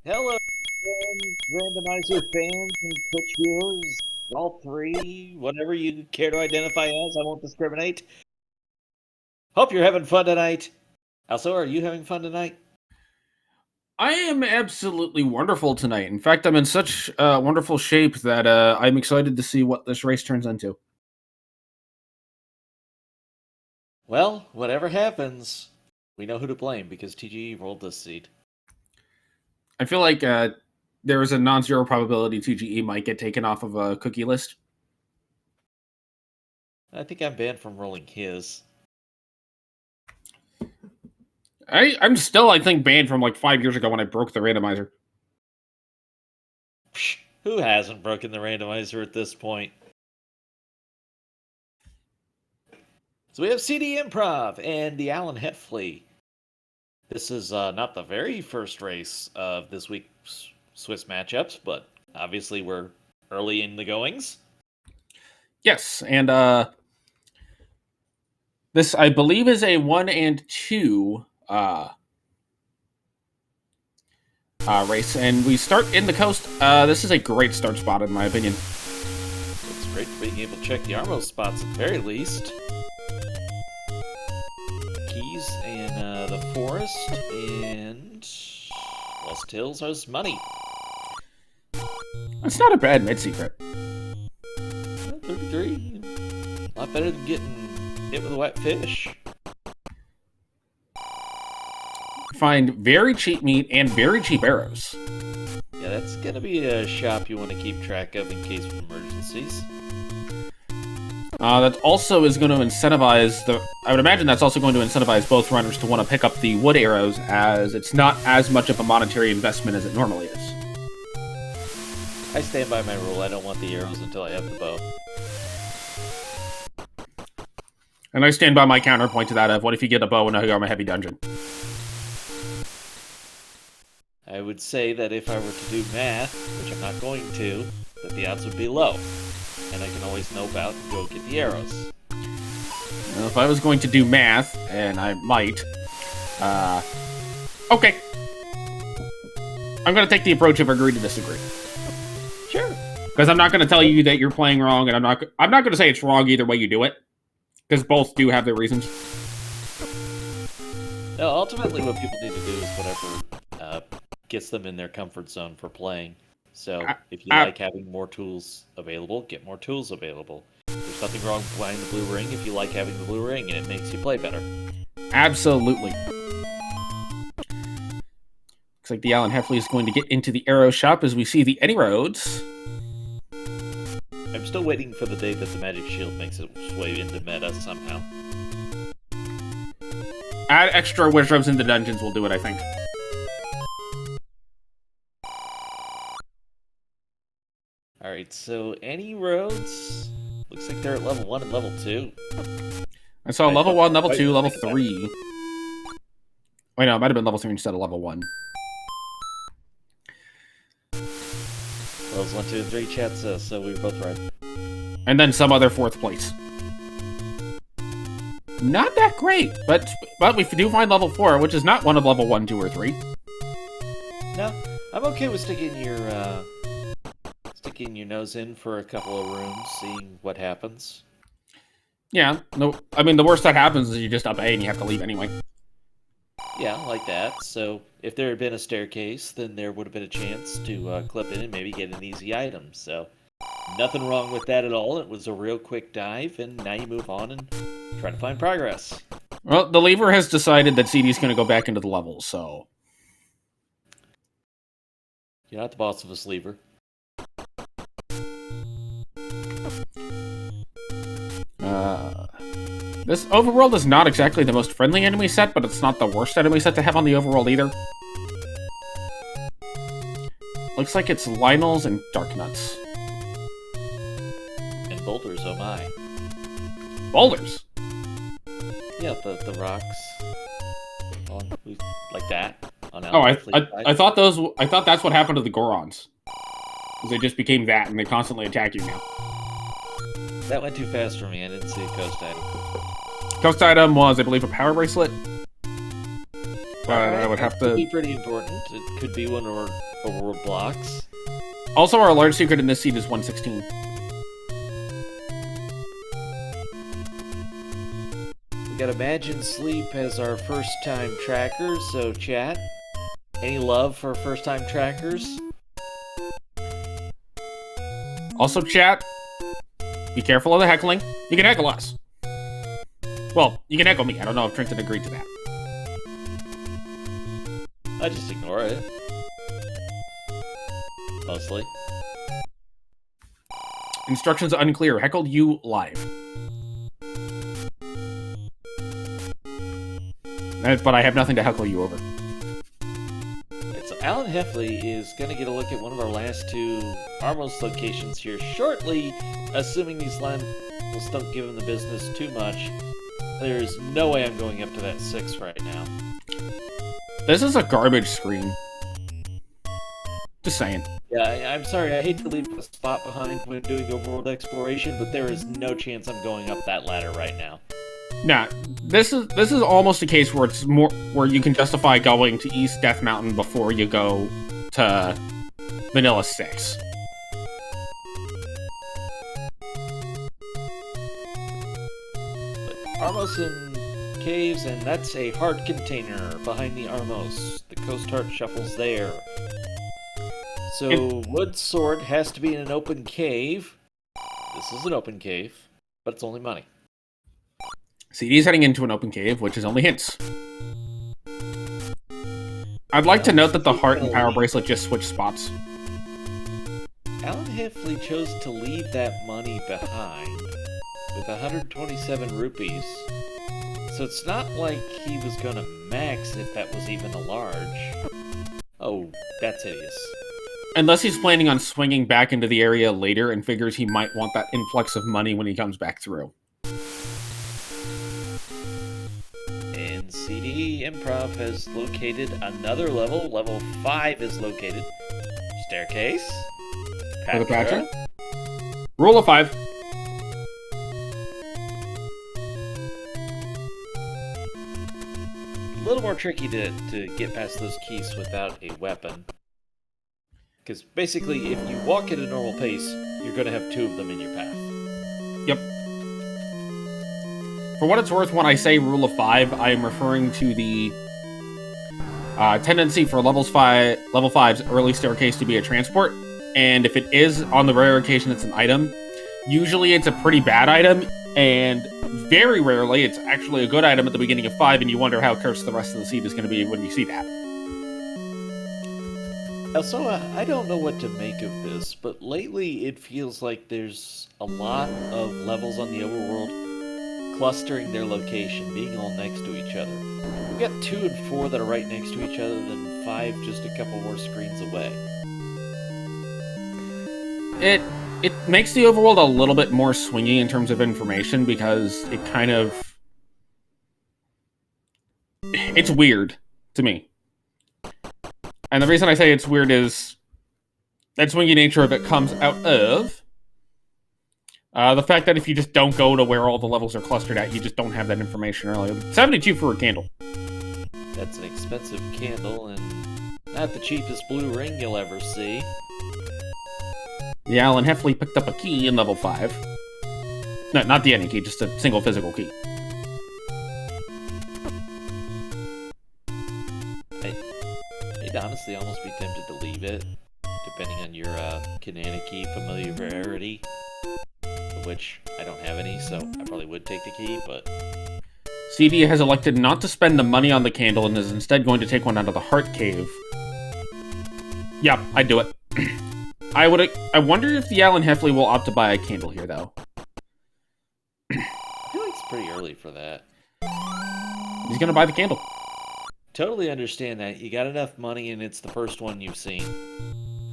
Hello, Randomizer fans and Twitch viewers, all three, whatever you care to identify as, I won't discriminate. Hope you're having fun tonight. Also, are you having fun tonight? I am absolutely wonderful tonight. In fact, I'm in such wonderful shape that I'm excited to see what this race turns into. Well, whatever happens, we know who to blame because TGE rolled this seed. I feel like there is a non-zero probability TGE might get taken off of a cookie list. I think I'm banned from rolling his. I'm still, I think, banned from like 5 years ago when I broke the randomizer. Psh, who hasn't broken the randomizer at this point? So we have cdinprov and TheAlanHeffley. This is not the very first race of this week's Swiss matchups, but obviously we're early in the goings. Yes, and this, I believe, is a 1 and 2 race, and we start in the coast. This is a great start spot, in my opinion. It's great for being able to check the Armo spots at the very least. Keys in the forest, and West Hills has money. That's not a bad mid-secret. 33, a lot better than getting hit with a wet fish. Find very cheap meat and very cheap arrows. Yeah, that's gonna be a shop you want to keep track of in case of emergencies. That also is going to incentivize I would imagine that's also going to incentivize both runners to want to pick up the wood arrows, as it's not as much of a monetary investment as it normally is. I stand by my rule. I don't want the arrows until I have the bow. And I stand by my counterpoint to that of what if you get a bow in a heavy dungeon? I would say that if I were to do math, which I'm not going to, that the odds would be low. And I can always nope out and go get the arrows. Well, if I was going to do math, and I might, okay. I'm going to take the approach of agree to disagree. Sure. Because I'm not going to tell you that you're playing wrong, and I'm not going to say it's wrong either way you do it. Because both do have their reasons. No, ultimately what people need to do is whatever gets them in their comfort zone for playing. So, if you like having more tools available, get more tools available. There's nothing wrong with buying the blue ring if you like having the blue ring and it makes you play better. Absolutely. Looks like TheAlanHeffley is going to get into the arrow shop as we see the Any Roads. I'm still waiting for the day that the magic shield makes its way into meta somehow. Add extra wizards into dungeons will do it, I think. Alright, so Any Roads looks like they're at level 1 and level 2. I saw level 1, level 2, level 3. Wait, no, it might have been level 3 instead of level 1. Levels 1, 2, and 3 chat says, so we were both right. And then some other 4th place. Not that great, but we do find level 4, which is not one of level 1, 2, or 3. No, I'm okay with sticking your nose in for a couple of rooms, seeing what happens. Yeah, no, I mean, the worst that happens is you just up A and you have to leave anyway. Yeah, like that. So if there had been a staircase, then there would have been a chance to clip in and maybe get an easy item. So nothing wrong with that at all. It was a real quick dive, and now you move on and try to find progress. Well, the lever has decided that CD's going to go back into the levels, so... You're not the boss of this lever. This Overworld is not exactly the most friendly enemy set, but it's not the worst enemy set to have on the Overworld either. Looks like it's Lionels and Darknuts. And boulders, oh my. Boulders? Yeah, the rocks. Like that. Oh, I thought that's what happened to the Gorons. Because they just became that, and they constantly attack you now. That went too fast for me. I didn't see a coast item. Coast item was, I believe, a power bracelet. But I would have That could to... be pretty important. It could be one of our overworld blocks. Also, our large secret in this seed is 116. We got Imagine Sleep as our first-time trackers, so chat, any love for first-time trackers? Also, chat, be careful of the heckling. You can heckle us. Well, you can heckle me. I don't know if Trenton agreed to that. I just ignore it. Mostly. Instructions unclear. Heckled you live. But I have nothing to heckle you over. So TheAlanHeffley is going to get a look at one of our last two Armos locations here shortly, assuming these levels don't give him the business too much. There's no way I'm going up to that 6 right now. This is a garbage screen. Just saying. Yeah, I'm sorry, I hate to leave a spot behind when doing overworld exploration, but there is no chance I'm going up that ladder right now. Nah, this is almost a case where it's more where you can justify going to East Death Mountain before you go to Vanilla 6. Armos in caves, and that's a heart container behind the Armos. The Coast Heart shuffles there. So, wood sword has to be in an open cave. This is an open cave, but it's only money. CD's heading into an open cave, which is only hints. I'd like to note that the heart and power bracelet just switch spots. TheAlanHeffley chose to leave that money behind with 127 rupees. So it's not like he was gonna max if that was even a large. Oh, that's hideous. Unless he's planning on swinging back into the area later and figures he might want that influx of money when he comes back through. And cdinprov has located another level. Level 5 is located. Staircase. For the Patra. Rule of 5. A little more tricky to get past those keys without a weapon. Because basically, if you walk at a normal pace, you're going to have 2 of them in your path. Yep. For what it's worth, when I say rule of 5, I am referring to the tendency for level 5's early staircase to be a transport. And if it is, on the rare occasion it's an item, usually it's a pretty bad item, and very rarely it's actually a good item at the beginning of 5, and you wonder how cursed the rest of the seed is going to be when you see that. Also, I don't know what to make of this, but lately it feels like there's a lot of levels on the overworld clustering their location, being all next to each other. We've got 2 and 4 that are right next to each other, then 5 just a couple more screens away. It makes the overworld a little bit more swingy in terms of information because it kind of... It's weird to me. And the reason I say it's weird is that swingy nature of it comes out of the fact that if you just don't go to where all the levels are clustered at, you just don't have that information earlier. 72 for a candle. That's an expensive candle, and not the cheapest blue ring you'll ever see. TheAlanHeffley picked up a key in level 5. No, not the any key, just a single physical key. I'd honestly almost be tempted to leave it, depending on your Kananaki familiarity, which I don't have any, so I probably would take the key, but... CD has elected not to spend the money on the candle and is instead going to take one out of the heart cave. Yeah, I'd do it. I wonder if TheAlanHeffley will opt to buy a candle here, though. I feel like it's pretty early for that. He's gonna buy the candle. Totally understand that. You got enough money and it's the first one you've seen.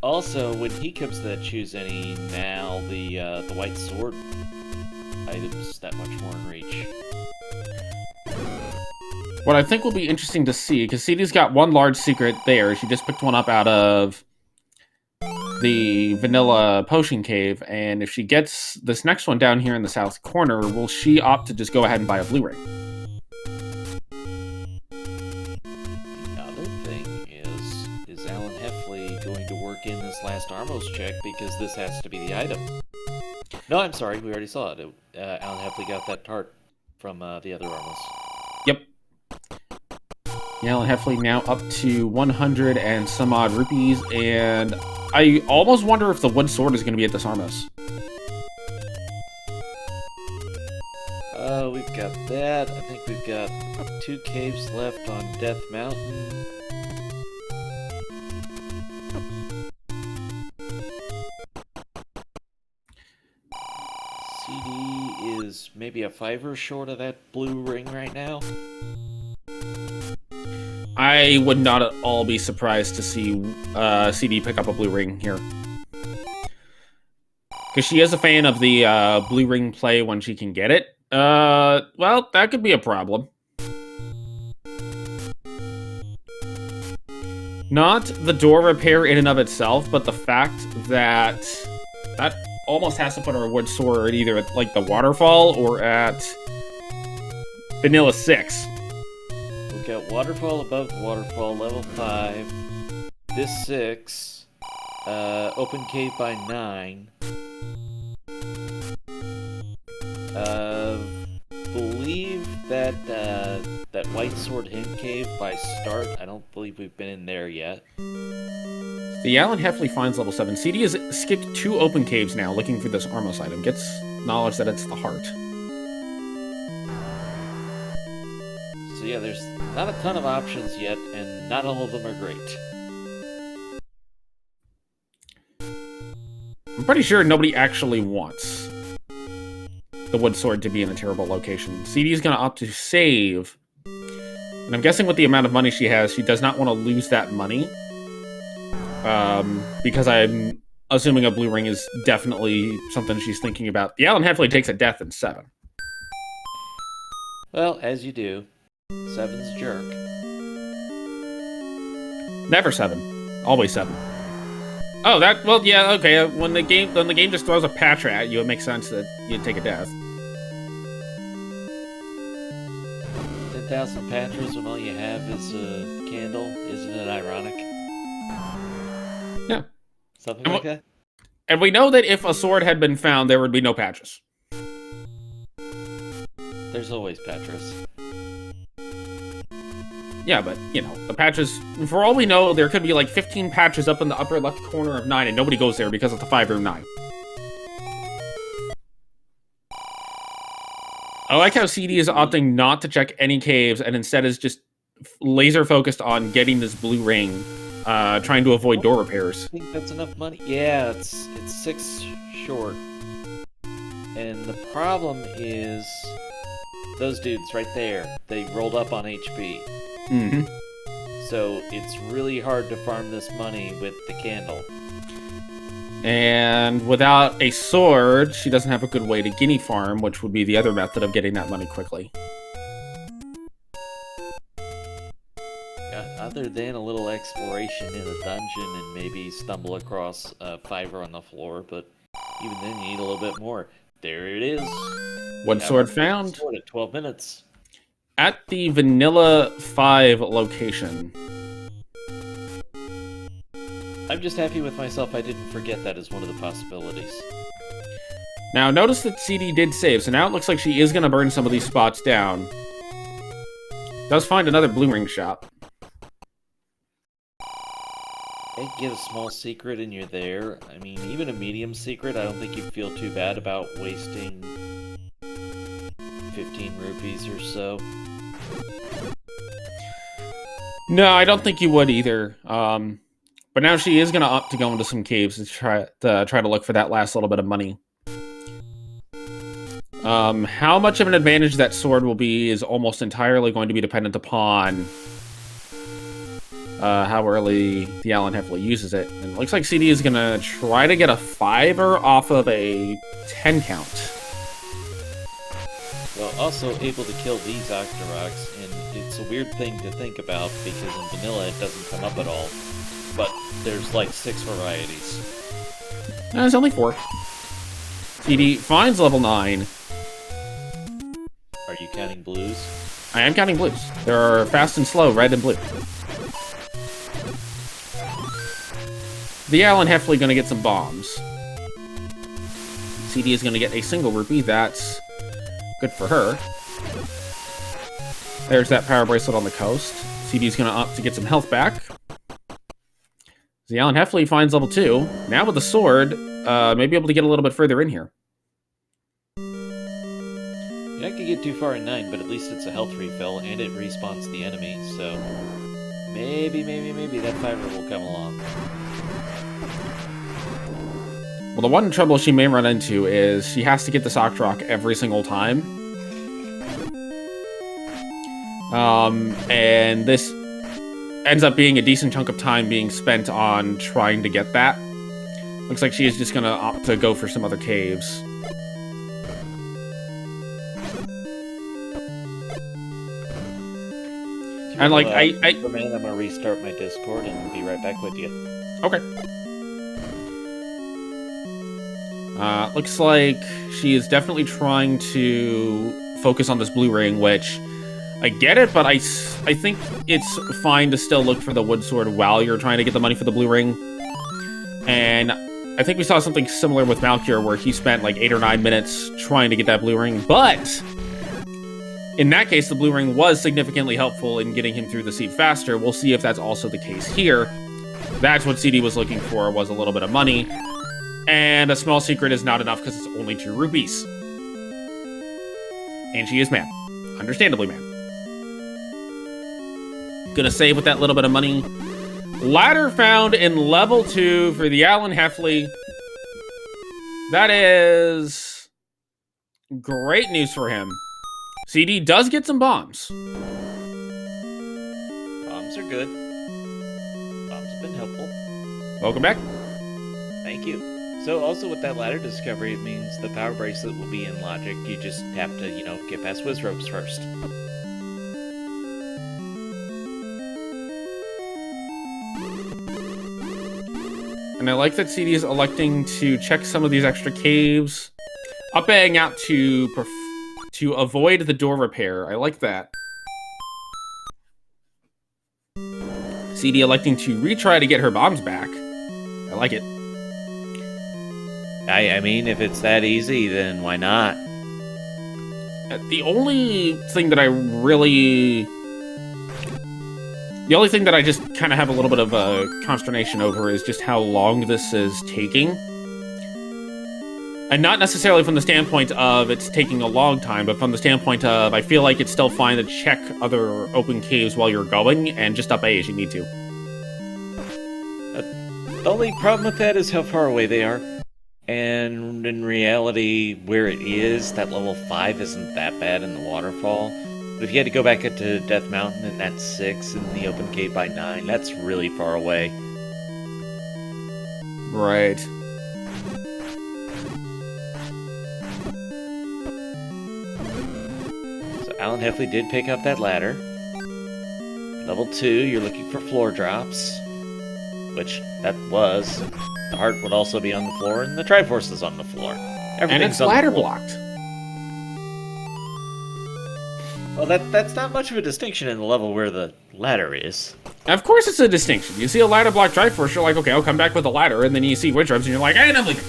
Also, when he comes to that choose any, now the white sword item's that much more in reach. What I think will be interesting to see, because CD's got one large secret there. She just picked one up out of the vanilla potion cave, and if she gets this next one down here in the south corner, will she opt to just go ahead and buy a blue ring? going to work in this last Armos check because this has to be the item. No, I'm sorry, we already saw it. TheAlanHeffley got that tart from the other Armos. Yep. TheAlanHeffley now up to 100 and some odd rupees, and I almost wonder if the wood sword is going to be at this Armos. We've got that. I think we've got 2 caves left on Death Mountain. CD is maybe a 5er short of that blue ring right now. I would not at all be surprised to see CD pick up a blue ring here. Because she is a fan of the blue ring play when she can get it. Well, that could be a problem. Not the door repair in and of itself, but the fact that that almost has to put her wood sword either at, like, the waterfall or at Vanilla 6. We've got waterfall above the waterfall, level 5. This 6. Open cave by 9. Believe that that white sword hint cave by start. I don't believe we've been in there yet. TheAlanHeffley finds level 7. CD has skipped 2 open caves now, looking for this Armos item. Gets knowledge that it's the heart. So yeah, there's not a ton of options yet, and not all of them are great. I'm pretty sure nobody actually wants the wood sword to be in a terrible location. CD is going to opt to save. And I'm guessing with the amount of money she has, she does not want to lose that money. Because I'm assuming a blue ring is definitely something she's thinking about. TheAlanHeffley takes a death in 7. Well, as you do. 7's jerk. Never 7. Always 7. Oh, that, well, yeah, okay. When the game just throws a Patra at you, it makes sense that you'd take a death. 10,000 Patras when all you have is a candle. Isn't it ironic? Yeah. Something like that? And we know that if a sword had been found, there would be no Patras. There's always Patras. Yeah, but, you know, the Patras, for all we know, there could be like 15 Patras up in the upper left corner of 9, and nobody goes there because it's a 5-room 9. I like how CD is opting not to check any caves, and instead is just laser focused on getting this blue ring, trying to avoid door repairs. I think that's enough money. Yeah, it's 6 short. And the problem is those dudes right there, they rolled up on HP. Mm-hmm. So it's really hard to farm this money with the candle. And without a sword, she doesn't have a good way to guinea farm, which would be the other method of getting that money quickly. Yeah, other than a little exploration in a dungeon and maybe stumble across a 5er on the floor, but even then you need a little bit more. There it is. One sword found. Sword at 12 minutes. At the Vanilla 5 location. I'm just happy with myself I didn't forget that as one of the possibilities. Now, notice that CD did save, so now it looks like she is going to burn some of these spots down. Does find another blue ring shop. Hey, get a small secret and you're there. I mean, even a medium secret, I don't think you'd feel too bad about wasting 15 rupees or so. No, I don't think you would either. But now she is going to opt to go into some caves to try to look for that last little bit of money. How much of an advantage that sword will be is almost entirely going to be dependent upon how early TheAlanHeffley uses it. And it looks like CD is going to try to get a 5er off of a 10 count. Well, also able to kill these Octoroks, and it's a weird thing to think about because in vanilla it doesn't come up at all. But there's like 6 varieties. There's only 4. CD finds level 9. Are you counting blues? I am counting blues. There are fast and slow, red and blue. TheAlanHeffley gonna get some bombs. CD is gonna get a single rupee. That's good for her. There's that power bracelet on the coast. CD's gonna opt to get some health back. TheAlanHeffley finds level 2. Now with the sword, may be able to get a little bit further in here. You're not gonna get too far in 9, but at least it's a health refill, and it respawns the enemy, so maybe that 5er will come along. Well, the one trouble she may run into is she has to get the sock rock every single time. And this ends up being a decent chunk of time being spent on trying to get that. Looks like she is just gonna opt to go for some other caves. And like, man, I'm gonna restart my Discord and be right back with you. Okay. Looks like she is definitely trying to focus on this blue ring, which I get it, but I think it's fine to still look for the wood sword while you're trying to get the money for the blue ring. And I think we saw something similar with Malkier, where he spent like 8 or 9 minutes trying to get that blue ring, but in that case, the blue ring was significantly helpful in getting him through the seed faster. We'll see if that's also the case here. That's what CD was looking for, was a little bit of money. And a small secret is not enough because it's only 2 rupees. And she is mad. Understandably mad. Gonna save with that little bit of money. Ladder found in level 2 for TheAlanHeffley. That is great news for him. CD does get some bombs. Bombs are good. Bombs have been helpful. Welcome back. Thank you. So also with that ladder discovery, it means the power bracelet will be in logic. You just have to, get past Wiz Ropes first. And I like that CD is electing to check some of these extra caves. Upping out to avoid the door repair. I like that. CD electing to retry to get her bombs back. I like it. I mean, if it's that easy, then why not? The only thing that I just kind of have a little bit of a consternation over is just how long this is taking. And not necessarily from the standpoint of it's taking a long time, but from the standpoint of I feel like it's still fine to check other open caves while you're going, and just up A as you need to. The only problem with that is how far away they are. And in reality, where it is, that level 5 isn't that bad in the waterfall. But if you had to go back into Death Mountain and that's 6, and the open cave by 9, that's really far away. Right. So TheAlanHeffley did pick up that ladder. Level 2, you're looking for floor drops. Which, that was. The heart would also be on the floor, and the Triforce is on the floor. And it's ladder blocked. Well, that's not much of a distinction in the level where the ladder is. Of course it's a distinction. You see a ladder block Triforce, you're like, okay, I'll come back with a ladder, and then you see Witch Robes, and you're like, hey, I'm leaving.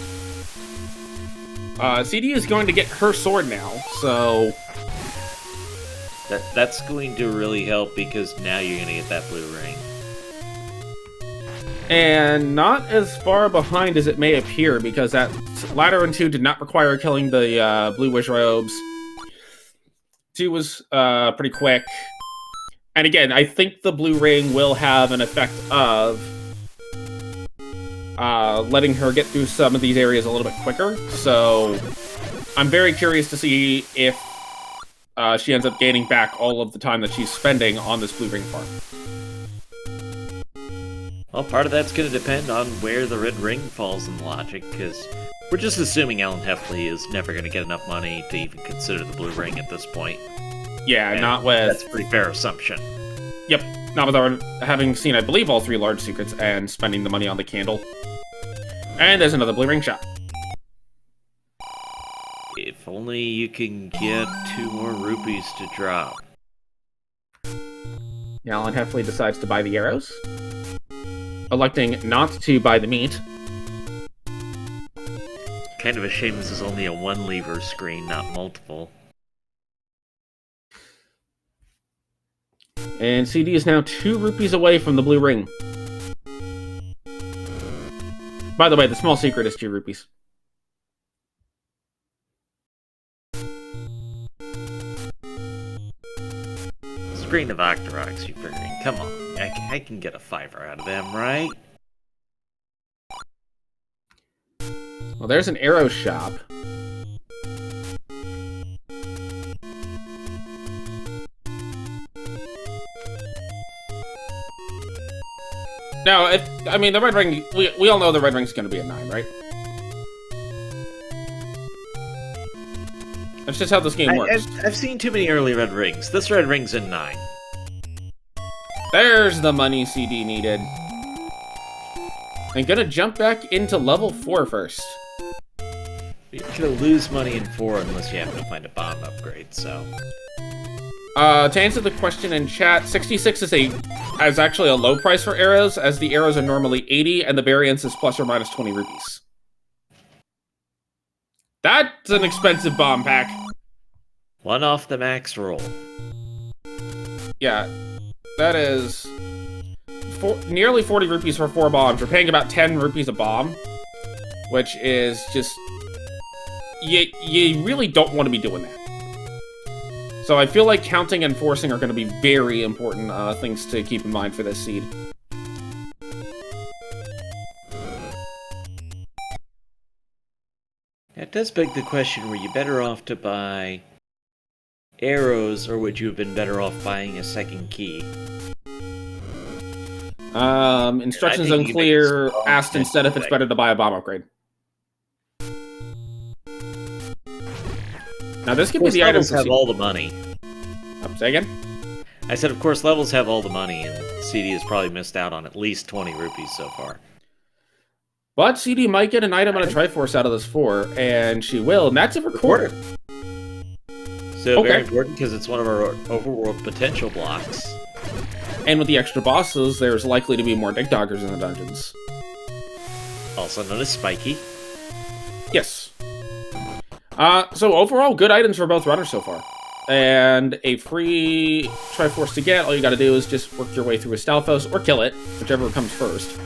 CD is going to get her sword now, so That's going to really help, because now you're going to get that blue ring. And not as far behind as it may appear, because that ladder in 2 did not require killing the blue Wish Robes. 2 was pretty quick. And again, I think the blue ring will have an effect of letting her get through some of these areas a little bit quicker. So I'm very curious to see if she ends up gaining back all of the time that she's spending on this blue ring farm. Well, part of that's going to depend on where the red ring falls in logic, because we're just assuming TheAlanHeffley is never going to get enough money to even consider the blue ring at this point. Yeah, and not with... That's a pretty fair assumption. Yep, not with our having seen, I believe, all 3 large secrets and spending the money on the candle. And there's another blue ring shot. If only you can get 2 more rupees to drop. TheAlanHeffley decides to buy the arrows. electing not to buy the meat. Kind of a shame this is only a one lever screen, not multiple. And CD is now 2 rupees away from the blue ring. By the way, the small secret is 2 rupees. Screen of Octoroks, you burning. Come on, I can get a 5er out of them, right? Well, there's an arrow shop. Now, the red ring, we all know the red ring's going to be a 9, right? That's just how this game works. I've seen too many early red rings. This red ring's a 9. There's the money CD needed. I'm gonna jump back into level 4 first. You're gonna lose money in 4 unless you happen to find a bomb upgrade, so... To answer the question in chat, 66 is actually a low price for arrows, as the arrows are normally 80, and the variance is plus or minus 20 rupees. That's an expensive bomb pack. 1 off the max roll. Yeah, that is nearly 40 rupees for 4 bombs. You're paying about 10 rupees a bomb, which is just... You really don't want to be doing that. So I feel like counting and forcing are going to be very important things to keep in mind for this seed. That does beg the question, were you better off to buy arrows, or would you have been better off buying a second key? Instructions unclear, asked instead if it's better to buy a bomb upgrade. Now this could be the items have all the money. Say again? I said, of course, levels have all the money, and CD has probably missed out on at least 20 rupees so far. But CD might get an item and a Triforce out of this 4, and she will, and that's a recorder. So very important, because it's one of our overworld potential blocks. And with the extra bosses, there's likely to be more Dig Doggers in the dungeons. Also known as Spiky. Yes. So overall, good items for both runners so far. And a free Triforce to get, all you gotta do is just work your way through a Stalfos, or kill it, whichever comes first.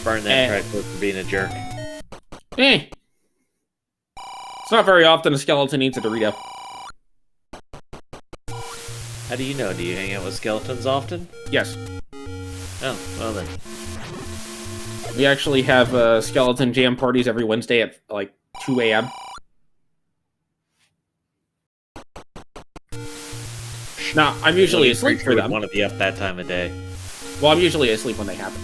Burn that Triforce for being a jerk. It's not very often a skeleton eats a Dorito. How do you know? Do you hang out with skeletons often? Yes. Oh, well then. We actually have skeleton jam parties every Wednesday at, like, 2 a.m. Now, I'm usually asleep for them. Want to be up that time of day. Well, I'm usually asleep when they happen.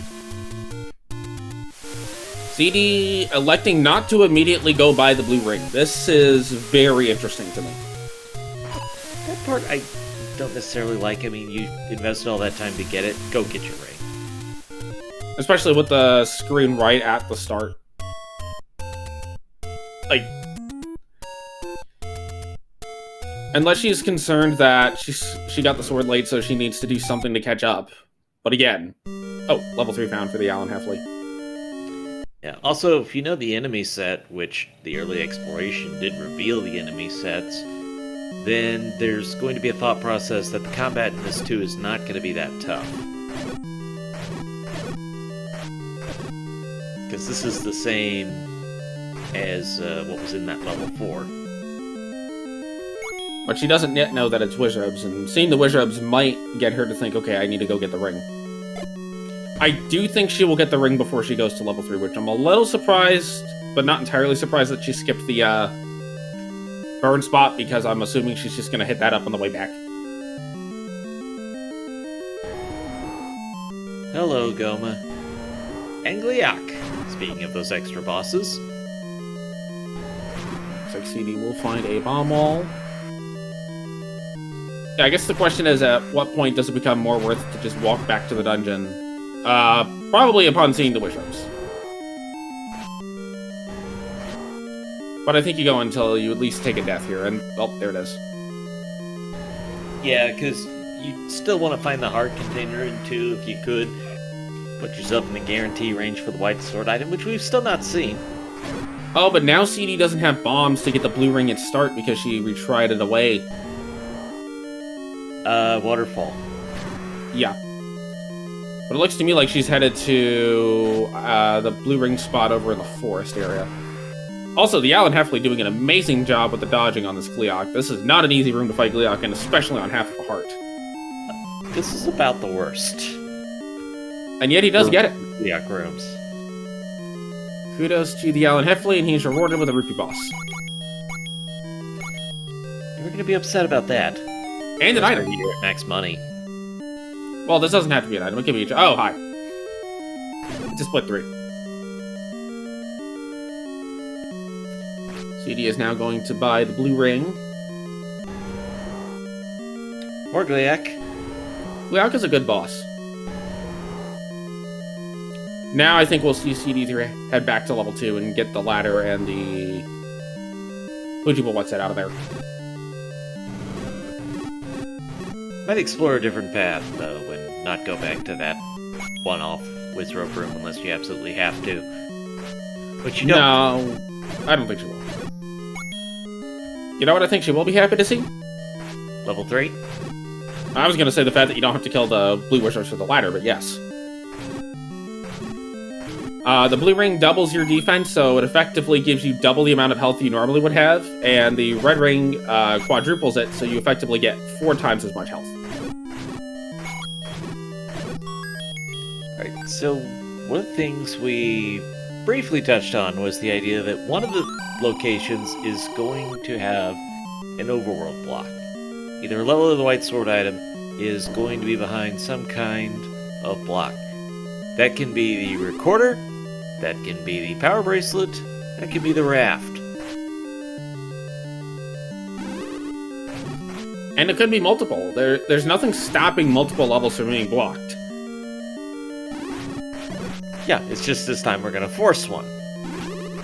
CD electing not to immediately go buy the blue ring. This is very interesting to me. That part I don't necessarily like. I mean, you invested all that time to get it. Go get your ring. Especially with the screen right at the start. Like... Unless she's concerned that she got the sword late, so she needs to do something to catch up. But again... Oh, level 3 found for the TheAlanHeffley. Yeah, also, if you know the enemy set, which the early exploration did reveal the enemy sets, then there's going to be a thought process that the combat in this too is not going to be that tough. Because this is the same as what was in that level 4. But she doesn't yet know that it's Wizrubs, and seeing the Wizrubs might get her to think, okay, I need to go get the ring. I do think she will get the ring before she goes to level 3, which I'm a little surprised, but not entirely surprised that she skipped the burn spot, because I'm assuming she's just going to hit that up on the way back. Hello, Goma. And Gleeok. Speaking of those extra bosses. Looks like CD will find a bomb wall. Yeah, I guess the question is, at what point does it become more worth it to just walk back to the dungeon? Probably upon seeing the Wizrubs. But I think you go until you at least take a death here, and, oh, there it is. Yeah, because you still want to find the heart container in 2 if you could. Put yourself in the guarantee range for the white sword item, which we've still not seen. Oh, but now CD doesn't have bombs to get the blue ring at start because she retried it away. Waterfall. Yeah. But it looks to me like she's headed to the blue ring spot over in the forest area. Also, TheAlanHeffley doing an amazing job with the dodging on this Gleeok. This is not an easy room to fight Gleeok, and especially on half of a heart. This is about the worst. And yet he does get it. Gleeok rooms. Kudos to TheAlanHeffley, and he's rewarded with a rupee boss. We're going to be upset about that. And an item. You're at max money. Well, this doesn't have to be an item. It can be each. Oh, hi. It's a split 3. CD is now going to buy the blue ring. Or Gleeok. Gleeok is a good boss. Now I think we'll see CD3 head back to level 2 and get the ladder and the Fujible what's that out of there. Might explore a different path, though, and not go back to that one-off Wizrope room unless you absolutely have to. But you don't. No, I don't think she will. You know what I think she will be happy to see? Level 3? I was going to say the fact that you don't have to kill the blue wizards for the ladder, but yes. The blue ring doubles your defense, so it effectively gives you double the amount of health you normally would have, and the red ring quadruples it, so you effectively get 4 times as much health. Alright, so one of the things we briefly touched on was the idea that one of the locations is going to have an overworld block. Either a level of the white sword item is going to be behind some kind of block. That can be the recorder, that can be the power bracelet, that can be the raft. And it could be multiple. There's nothing stopping multiple levels from being blocked. Yeah, it's just this time we're going to force one.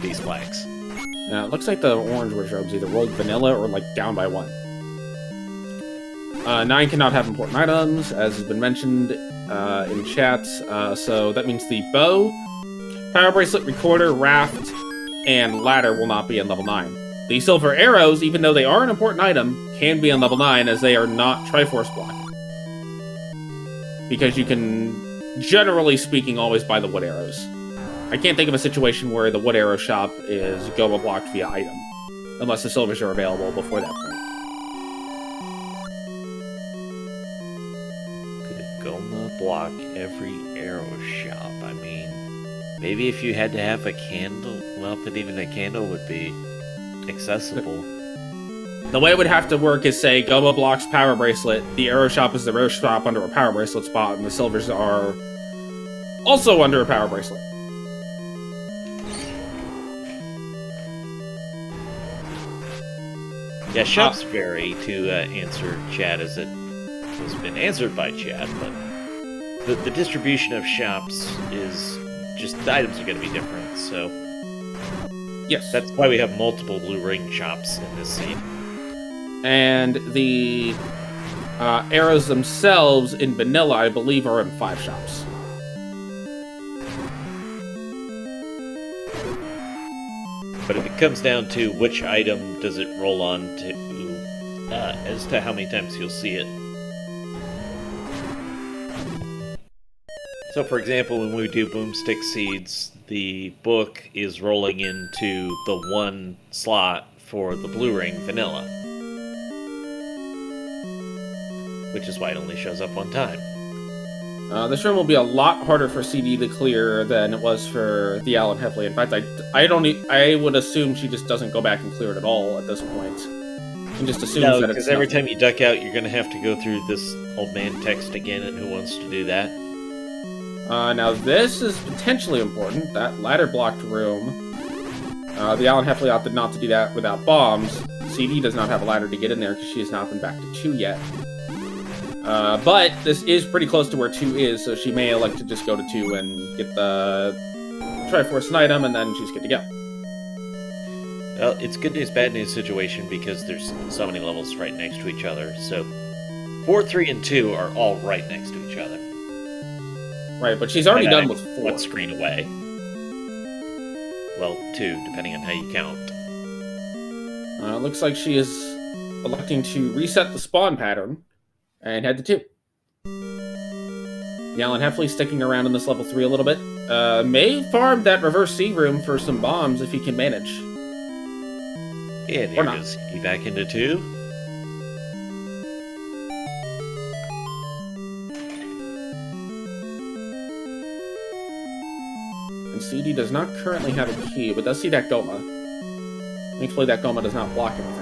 These flags. It looks like the orange wardrobe's either rolled vanilla or like down by 1. 9 cannot have important items, as has been mentioned in chat. So that means the bow, power bracelet, recorder, raft, and ladder will not be in level 9. The silver arrows, even though they are an important item, can be on level 9 as they are not Triforce block. Because you can, generally speaking, always buy the wood arrows. I can't think of a situation where the wood arrow shop is Goma blocked via item, unless the silvers are available before that point. Could Goma block every arrow shop? I mean, maybe if you had to have a candle, well, but even a candle would be accessible. The way it would have to work is, say, Goma blocks power bracelet, the arrow shop is the arrow shop under a power bracelet spot, and the silvers are also under a power bracelet. Yeah, shops vary to answer chat as it has been answered by chat, but the distribution of shops is just, the items are going to be different, so Yes. that's why we have multiple blue ring shops in this scene. And the arrows themselves in vanilla, I believe, are in 5 shops. But if it comes down to which item does it roll on to, as to how many times you'll see it. So, for example, when we do Boomstick Seeds, the book is rolling into the 1 slot for the blue ring vanilla. Which is why it only shows up 1 time. This room will be a lot harder for CD to clear than it was for TheAlanHeffley. In fact, I would assume she just doesn't go back and clear it at all at this point. And just assumes No, that it's because every time you duck out, you're going to have to go through this old man text again, and who wants to do that? Now this is potentially important. That ladder blocked room. TheAlanHeffley opted not to do that without bombs. CD does not have a ladder to get in there because she has not been back to 2 yet. But this is pretty close to where 2 is, so she may elect to just go to 2 and get the Triforce and item, and then she's good to go. Well, it's good news, bad news situation because there's so many levels right next to each other. So 4, 3, and 2 are all right next to each other. Right, but she's already done with 4. One screen away. Well, 2, depending on how you count. Looks like she is electing to reset the spawn pattern and head to 2. TheAlanHeffley sticking around in this level 3 a little bit. May farm that reverse C room for some bombs if he can manage. Yeah, there goes he back into 2. And CD does not currently have a key, but does see that Goma. Thankfully, that Goma does not block anything.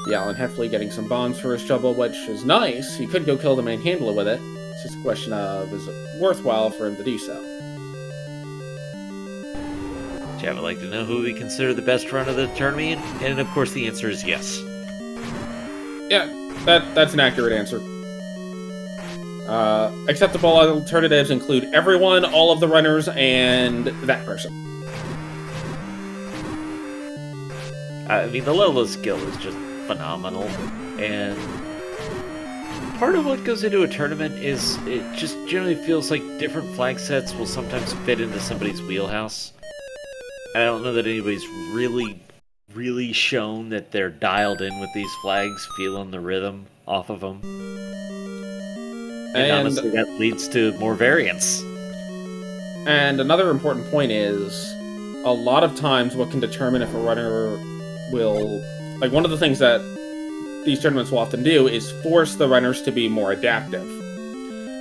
TheAlanHeffley getting some bombs for his trouble, which is nice. He could go kill the manhandler with it. It's just a question of, is it worthwhile for him to do so? Chad would like to know who we consider the best run of the tournament, and of course the answer is yes. Yeah, that's an accurate answer. Acceptable alternatives include everyone, all of the runners, and that person. I mean, the level of skill is just phenomenal, and part of what goes into a tournament is it just generally feels like different flag sets will sometimes fit into somebody's wheelhouse. I don't know that anybody's really shown that they're dialed in with these flags, feeling the rhythm off of them. And honestly, that leads to more variance. And another important point is, a lot of times what can determine if a runner will... Like, one of the things that these tournaments will often do is force the runners to be more adaptive.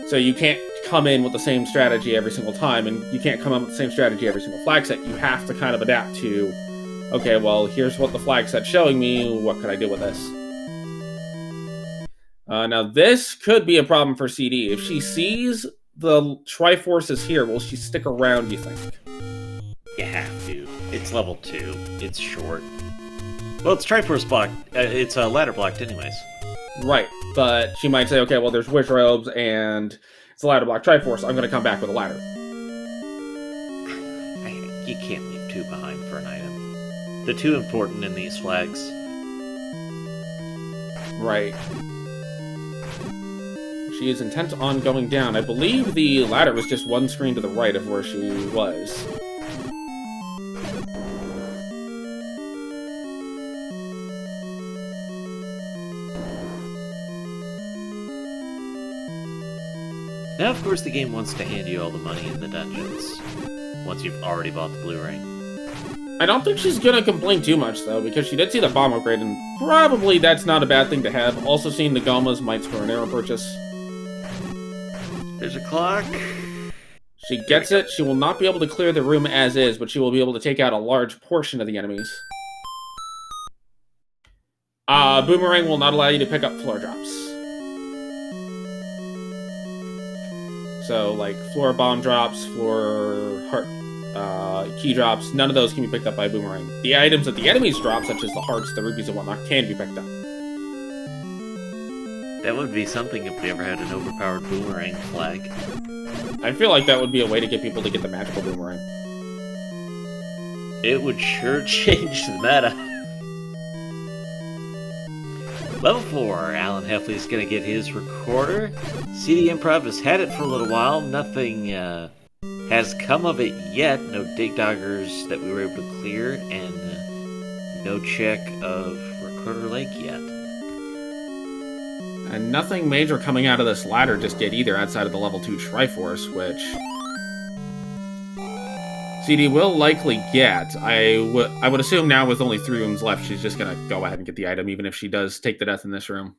So you can't come in with the same strategy every single time, and you can't come in with the same strategy every single flag set. You have to kind of adapt to, okay, well, here's what the flag set's showing me, what can I do with this? Now, this could be a problem for CD. If she sees the Triforce is here, will she stick around, you think? You have to. It's level 2. It's short. Well, it's Triforce blocked. It's ladder blocked anyways. Right, but she might say, okay, well, there's Witch Robes, and it's a ladder block Triforce. I'm going to come back with a ladder. You can't leave 2 behind for an item. They're too important in these flags. Right. She is intent on going down. I believe the ladder was just one screen to the right of where she was. Now, of course, the game wants to hand you all the money in the dungeons, once you've already bought the blue ring. I don't think she's gonna complain too much, though, because she did see the bomb upgrade, and probably that's not a bad thing to have. Also, seeing the Gomas might spur an arrow purchase. There's a clock. She gets it. She will not be able to clear the room as is, but she will be able to take out a large portion of the enemies. Boomerang will not allow you to pick up floor drops. So, like, floor bomb drops, floor heart, key drops, none of those can be picked up by Boomerang. The items that the enemies drop, such as the hearts, the rubies, and whatnot, can be picked up. That would be something if we ever had an overpowered Boomerang flag. I feel like that would be a way to get people to get the magical Boomerang. It would sure change the meta. Level 4, TheAlanHeffley is going to get his recorder. cdinprov has had it for a little while. Nothing has come of it yet. No dig doggers that we were able to clear, and no check of Recorder Lake yet. And nothing major coming out of this ladder just yet either, outside of the level 2 Triforce, which CD will likely get. I would assume now with only 3 rooms left, she's just going to go ahead and get the item, even if she does take the death in this room.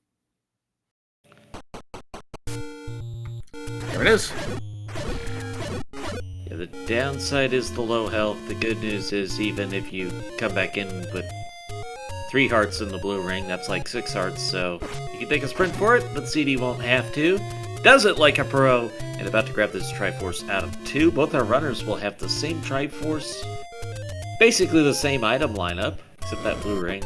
There it is. Yeah, the downside is the low health. The good news is even if you come back in with 3 hearts in the blue ring, that's like 6 hearts, so you can take a sprint for it, but CD won't have to. Does it like a pro, and about to grab this Triforce out of 2. Both our runners will have the same Triforce, basically the same item lineup, except that blue ring.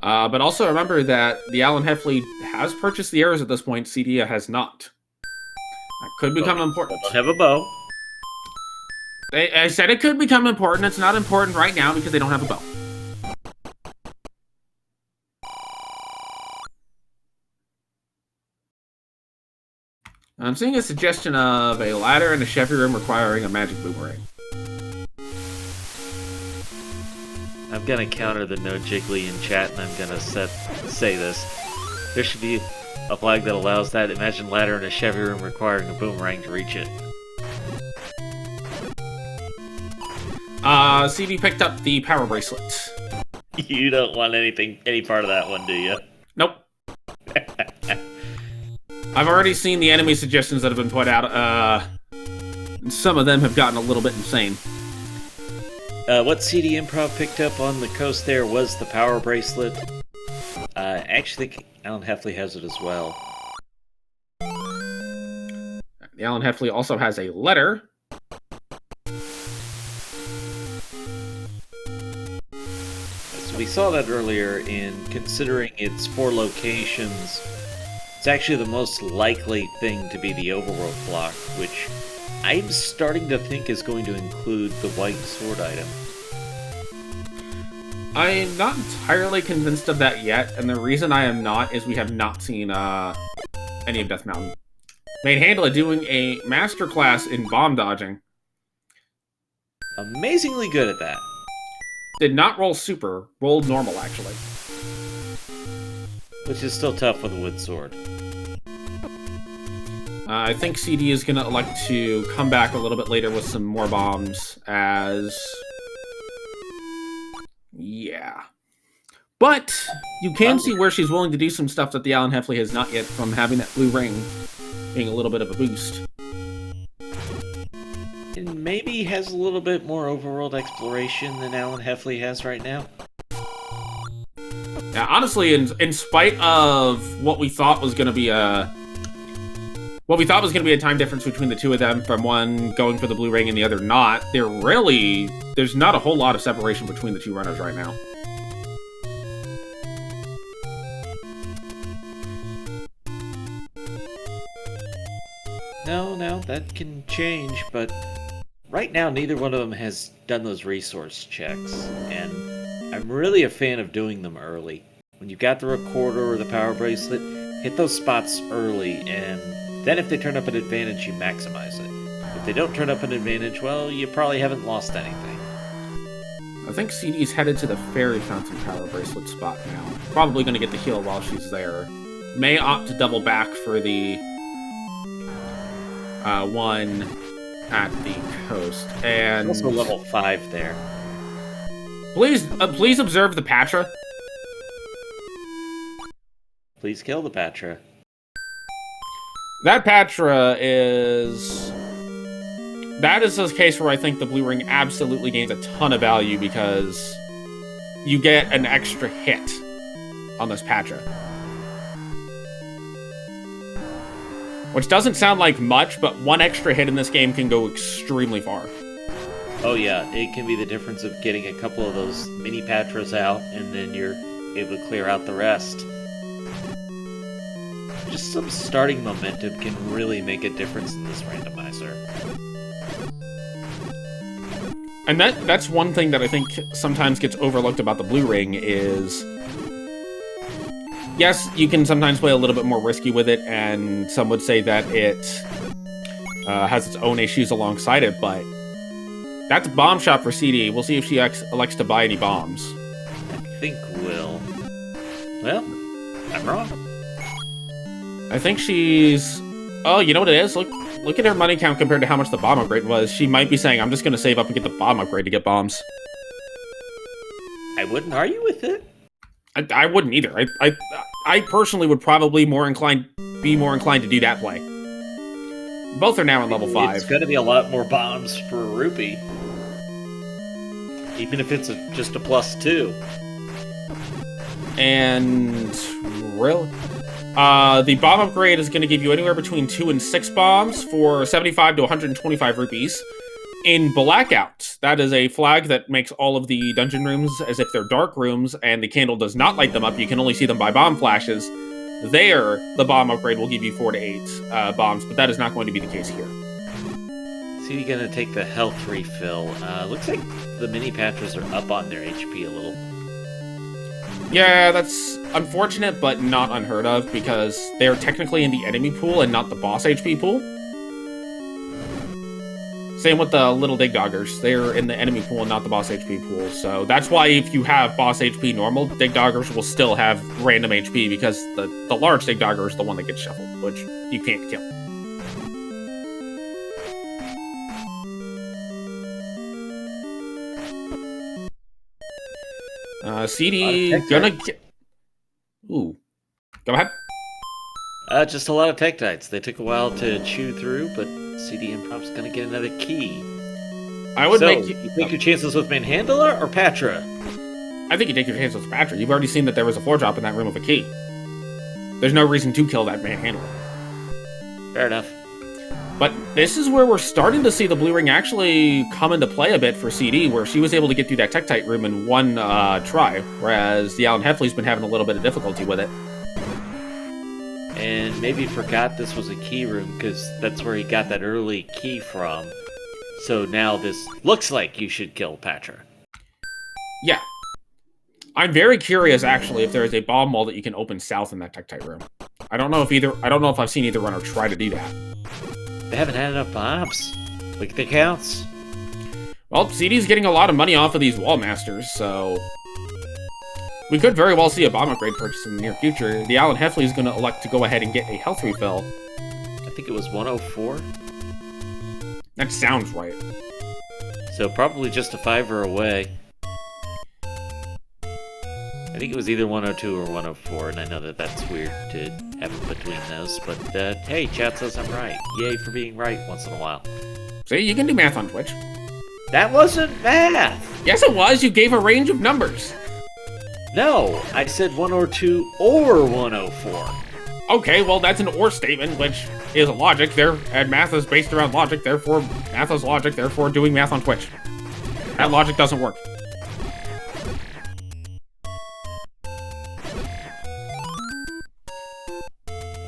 But also remember that TheAlanHeffley has purchased the arrows at this point, CD has not. That could become important. Don't have a bow. I said it could become important. It's not important right now because they don't have a bow. I'm seeing a suggestion of a ladder in a Chevy room requiring a magic boomerang. I'm gonna counter the no jiggly in chat, and I'm gonna say this. There should be a flag that allows that. Imagine ladder in a Chevy room requiring a boomerang to reach it. CD picked up the power bracelet. You don't want any part of that one, do you? Nope. I've already seen the enemy suggestions that have been put out. Some of them have gotten a little bit insane. What cdinprov picked up on the coast there was the power bracelet. I actually think TheAlanHeffley has it as well. TheAlanHeffley also has a letter. So we saw that earlier, in considering its 4 locations, it's actually the most likely thing to be the Overworld block, which I'm starting to think is going to include the white sword item. I'm not entirely convinced of that yet, and the reason I am not is we have not seen any of Death Mountain. Made Handle doing a masterclass in bomb dodging. Amazingly good at that. Did not roll super, rolled normal actually. Which is still tough with a wood sword. I think CD is going to elect to come back a little bit later with some more bombs as... Yeah. But you can see where she's willing to do some stuff that the TheAlanHeffley has not yet, from having that blue ring being a little bit of a boost. And maybe has a little bit more overworld exploration than TheAlanHeffley has right now. Yeah, honestly, in spite of what we thought was going to be a time difference between the two of them, from one going for the blue ring and the other not, there's not a whole lot of separation between the two runners right now. No, that can change, but right now neither one of them has done those resource checks, and I'm really a fan of doing them early. When you've got the recorder or the power bracelet, hit those spots early, and then if they turn up an advantage, you maximize it. If they don't turn up an advantage, well, you probably haven't lost anything. I think CD's headed to the Fairy Fountain power bracelet spot now. Probably going to get the heal while she's there. May opt to double back for the one at the coast. And Also level 5 there. Please observe the Patra. Please kill the Patra. That Patra is... That is a case where I think the blue ring absolutely gains a ton of value, because you get an extra hit on this Patra. Which doesn't sound like much, but one extra hit in this game can go extremely far. Oh yeah, it can be the difference of getting a couple of those mini Patras out, and then you're able to clear out the rest. Just some starting momentum can really make a difference in this randomizer. And that's one thing that I think sometimes gets overlooked about the blue ring is... Yes, you can sometimes play a little bit more risky with it, and some would say that it has its own issues alongside it, but that's a bomb shot for CD. We'll see if she elects to buy any bombs. I think will. Well, I'm wrong. I think she's... Oh, you know what it is? Look at her money count compared to how much the bomb upgrade was. She might be saying, I'm just going to save up and get the bomb upgrade to get bombs. I wouldn't argue with it. I wouldn't either. I personally would probably be more inclined to do that play. Both are now at level 5. It's going to be a lot more bombs for a rupee. Even if it's just a +2. And... Really? The bomb upgrade is going to give you anywhere between 2 and 6 bombs for 75 to 125 rupees. In Blackout, that is a flag that makes all of the dungeon rooms as if they're dark rooms, and the candle does not light them up. You can only see them by bomb flashes. There, the bomb upgrade will give you 4 to 8 bombs, but that is not going to be the case here. So you're going to take the health refill. Looks like the mini Patras are up on their HP a little. Yeah, that's unfortunate, but not unheard of, because they're technically in the enemy pool and not the boss HP pool. Same with the little dig doggers. They're in the enemy pool and not the boss HP pool. So that's why if you have boss HP normal, dig doggers will still have random HP, because the large dig dogger is the one that gets shuffled, which you can't kill. CD gonna get... Ooh. Go ahead. Just a lot of Tektites. They took a while to chew through, but cdimprov's gonna get another key. I would make... You take your chances with Manhandler or Patra? I think you take your chances with Patra. You've already seen that there was a floor drop in that room with a key. There's no reason to kill that Manhandler. Fair enough. But this is where we're starting to see the blue ring actually come into play a bit for CD, where she was able to get through that Tektite room in one try, whereas TheAlanHeffley's been having a little bit of difficulty with it. And maybe forgot this was a key room, because that's where he got that early key from. So now this looks like you should kill Patra. Yeah. I'm very curious, actually, if there is a bomb wall that you can open south in that Tektite room. I don't know if I've seen either runner try to do that. They haven't had enough bombs. Look at the counts. Well, CD's getting a lot of money off of these wall masters, so we could very well see a bomb upgrade purchase in the near future. TheAlanHeffley is going to elect to go ahead and get a health refill. I think it was 104. That sounds right. So probably just a $5 away. I think it was either 102 or 104, and I know that that's weird to have it between those, but hey, chat says I'm right. Yay for being right once in a while. See, you can do math on Twitch. That wasn't math! Yes, it was. You gave a range of numbers. No, I said 102 or 104. Okay, well, that's an or statement, which is logic. And math is based around logic, therefore math is logic, therefore doing math on Twitch. That logic doesn't work.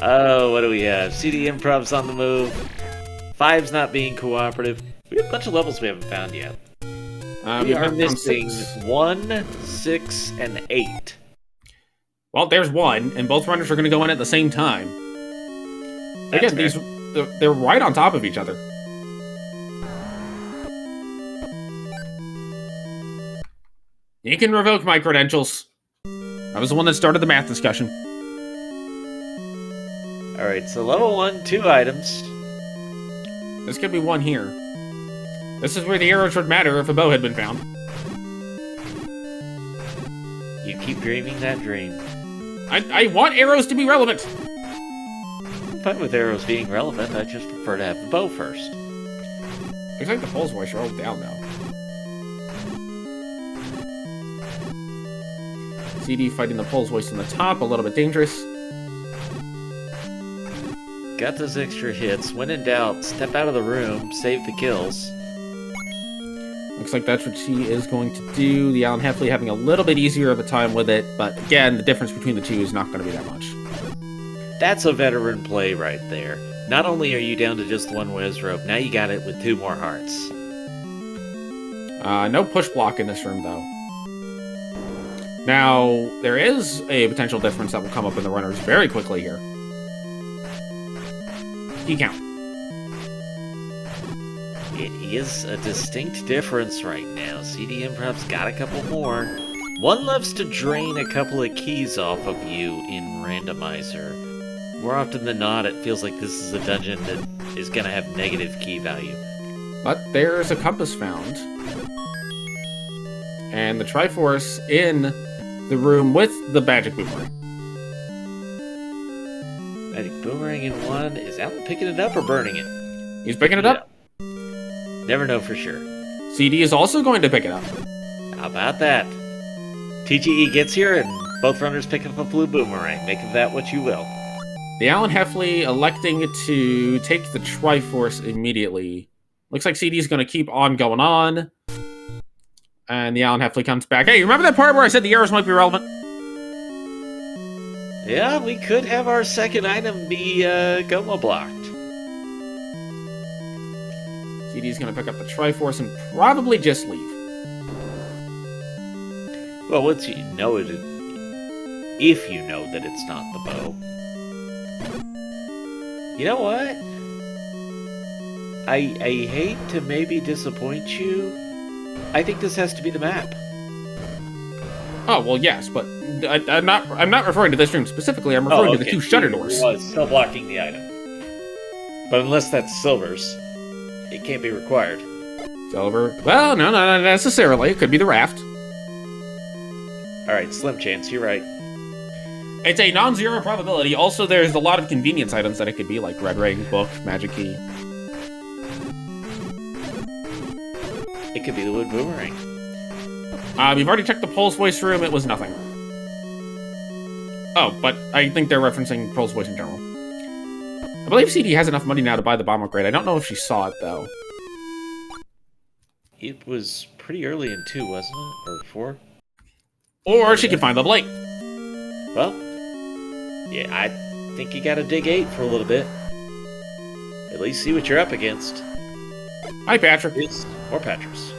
Oh, what do we have? cdimprov's on the move. 5's not being cooperative. We have a bunch of levels we haven't found yet. We are missing 1, 6, and 8. Well, there's 1, and both runners are going to go in at the same time. That's Again, they're right on top of each other. You can revoke my credentials. I was the one that started the math discussion. Alright, so level 1, 2 items. This could be 1 here. This is where the arrows would matter if a bow had been found. You keep dreaming that dream. I want arrows to be relevant! I'm fine with arrows being relevant, I just prefer to have the bow first. Looks like the pulse voice are all down now. CD fighting the pulse voice in the top, a little bit dangerous. Got those extra hits. When in doubt, step out of the room, save the kills. Looks like that's what she is going to do. TheAlanHeffley having a little bit easier of a time with it, but again, the difference between the two is not going to be that much. That's a veteran play right there. Not only are you down to just 1 Wes rope, now you got it with 2 more hearts. No push block in this room, though. Now, there is a potential difference that will come up in the runners very quickly here. Key count. It is a distinct difference right now. cdimprov's got a couple more. 1 loves to drain a couple of keys off of you in Randomizer. More often than not, it feels like this is a dungeon that is going to have negative key value. But there's a compass found. And the Triforce in the room with the magic boomerang. Magic boomerang in 1. Is Alan picking it up or burning it? He's picking it up. Never know for sure. CD is also going to pick it up. How about that? TGE gets here and both runners pick up a blue boomerang. Make of that what you will. TheAlanHeffley electing to take the Triforce immediately. Looks like CD is going to keep on going on. And TheAlanHeffley comes back. Hey, remember that part where I said the arrows might be relevant? Yeah, we could have our second item be Goma blocked. CD's going to pick up the Triforce and probably just leave. Well, once you know it, if you know that it's not the bow. You know what? I hate to maybe disappoint you. I think this has to be the map. Oh, well, yes, but I'm not referring to this room specifically. I'm referring to the two shutter doors. Well, it's still blocking the item. But unless that's Silver's, it can't be required. Silver? Well, no, not necessarily. It could be the Raft. Alright, slim chance, you're right. It's a non-zero probability. Also, there's a lot of convenience items that it could be, like red ring, book, magic key. It could be the wood boomerang. We've already checked the Pulse Voice room. It was nothing. Oh, but I think they're referencing Pulse Voice in general. I believe CD has enough money now to buy the bomb upgrade. I don't know if she saw it, though. It was pretty early in 2, wasn't it? Or 4? Or she could find level 8. Well, yeah, I think you gotta dig 8 for a little bit. At least see what you're up against. Hi, Patra. Or Patras.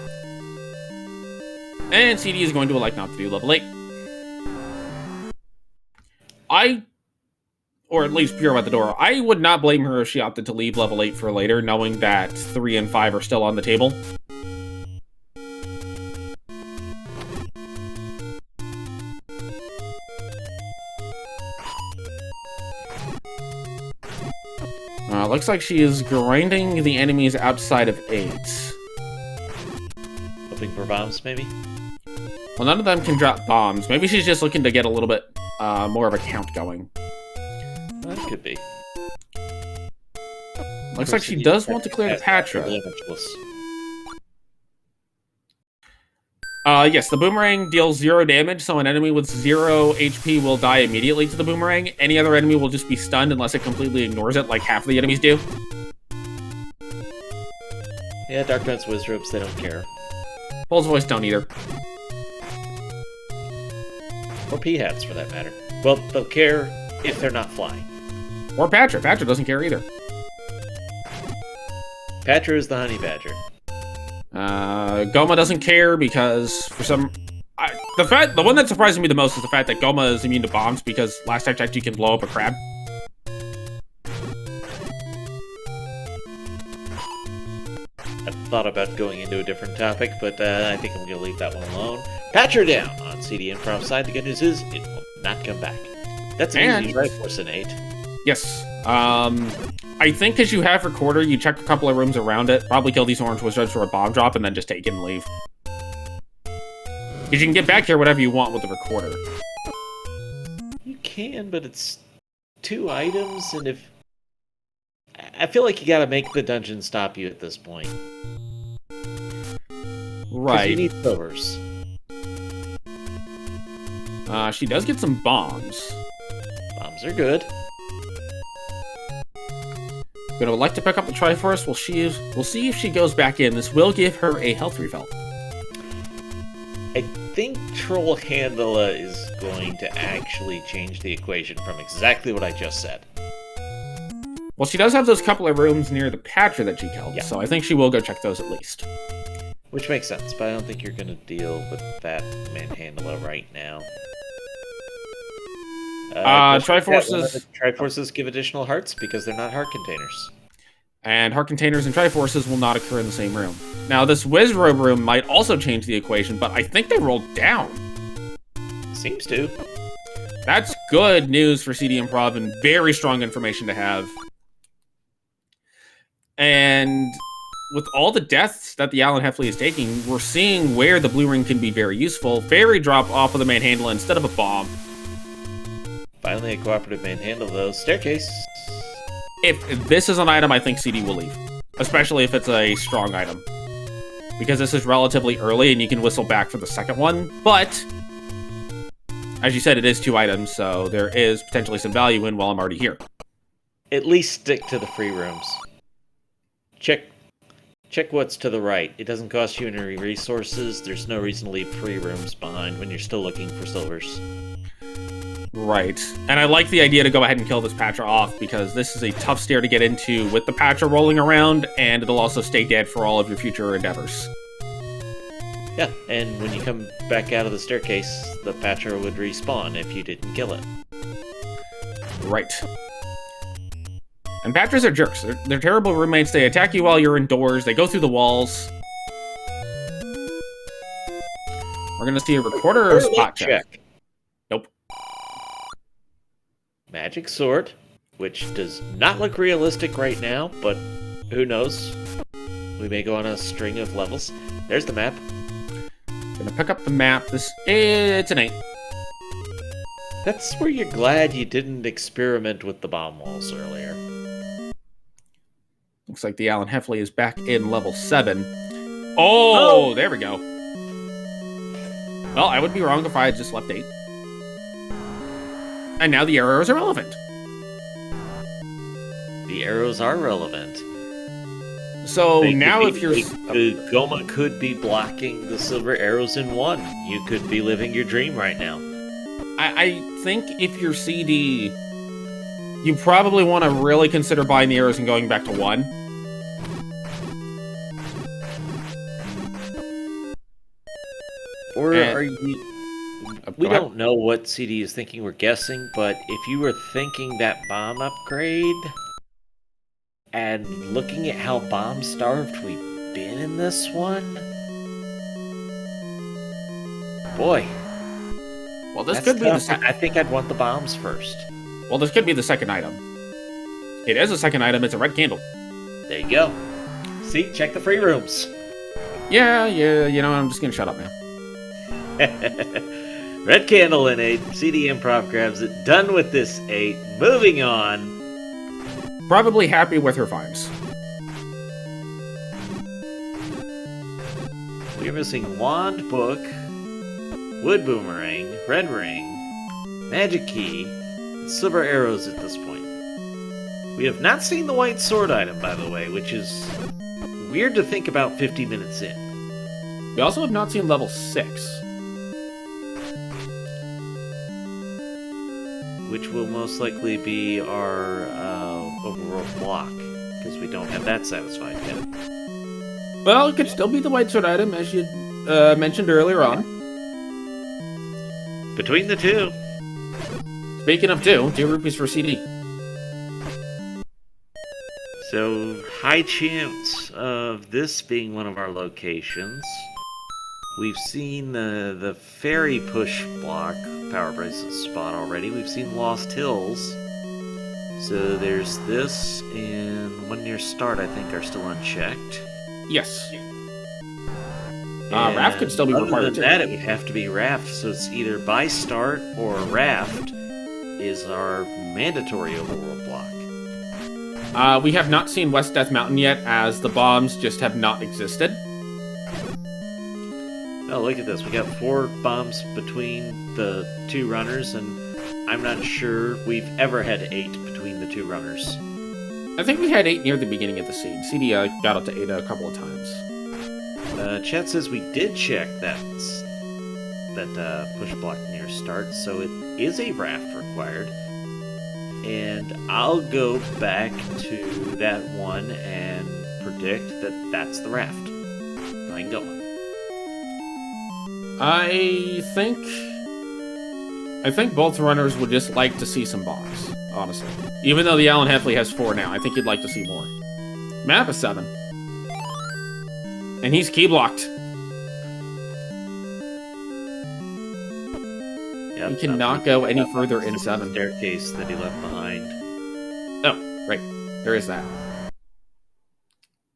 And CD is going to elect not to do level 8. Or at least Pure at the door, I would not blame her if she opted to leave level 8 for later, knowing that 3 and 5 are still on the table. Looks like she is grinding the enemies outside of 8. Hoping for bombs, maybe? Well, none of them can drop bombs. Maybe she's just looking to get a little bit more of a count going. That could be. Looks like she does want to clear the Patra. Yes, the boomerang deals 0 damage, so an enemy with 0 HP will die immediately to the boomerang. Any other enemy will just be stunned unless it completely ignores it, like half of the enemies do. Yeah, Dark Knight's Wizrobes, they don't care. Pulse Voice don't either. Or P-Hats, for that matter. Well, they'll care if they're not flying. Or Patra. Patra doesn't care either. Patra is the honey badger. Goma doesn't care because for some... the one that surprises me the most is the fact that Goma is immune to bombs because last I checked you can blow up a crab. I thought about going into a different topic, but I think I'm going to leave that one alone. Patra down on cdinprov side. The good news is it will not come back. That's an easy Triforce in 8. Yes. I think because you have Recorder, you check a couple of rooms around it, probably kill these orange wizards for a bomb drop, and then just take it and leave. Because you can get back here whatever you want with the Recorder. You can, but it's 2 items, and if... I feel like you gotta make the dungeon stop you at this point. Right. You need silvers. She does get some bombs. Bombs are good. Gonna elect to pick up the Triforce. We'll see if she goes back in. This will give her a health refill. I think Troll Handela is going to actually change the equation from exactly what I just said. Well, she does have those couple of rooms near the Patra that she killed, yeah. So I think she will go check those at least. Which makes sense, but I don't think you're going to deal with that Manhandla right now. Triforces give additional hearts because they're not heart containers. And heart containers and Triforces will not occur in the same room. Now, this Wizrobe room might also change the equation, but I think they rolled down. Seems to. That's good news for cdinprov and very strong information to have. And with all the deaths that TheAlanHeffley is taking, we're seeing where the blue ring can be very useful. Fairy drop off of the Manhandla instead of a bomb. Finally a cooperative Manhandla, though. Staircase. If this is an item, I think CD will leave. Especially if it's a strong item. Because this is relatively early and you can whistle back for the second one. But, as you said, it is 2 items, so there is potentially some value in while I'm already here. At least stick to the free rooms. Check what's to the right. It doesn't cost you any resources. There's no reason to leave free rooms behind when you're still looking for silvers. Right. And I like the idea to go ahead and kill this Patra off, because this is a tough stair to get into with the Patra rolling around, and it'll also stay dead for all of your future endeavors. Yeah, and when you come back out of the staircase, the Patra would respawn if you didn't kill it. Right. And Patras are jerks. They're terrible roommates. They attack you while you're indoors. They go through the walls. We're going to see a recorder or a spot check. Nope. Magic sword, which does not look realistic right now, but who knows? We may go on a string of levels. There's the map. Gonna pick up the map. It's an 8. That's where you're glad you didn't experiment with the bomb walls earlier. Looks like TheAlanHeffley is back in level 7. Oh, there we go. Well, I would be wrong if I had just left 8. And now the arrows are relevant. The arrows are relevant. So now if you're... Goma could be blocking the silver arrows in 1. You could be living your dream right now. I think if you're CD, you probably want to really consider buying the arrows and going back to 1. Or are you... We don't know what CD is thinking, we're guessing, but if you were thinking that bomb upgrade, and looking at how bomb-starved we've been in this one... Boy. Well, this could be the second... I think I'd want the bombs first. Well, this could be the second item. It is a second item, it's a red candle. There you go. See, check the free rooms. Yeah, you know, I'm just gonna shut up now. Red candle in 8. cdinprov grabs it. Done with this 8. Moving on. Probably happy with her finds. We're missing wand, book, wood boomerang, red ring, magic key, and silver arrows at this point. We have not seen the white sword item, by the way, which is weird to think about 50 minutes in. We also have not seen level 6. Which will most likely be our overworld block, because we don't have that satisfied yet. Well, it could still be the white sword item, as you mentioned earlier on. Between the two. Speaking of 2 rupees for CD. So, high chance of this being one of our locations. We've seen the fairy push block power bracelet spot already. We've seen Lost Hills. So there's this, and one near start I think are still unchecked. Yes. Raft could still be required Other too. than that, it would have to be Raft. So it's either by start or Raft is our mandatory overworld block. We have not seen West Death Mountain yet, as the bombs just have not existed. Oh, look at this. We got 4 bombs between the 2 runners, and I'm not sure we've ever had 8 between the 2 runners. I think we had 8 near the beginning of the seed. CD got up to 8 a couple of times. Chat says we did check that push block near start, so it is a raft required. And I'll go back to that one and predict that that's the raft. I can go. I think both runners would just like to see some bombs, honestly. Even though TheAlanHeffley has 4 now, I think he'd like to see more. Map is 7. And he's key blocked. Yep, he cannot go any further in 7. Staircase that he left behind. Oh, right. There is that.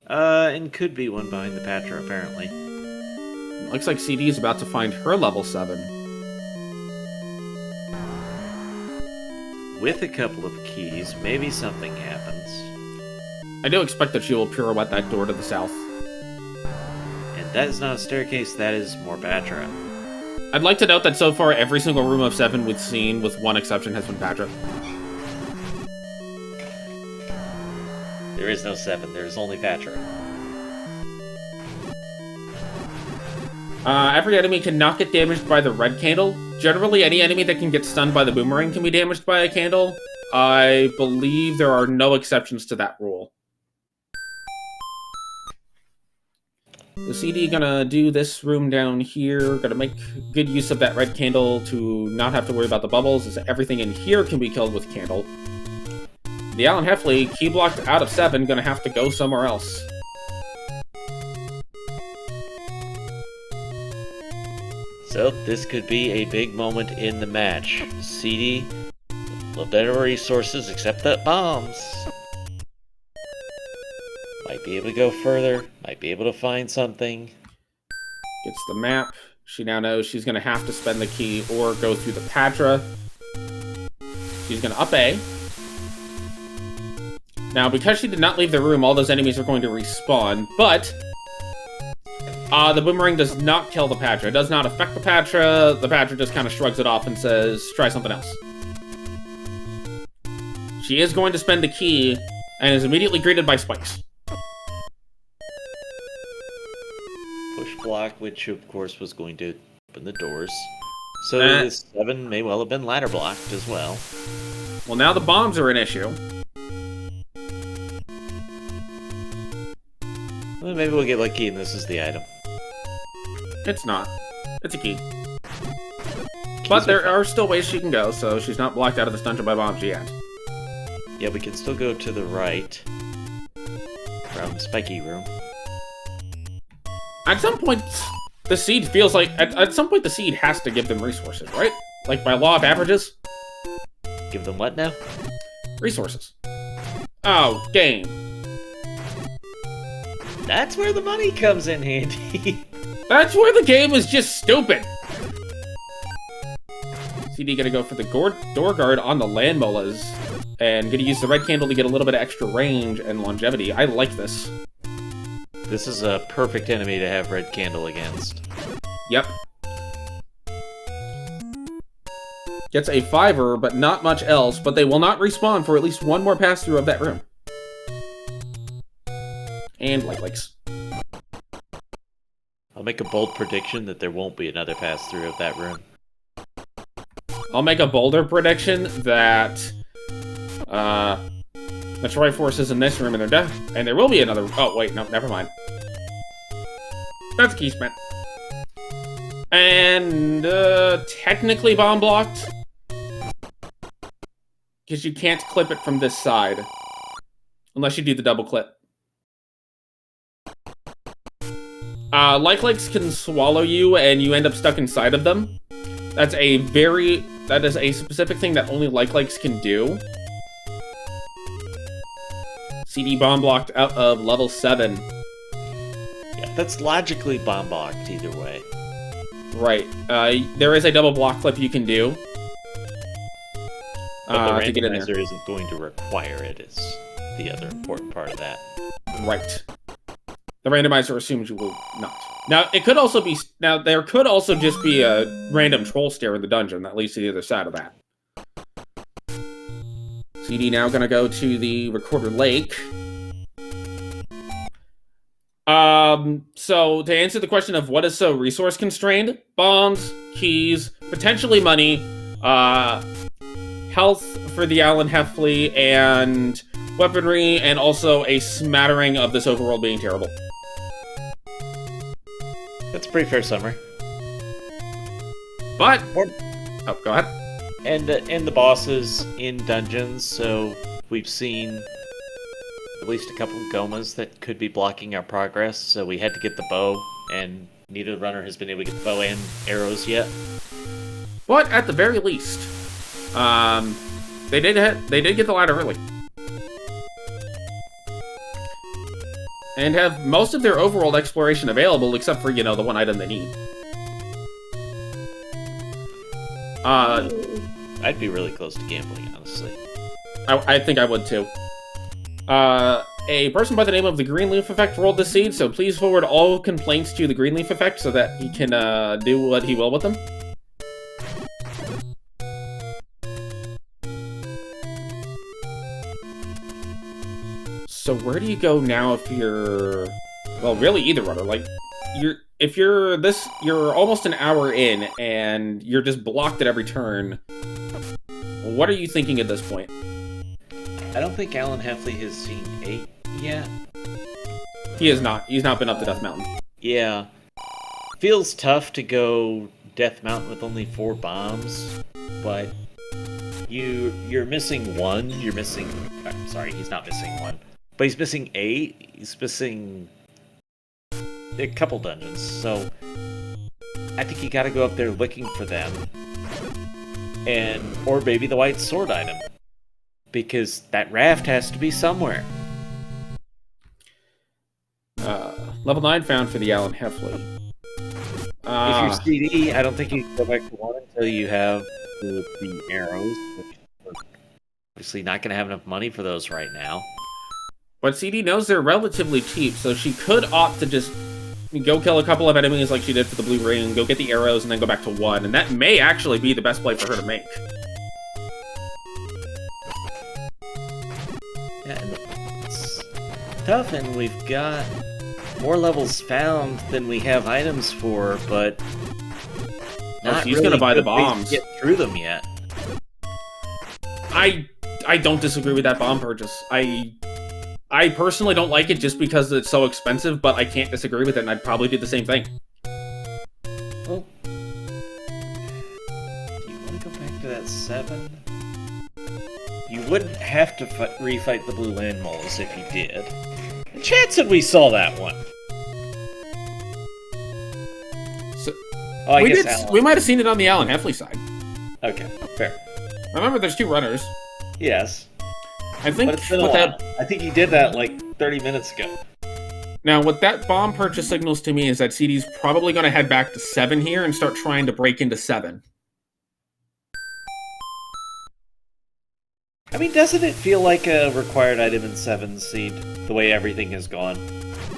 And could be one behind the Patra, apparently. Looks like CD is about to find her level 7. With a couple of keys, maybe something happens. I do expect that she will pirouette that door to the south. And that is not a staircase, that is more Patra. I'd like to note that so far, every single room of 7 we've seen, with one exception, has been Patra. There is no 7, there is only Patra. Every enemy cannot get damaged by the red candle. Generally, any enemy that can get stunned by the boomerang can be damaged by a candle. I believe there are no exceptions to that rule. The CD gonna do this room down here. Gonna make good use of that red candle to not have to worry about the bubbles, as everything in here can be killed with candle. TheAlanHeffley, key blocked out of 7, gonna have to go somewhere else. So this could be a big moment in the match. CD, a little better resources, except that bombs. Might be able to go further, might be able to find something. Gets the map. She now knows she's gonna have to spend the key or go through the Patra. She's gonna up A. Now, because she did not leave the room, all those enemies are going to respawn, but the boomerang does not kill the Patra. It does not affect the Patra. The Patra just kind of shrugs it off and says, try something else. She is going to spend the key and is immediately greeted by spikes. Push block, which of course was going to open the doors. So this 7 may well have been ladder blocked as well. Well, now the bombs are an issue. Well, maybe we'll get lucky and this is the item. It's not. It's a key. But there are still ways she can go, so she's not blocked out of this dungeon by bombs yet. Yeah, we can still go to the right. Around the spiky room. At some point, the seed feels like... At some point, the seed has to give them resources, right? Like, by law of averages? Give them what now? Resources. Oh, game. That's where the money comes in handy. That's where the game is just stupid. CD gonna go for the door guard on the land molas. And gonna use the red candle to get a little bit of extra range and longevity. I like this. This is a perfect enemy to have red candle against. Yep. Gets a 5-er, but not much else. But they will not respawn for at least one more pass-through of that room. And likes. I'll make a bold prediction that there won't be another pass-through of that room. I'll make a bolder prediction that the Triforce is in this room and they're dead. And there will be another... Oh, wait, no, never mind. That's a key spent. And, technically bomb blocked. Because you can't clip it from this side. Unless you do the double clip. Likes can swallow you and you end up stuck inside of them. That is a specific thing that only likes can do. CD bomb blocked out of level 7. Yeah, that's logically bomb blocked either way. Right. There is a double block clip you can do. But the to get in there. randomizer isn't going to require it, is the other important part of that. Right. The randomizer assumes you will not. Now, it could also be... Now, there could also just be a random troll stare in the dungeon that leads to the other side of that. CD now gonna go to the Recorder Lake. So, to answer the question of what is so resource-constrained, bombs, keys, potentially money, health for the TheAlanHeffley, and weaponry, and also a smattering of this overworld being terrible. That's a pretty fair summary. But... Oh, go ahead. And the bosses in dungeons, so we've seen at least a couple of Gomas that could be blocking our progress, so we had to get the bow, and neither runner has been able to get the bow and arrows yet. But at the very least, they did get the ladder early. And have most of their overworld exploration available, except for, the one item they need. I'd be really close to gambling, honestly. I think I would too. A person by the name of the Greenleaf Effect rolled the seed, so please forward all complaints to the Greenleaf Effect so that he can do what he will with them. So where do you go now if you're... Well, really either runner. Like, you're almost an hour in and you're just blocked at every turn. What are you thinking at this point? I don't think TheAlanHeffley has seen 8 yet. He has not. He's not been up to Death Mountain. Yeah. Feels tough to go Death Mountain with only 4 bombs, but you're missing one. You're missing. I'm sorry, he's not missing one, but he's missing 8. He's missing a couple dungeons. So I think you got to go up there looking for them, or maybe the white sword item, because that raft has to be somewhere. Level 9 found for the TheAlanHeffley. If you're CD, I don't think you can go back to 1 until you have the arrows, which are obviously not going to have enough money for those right now. But CD knows they're relatively cheap, so she could opt to just go kill a couple of enemies like she did for the blue ring, go get the arrows, and then go back to 1, and that may actually be the best play for her to make. Yeah, and it's tough, and we've got more levels found than we have items for, but not she's really gonna buy the good ways bombs. to get through them yet. I don't disagree with that bomb purchase. I personally don't like it just because it's so expensive, but I can't disagree with it, and I'd probably do the same thing. Well, do you want to go back to that 7? You wouldn't have to refight the blue land moles if you did. The chance that we saw that one. So, oh, I guess we might have seen it on the TheAlanHeffley side. Okay, fair. Remember, there's 2 runners. Yes. I think But it's been a while. I think you did that like 30 minutes ago. Now, what that bomb purchase signals to me is that CD's probably going to head back to 7 here and start trying to break into 7. I mean, doesn't it feel like a required item in 7 seed, the way everything has gone?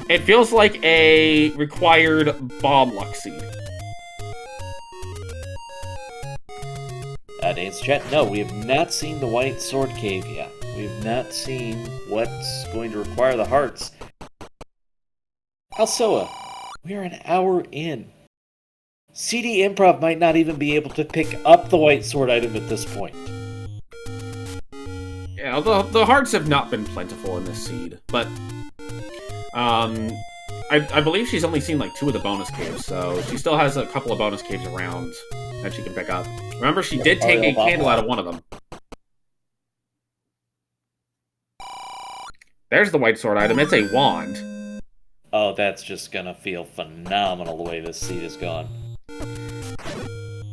It feels like a required bomb luck seed. Dance chat, no, we have not seen the White Sword Cave yet. We have not seen what's going to require the hearts. Alsoa, we are an hour in. CD Improv might not even be able to pick up the White Sword item at this point. Yeah, the hearts have not been plentiful in this seed, but I believe she's only seen like 2 of the bonus caves, so she still has a couple of bonus caves around that she can pick up. Remember, she did take a candle out of one of them. There's the white sword item. It's a wand. Oh, that's just gonna feel phenomenal the way this seed has gone.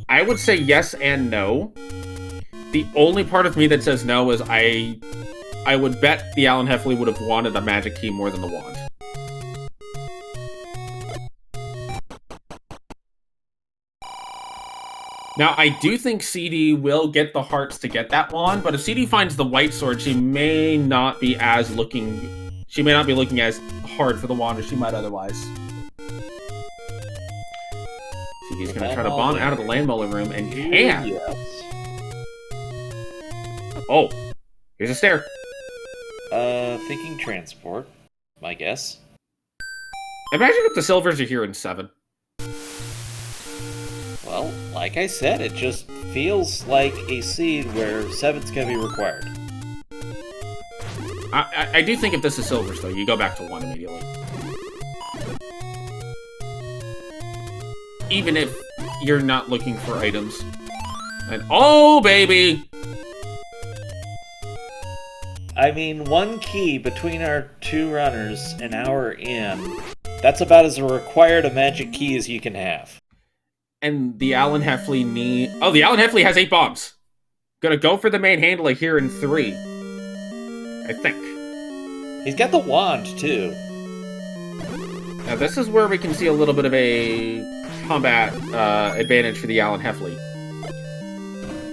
I would say yes and no. The only part of me that says no is I would bet the TheAlanHeffley would have wanted a magic key more than the wand. Now, I do think CD will get the hearts to get that wand, but if CD finds the white sword, she may not be looking as hard for the wand as she might otherwise. CD's gonna try to bomb out of the landmolar room and can. Yes. Oh, here's a stair. Thinking transport, my guess. Imagine if the silvers are here in 7. Well, like I said, it just feels like a seed where 7's gonna be required. I do think if this is silvers, though, you go back to 1 immediately. Even if you're not looking for items. And oh, baby! I mean, 1 key between our 2 runners an hour in. That's about as required a magic key as you can have. And the TheAlanHeffley oh, the TheAlanHeffley has 8 bombs. Gonna go for the main handler here in 3. I think. He's got the wand, too. Now, this is where we can see a little bit of a combat advantage for the TheAlanHeffley.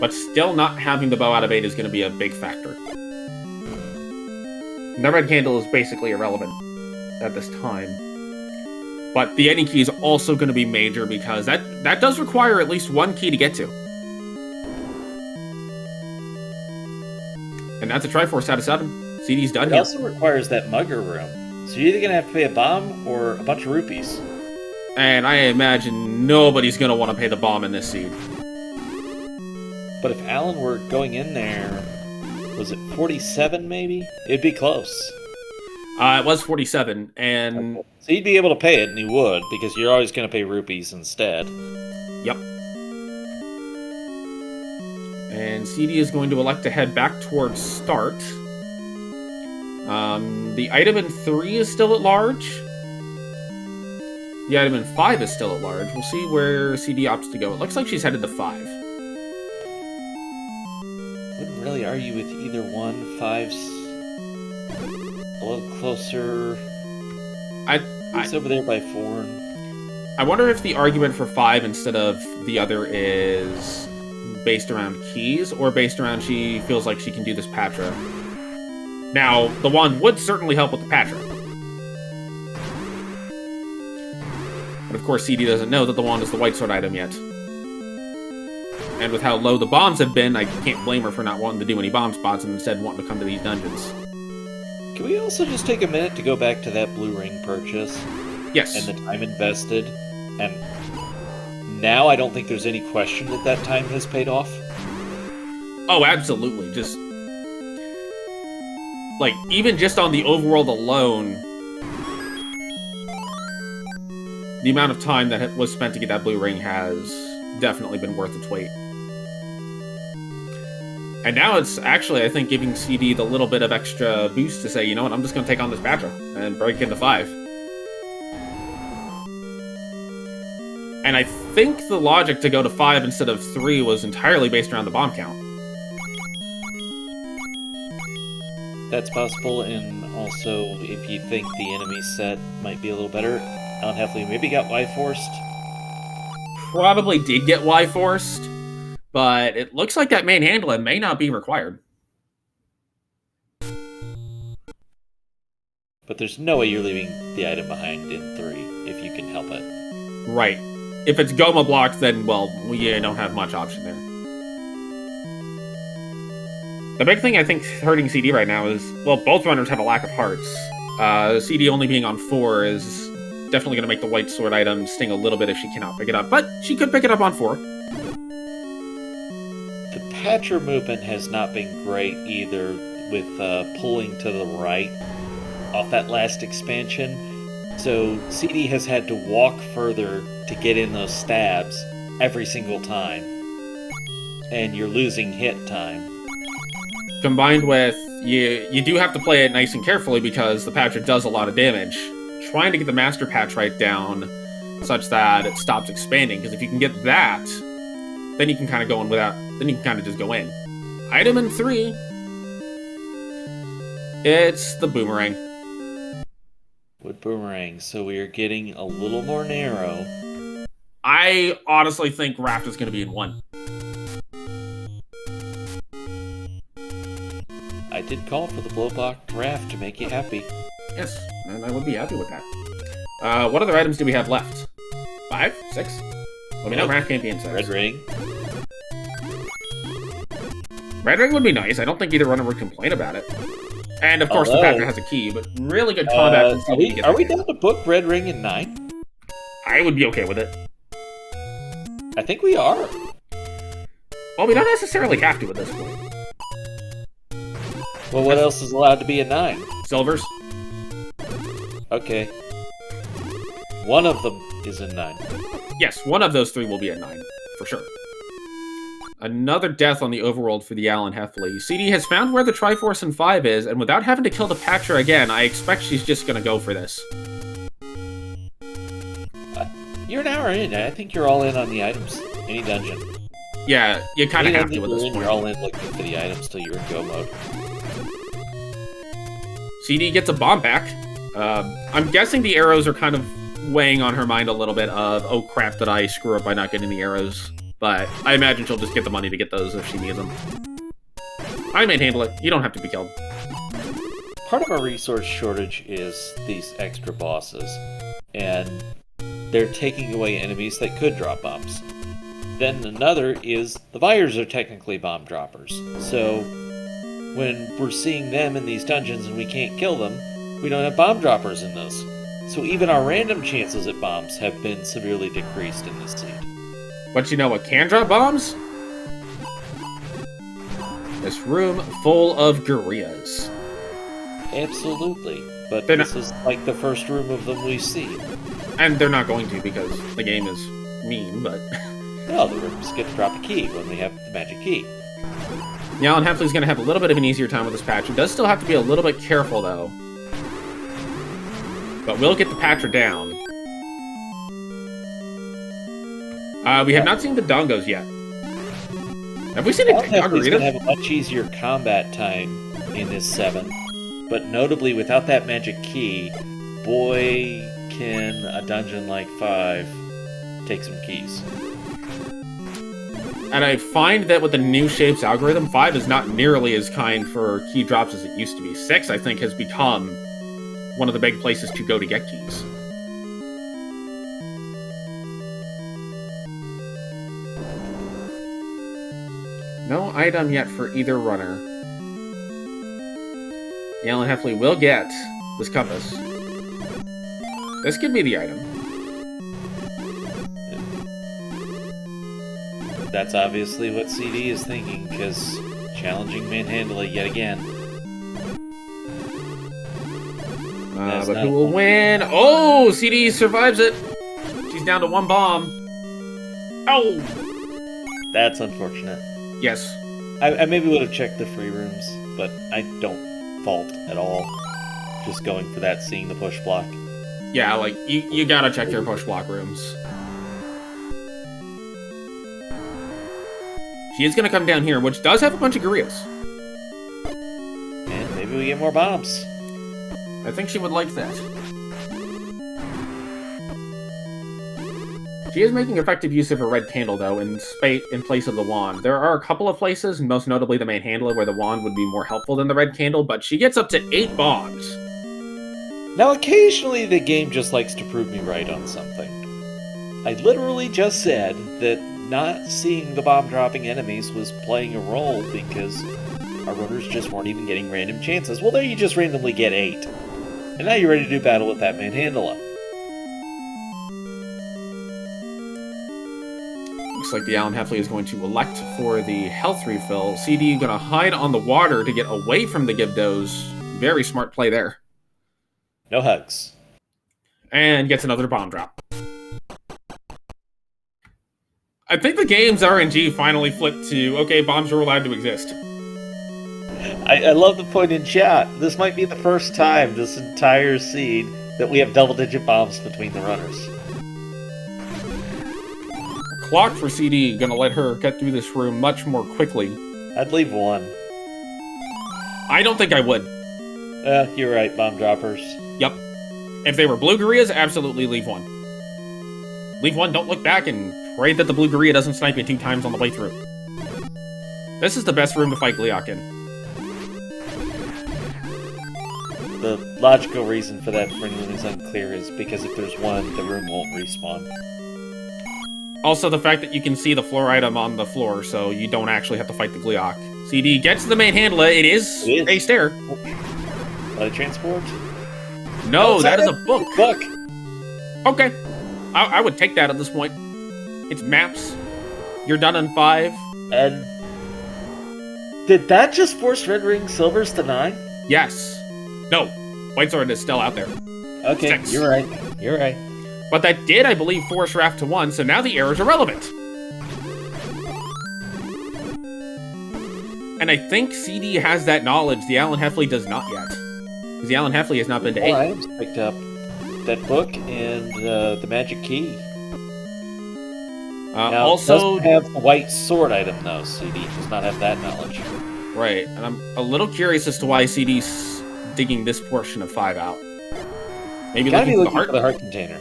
But still not having the bow out of 8 is going to be a big factor. The red candle is basically irrelevant at this time. But the ending key is also going to be major because that does require at least 1 key to get to. And that's a Triforce out of 7. CD's done It here. also requires that mugger room. So you're either going to have to pay a bomb or a bunch of rupees. And I imagine nobody's going to want to pay the bomb in this seed. But if Alan were going in there, was it 47 maybe? It'd be close. It was 47, and... Okay. So you'd be able to pay it, and you would, because you're always going to pay rupees instead. Yep. And CD is going to elect to head back towards start. The item in 3 is still at large. The item in 5 is still at large. We'll see where CD opts to go. It looks like she's headed to 5. Wouldn't really argue with either one. 5's a little closer. He's over there by 4. I wonder if the argument for 5 instead of the other is based around keys, or based around she feels like she can do this Patra. Now, the wand would certainly help with the Patra. But of course, CD doesn't know that the wand is the white sword item yet. And with how low the bombs have been, I can't blame her for not wanting to do any bomb spots and instead wanting to come to these dungeons. Can we also just take a minute to go back to that blue ring purchase? Yes. And the time invested? And now I don't think there's any question that that time has paid off. Oh, absolutely. Just... like, even just on the overworld alone, the amount of time that was spent to get that blue ring has definitely been worth its weight. And now it's actually, I think, giving CD the little bit of extra boost to say, you know what, I'm just going to take on this Patra and break into 5. And I think the logic to go to 5 instead of 3 was entirely based around the bomb count. That's possible, and also if you think the enemy set might be a little better, TheAlanHeffley maybe got Y-forced. Probably did get Y-forced, but it looks like that main handler may not be required. But there's no way you're leaving the item behind in 3, if you can help it. Right. If it's Goma blocked, then, well, we don't have much option there. The big thing I think hurting CD right now is, well, both runners have a lack of hearts. CD only being on 4 is definitely going to make the white sword item sting a little bit if she cannot pick it up, but she could pick it up on 4. The Patra movement has not been great either, with pulling to the right off that last expansion. So CD has had to walk further to get in those stabs every single time. And you're losing hit time. Combined with, you do have to play it nice and carefully because the Patra does a lot of damage. Trying to get the Master Patch right down such that it stops expanding, because if you can get that, then you can kind of go in without, then you can kind of just go in. Item in 3, it's the boomerang. With boomerang, so we are getting a little more narrow. I honestly think Raft is going to be in 1. I did call for the blowblock Raft to make you happy. Yes, and I would be happy with that. What other items do we have left? 5? 6? Let me know. Raft can't be in 6. Red ring. Red ring would be nice. I don't think either runner would complain about it. And of course, the Patra has a key, but really good combat. Are we down to book red ring in 9? I would be okay with it. I think we are. Well, we don't necessarily have to at this point. Well, what else is allowed to be a 9? Silvers. Okay. One of them is a 9. Yes, one of those 3 will be a 9, for sure. Another death on the overworld for the TheAlanHeffley. CD has found where the Triforce in 5 is, and without having to kill the Patra again, I expect she's just going to go for this. You're an hour in. I think you're all in on the items. Any dungeon. Yeah, you kind of have to at this point. point. You're all in looking for the items till you're in go mode. CD gets a bomb back. I'm guessing the arrows are kind of weighing on her mind a little bit of, oh crap, did I screw up by not getting the arrows? But I imagine she'll just get the money to get those if she needs them. I may handle it. You don't have to be killed. Part of our resource shortage is these extra bosses, and they're taking away enemies that could drop bombs. Then another is the Vyres are technically bomb droppers. So when we're seeing them in these dungeons and we can't kill them, we don't have bomb droppers in those. So even our random chances at bombs have been severely decreased in this seed. But you know what can drop bombs? This room full of gorillas. Absolutely. but They're this is like the first room of them we see. And they're not going to because the game is mean, but... Well, the rooms get to drop a key when they have the magic key. TheAlanHeffley's going to have a little bit of an easier time with this Patra. Does still have to be a little bit careful, though. But we'll get the Patra down. We have not seen the Dongos yet. Have we seen a TheAlanHeffley's going to Doggerita? have a much easier combat time in this 7. But notably, without that magic key, boy, can a dungeon like 5 take some keys. And I find that with the new shapes algorithm, 5 is not nearly as kind for key drops as it used to be. 6, I think, has become one of the big places to go to get keys. No item yet for either runner. TheAlanHeffley will get this compass. This could be the item. That's obviously what CD is thinking, because challenging Manhandle yet again. But who will win? Oh, CD survives it. She's down to 1 bomb. Oh! That's unfortunate. Yes. I maybe would have checked the free rooms, but I don't fault at all. Just going for that, seeing the push block. Yeah, like, you gotta check your push block rooms. She is gonna come down here, which does have a bunch of gorillas. And maybe we get more bombs. I think she would like that. She is making effective use of her red candle, though, in place of the wand. There are a couple of places, most notably the main handler, where the wand would be more helpful than the red candle, but she gets up to 8 bombs. Now, occasionally the game just likes to prove me right on something. I literally just said that not seeing the bomb-dropping enemies was playing a role because our runners just weren't even getting random chances. Well, there you just randomly get 8. And now you're ready to do battle with that Manhandle. Looks like TheAlanHeffley is going to elect for the health refill. CD going to hide on the water to get away from the Gibdos. Very smart play there. No hugs. And gets another bomb drop. I think the game's RNG finally flipped to, okay, bombs are allowed to exist. I love the point in chat. This might be the first time this entire seed that we have double-digit bombs between the runners. Clock for CD, gonna let her get through this room much more quickly. I'd leave 1. I don't think I would. You're right, bomb droppers. Yep. If they were blue gorillas, absolutely leave 1. Leave 1, don't look back, and pray that the blue gorilla doesn't snipe you 2 times on the way through. This is the best room to fight Gleeok in. The logical reason for that for anyone who's unclear is because if there's 1, the room won't respawn. Also, the fact that you can see the floor item on the floor, so you don't actually have to fight the Gleeok. CD gets the main handler. It is a stair. Transport? No, that is a book. Book. Okay. I would take that at this point. It's maps. You're done in 5. And did that just force Red Ring Silvers to 9? Yes. No. White Sword is still out there. Okay, 6. you're right. You're right. But that did, I believe, force Raft to 1, so now the errors are relevant. And I think CD has that knowledge. TheAlanHeffley does not yet. Because TheAlanHeffley has not been to 8. I picked up that book and the magic key. Now, also, it doesn't have the white sword item, though. CD does not have that knowledge. Right, and I'm a little curious as to why CD's digging this portion of 5 out. Maybe looking for the heart container.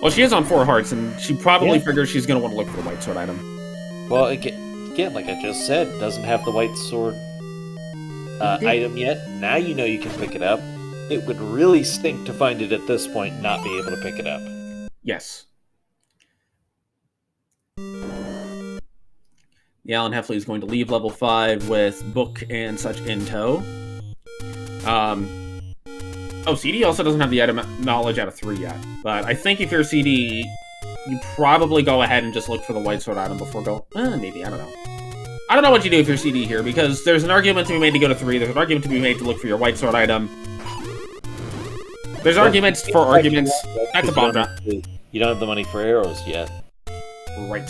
Well, she is on 4 hearts, and she probably figures she's going to want to look for the white sword item. Well, again, like I just said, doesn't have the white sword item yet. Now you know you can pick it up. It would really stink to find it at this point and not be able to pick it up. Yes. TheAlanHeffley is going to leave level 5 with book and such in tow. Oh, CD also doesn't have the item knowledge out of 3 yet. But I think if you're CD, you probably go ahead and just look for the white sword item before maybe, I don't know. I don't know what you do with your CD here, because there's an argument to be made to go to 3, there's an argument to be made to look for your white sword item. There's arguments for arguments. That's a bomb drop. You don't have the money for arrows yet. Right.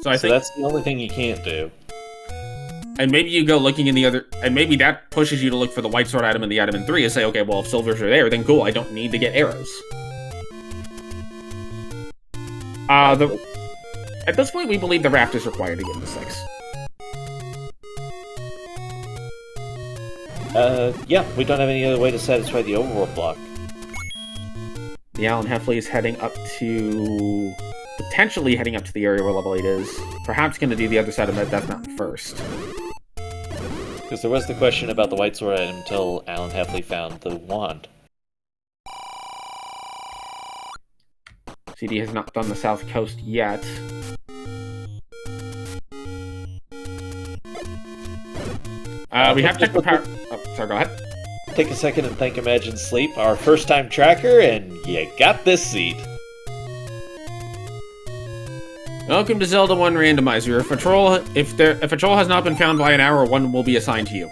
So I think that's the only thing you can't do. And maybe you go looking in the other... And maybe that pushes you to look for the white sword item and the item in 3 and say, okay, well, if silvers are there, then cool, I don't need to get arrows. At this point, we believe the raft is required to get into 6. Yeah, we don't have any other way to satisfy the overworld block. TheAlanHeffley is heading up to... Potentially heading up to the area where level 8 is. Perhaps going to do the other side of Death Mountain first. Because there was the question about the white sword item until TheAlanHeffley found the wand. CD has not done the south coast yet. We have checked the power... Oh, sorry, go ahead. Take a second and thank Imagine Sleep, our first-time tracker, and you got this seat. Welcome to Zelda 1 Randomizer. If a troll has not been found by an hour, one will be assigned to you.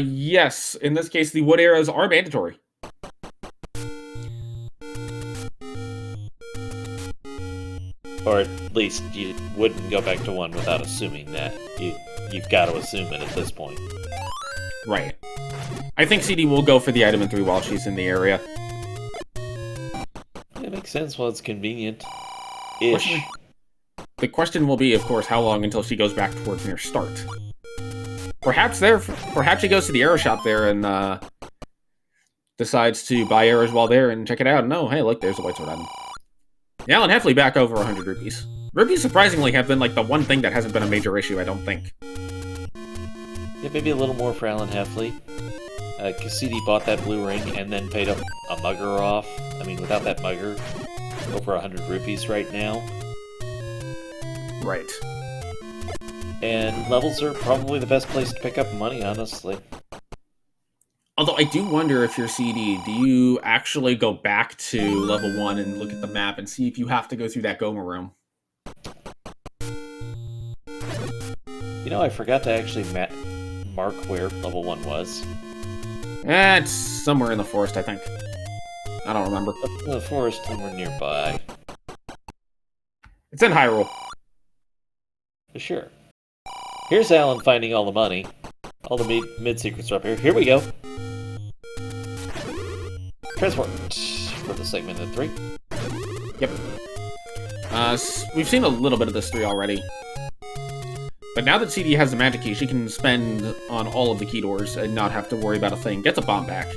Yes. In this case, the wood arrows are mandatory. Or at least you wouldn't go back to 1 without assuming that. You've got to assume it at this point. Right. I think CD will go for the item in 3 while she's in the area. It makes sense while it's convenient. Ish. The question will be, of course, how long until she goes back towards near start. Perhaps she goes to the arrow shop there and decides to buy arrows while there and check it out. No, hey, look, there's a white sword item. TheAlanHeffley back over 100 rupees. Rupees surprisingly have been like the one thing that hasn't been a major issue, I don't think. Yeah, maybe a little more for TheAlanHeffley. CD bought that blue ring and then paid a mugger off. I mean, without that mugger, over 100 rupees right now. Right. And levels are probably the best place to pick up money, honestly. Although I do wonder if you're CD, do you actually go back to level 1 and look at the map and see if you have to go through that Goma room? You know, I forgot to actually mark where level 1 was. It's somewhere in the forest, I think. I don't remember. Up in the forest, somewhere nearby. It's in Hyrule. For sure. Here's Alan finding all the money. All the mid-secrets are up here. Here we go. Transport for the segment of 3. Yep. We've seen a little bit of this 3 already. But now that CD has the magic key, she can spend on all of the key doors and not have to worry about a thing. Gets a bomb back.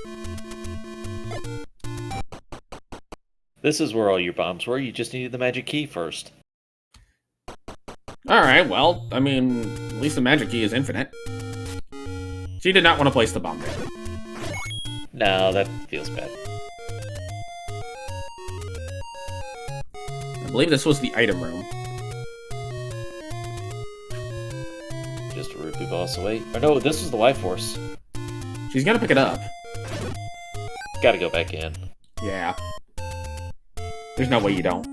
This is where all your bombs were. You just needed the magic key first. Alright, well, I mean, at least the magic key is infinite. She did not want to place the bomb there. No, that feels bad. I believe this was the item room. Just a rupee boss away. Or no, this was the Y-Force. She's gonna pick it up. Gotta go back in. Yeah. There's no way you don't.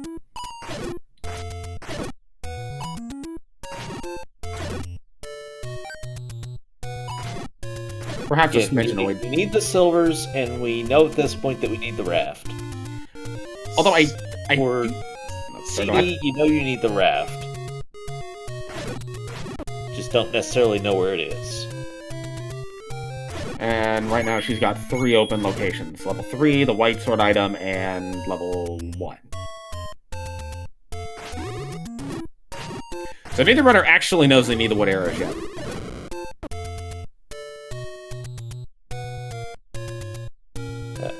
Perhaps just mention we need the silvers, and we know at this point that we need the raft. Although For CD, you know you need the raft. Just don't necessarily know where it is. And right now she's got 3 open locations. Level 3, the white sword item, and level 1. So neither runner actually knows they need the wood arrows yet.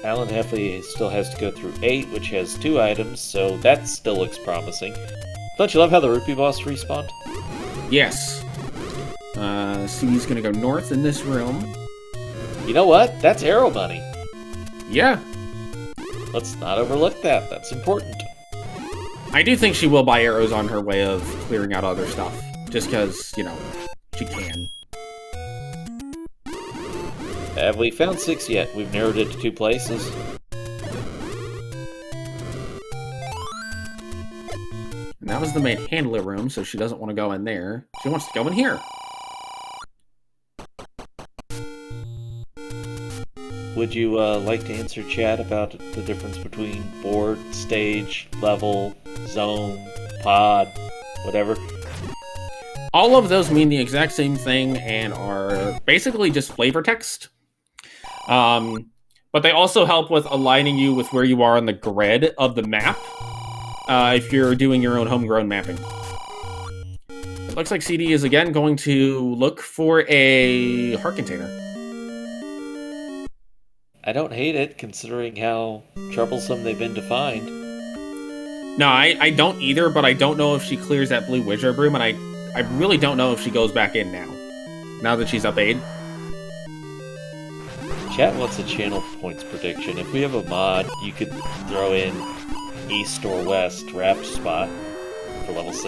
TheAlanHeffley still has to go through 8, which has 2 items, so that still looks promising. Don't you love how the rupee boss respawned? Yes. C's gonna go north in this room. You know what? That's arrow money. Yeah. Let's not overlook that. That's important. I do think she will buy arrows on her way of clearing out other stuff. Just because, you know, she can. Have we found 6 yet? We've narrowed it to 2 places. that was the main handler room, so she doesn't want to go in there. She wants to go in here. Would you like to answer chat about the difference between board, stage, level, zone, pod, whatever? All of those mean the exact same thing and are basically just flavor text. But they also help with aligning you with where you are on the grid of the map if you're doing your own homegrown mapping. It looks like CD is again going to look for a heart container. I don't hate it, considering how troublesome they've been to find. No, I don't either, but I don't know if she clears that blue wizard room, and I really don't know if she goes back in now that she's up 8. Chat wants a channel points prediction. If we have a mod, you could throw in east or west Raft spot for level 6.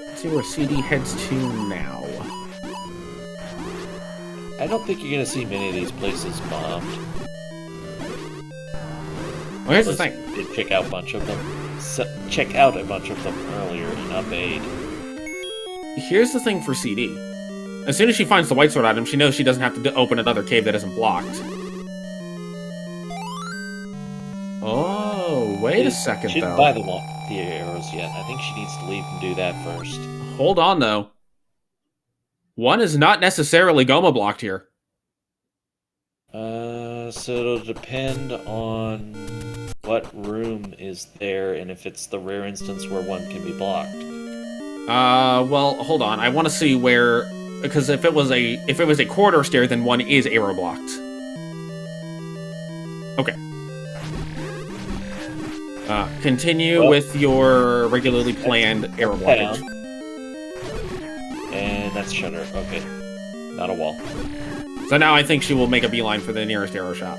Let's see where CD heads to now. I don't think you're going to see many of these places bombed. Well, here's the thing. Did check out a bunch of them. Check out a bunch of them earlier in up 8. Here's the thing for CD. As soon as she finds the white sword item, she knows she doesn't have to open another cave that isn't blocked. Oh, wait a second, She didn't though. buy the arrows yet. I think she needs to leave and do that first. Hold on, though. One is not necessarily Goma blocked here. So it'll depend on what room is there and if it's the rare instance where one can be blocked. Well, hold on. I want to see where, because if it was a corridor stair, then one is arrow blocked. Okay. Continue with your regularly planned arrow blockage. And that's shutter. Okay. Not a wall. So now I think she will make a beeline for the nearest arrow shop.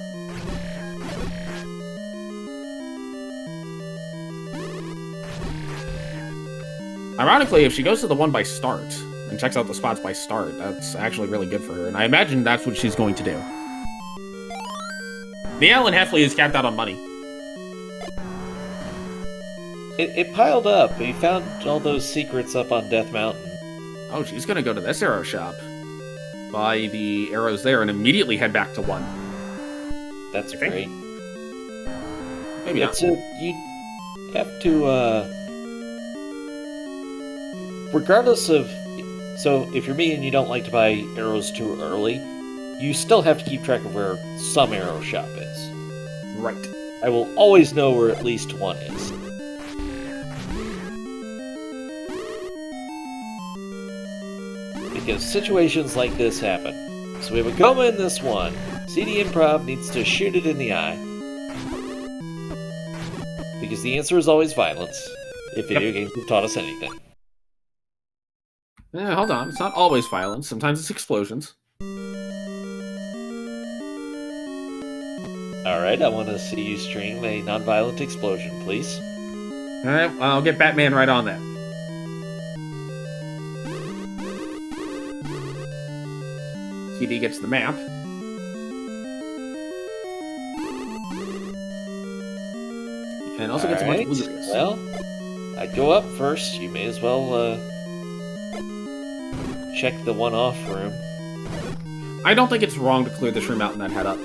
Ironically, if she goes to the one by start and checks out the spots by start, that's actually really good for her, and I imagine that's what she's going to do. TheAlanHeffley is capped out on money. It piled up. We found all those secrets up on Death Mountain. Oh, she's gonna go to this arrow shop, buy the arrows there, and immediately head back to 1. That's great. Maybe not. You have to, regardless of... So, if you're me and you don't like to buy arrows too early, you still have to keep track of where some arrow shop is. Right. I will always know where at least one is. Because situations like this happen. So we have a Goma in this one. cdinprov needs to shoot it in the eye. Because the answer is always violence, if video games have taught us anything. Hold on. It's not always violence. Sometimes it's explosions. Alright, I want to see you stream a non-violent explosion, please. Alright, I'll get Batman right on that. CD gets the map. And also gets a bunch of blue areas. Well, I'd go up first. You may as well check the one-off room. I don't think it's wrong to clear this room out and then head up.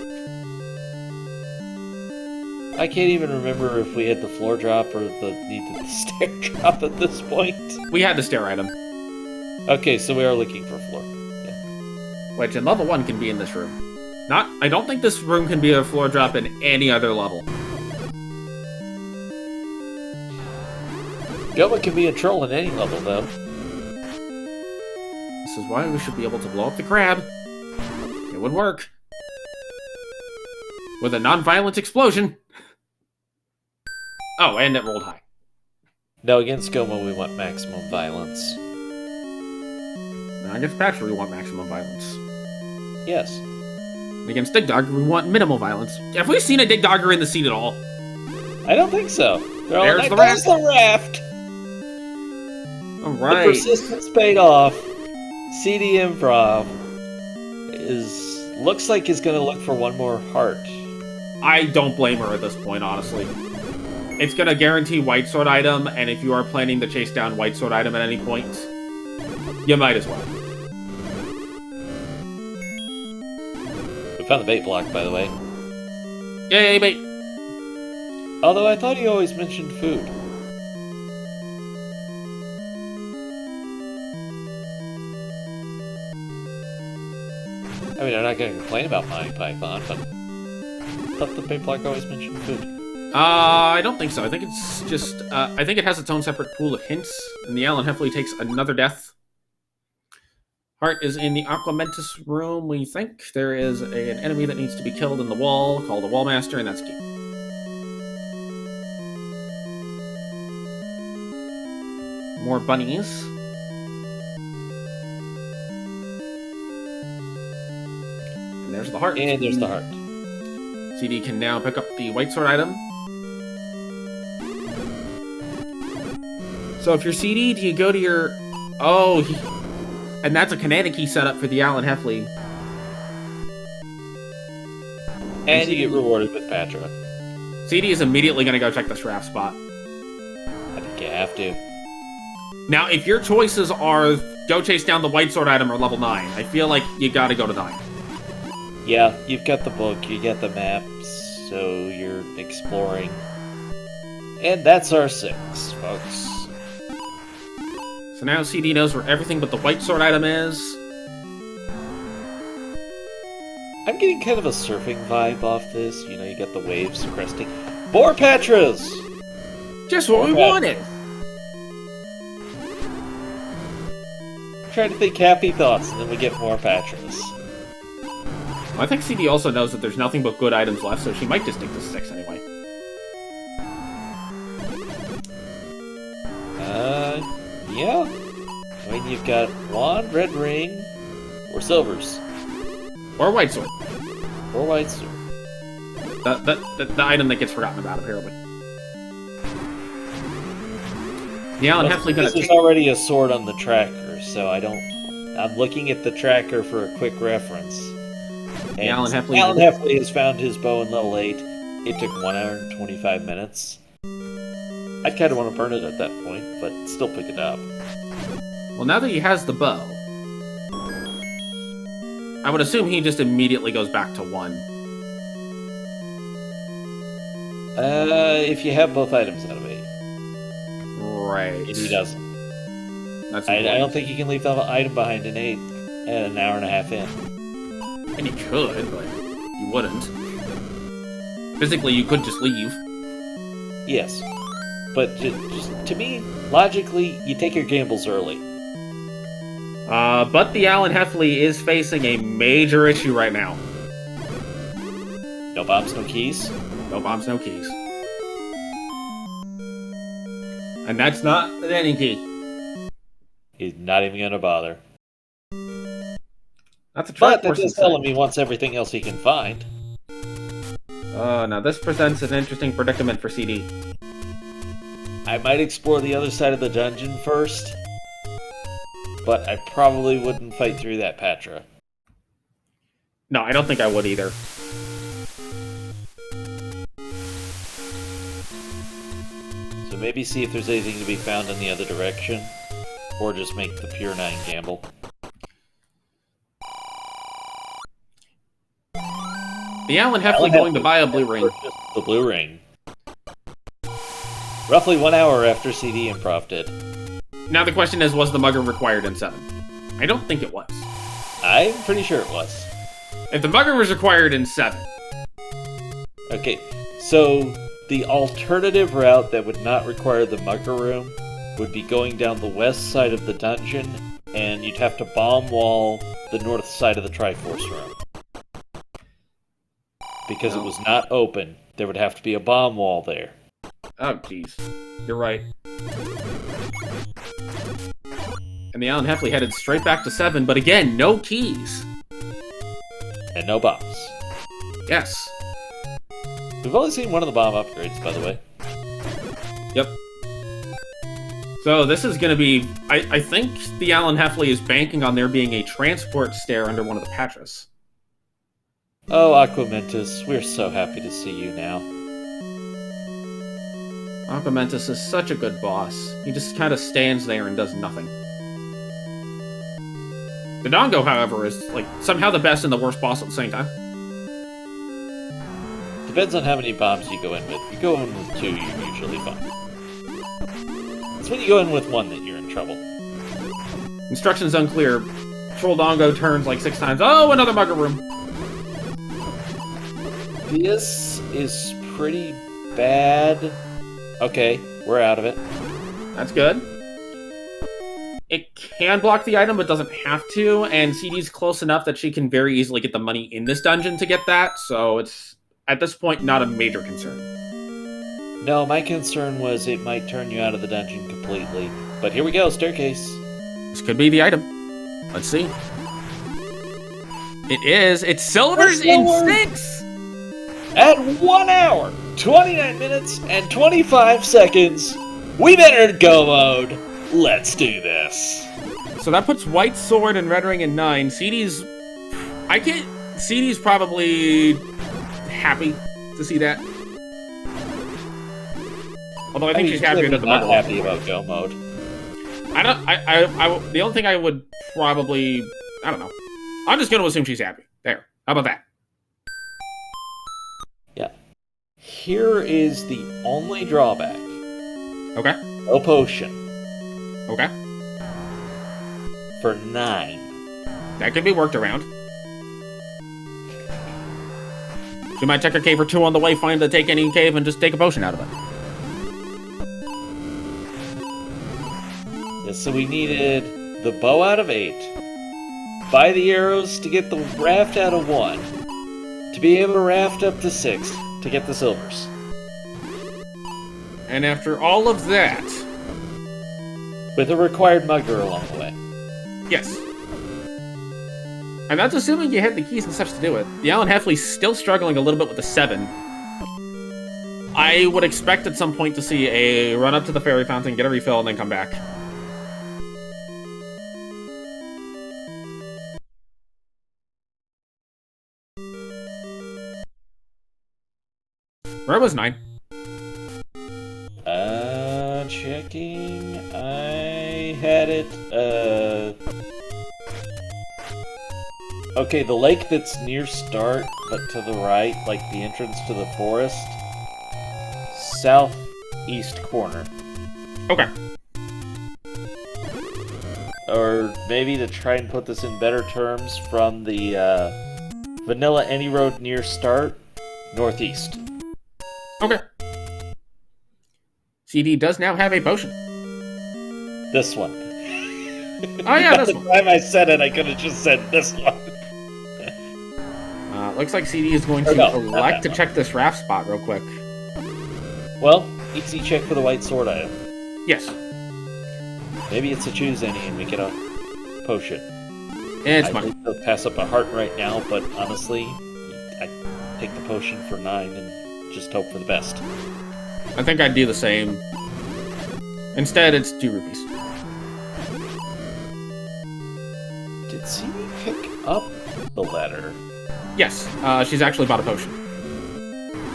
I can't even remember if we had the floor drop or needed the stair drop at this point. We had the stair item. Okay, so we are looking for floor. Which in level 1 can be in this room. I don't think this room can be a floor drop in any other level. Goma can be a troll in any level, though. This is why we should be able to blow up the crab. It would work. With a non-violent explosion. Oh, and it rolled high. No, against Goma we want maximum violence. Now against Patra we want maximum violence. Yes. And against Digdogger we want minimal violence. Have we seen a Digdogger in the scene at all? I don't think so. There's the There's the raft! Alright. The persistence paid off. cdinprov looks like he's gonna look for one more heart. I don't blame her at this point, honestly. It's going to guarantee white sword item, and if you are planning to chase down white sword item at any point, you might as well. We found the bait block, by the way. Yay, bait! Although I thought he always mentioned food. I mean, I'm not going to complain about buying Python, but I thought the bait block always mentioned food. I don't think so. I think it's just, I think it has its own separate pool of hints, and TheAlanHeffley takes another death. Heart is in the Aquamentus room, we think. There is an enemy that needs to be killed in the wall, called a Wallmaster, and that's key. More bunnies. And there's the heart. And there's the heart. CD can now pick up the white sword item. So if you're CD, do you go to your... Oh, and that's a kinetic key setup for TheAlanHeffley. And you get rewarded with Patra. CD is immediately going to go check this Raft spot. I think you have to. Now, if your choices are go chase down the white sword item or level 9, I feel like you got to go to 9. Yeah, you've got the book, you get the maps, so you're exploring. And that's our 6, folks. So now CD knows where everything but the white sword item is. I'm getting kind of a surfing vibe off this. You know, you got the waves cresting. More Patras! Just what we wanted! Trying to think happy thoughts, and then we get more Patras. I think CD also knows that there's nothing but good items left, so she might just stick to 6 anyway. Yeah. I mean, you've got wand, red ring, or silvers. Or white sword. Or white sword. The item that gets forgotten about, apparently. TheAlanHeffley gonna There's already a sword on the tracker, so I'm looking at the tracker for a quick reference. TheAlanHeffley has found his bow in level 8. It took 1 hour and 25 minutes. I'd kind of want to burn it at that point, but still pick it up. Well, now that he has the bow, I would assume he just immediately goes back to 1. If you have both items out of 8. Right. If he doesn't. I don't think you can leave the item behind in 8 at an hour and a half in. And you could, but you wouldn't. Physically, you could just leave. Yes. But just to me, logically, you take your gambles early. But TheAlanHeffley is facing a major issue right now. No bombs, no keys? No bombs, no keys. And that's not any key. He's not even gonna bother. That's a But Triforce that just telling me he wants everything else he can find. Now this presents an interesting predicament for CD. I might explore the other side of the dungeon first, but I probably wouldn't fight through that Patra. No, I don't think I would either. So maybe see if there's anything to be found in the other direction, or just make the pure 9 gamble. TheAlanHeffley going to buy a blue ring. The blue ring. Roughly 1 hour after cdinprov did. Now the question is, was the mugger required in 7? I don't think it was. I'm pretty sure it was. If the mugger was required in 7... Okay, so the alternative route that would not require the mugger room would be going down the west side of the dungeon, and you'd have to bomb wall the north side of the Triforce room. Because it was not open, there would have to be a bomb wall there. Oh, jeez. You're right. And TheAlanHeffley headed straight back to 7, but again, no keys. And no bombs. Yes. We've only seen one of the bomb upgrades, by the way. Yep. So this is going to be... I think TheAlanHeffley is banking on there being a transport stair under one of the Patras. Oh, Aquamentus, we're so happy to see you now. Aquamentus is such a good boss. He just kind of stands there and does nothing. Dodongo, however, is like somehow the best and the worst boss at the same time. Depends on how many bombs you go in with. If you go in with 2, you're usually fine. It's when you go in with 1 that you're in trouble. Instructions unclear. Trolldongo turns like 6 times. Oh, another Mugger Room! This is pretty bad. Okay, we're out of it. That's good. It can block the item, but doesn't have to, and CD's close enough that she can very easily get the money in this dungeon to get that, so it's, at this point, not a major concern. No, my concern was it might turn you out of the dungeon completely. But here we go, staircase. This could be the item. Let's see. It is. It's silvers in 6! At 1 hour, 29 minutes, and 25 seconds, we've entered Go Mode. Let's do this. So that puts White Sword and Red Ring in 9. CD's... CD's probably happy to see that. Although I think she's happier than the not Mugger. happy about Go Mode. The only thing I would probably... I don't know. I'm just going to assume she's happy. There. How about that? Yeah. Here is the only drawback. Okay. No potion. Okay. For 9. That could be worked around. She might check a cave or 2 on the way, find the take any cave, and just take a potion out of it. Yeah, so we needed the bow out of 8. Buy the arrows to get the raft out of 1. To be able to raft up to 6 to get the silvers. And after all of that... With a required mugger along the way. Yes. And that's assuming you had the keys and such to do it. TheAlanHeffley's still struggling a little bit with the 7. I would expect at some point to see a run up to the fairy fountain, get a refill, and then come back. Where was 9? Checking. I had it, Okay, the lake that's near start, but to the right, like the entrance to the forest. Southeast corner. Okay. Or maybe to try and put this in better terms, from the, vanilla any road near start, northeast. Okay. CD does now have a potion. This one. Oh yeah, this one. By the time I said it, I could have just said this one. Looks like CD is going to elect to check this raft spot real quick. Well, easy check for the white sword item. Yes. Maybe it's a choose any and we get a potion. It's I money. think they'll pass up a heart right now, but honestly, I take the potion for 9 and just hope for the best. I think I'd do the same. Instead, it's 2 rupees. Did CD pick up the letter? Yes, she's actually bought a potion.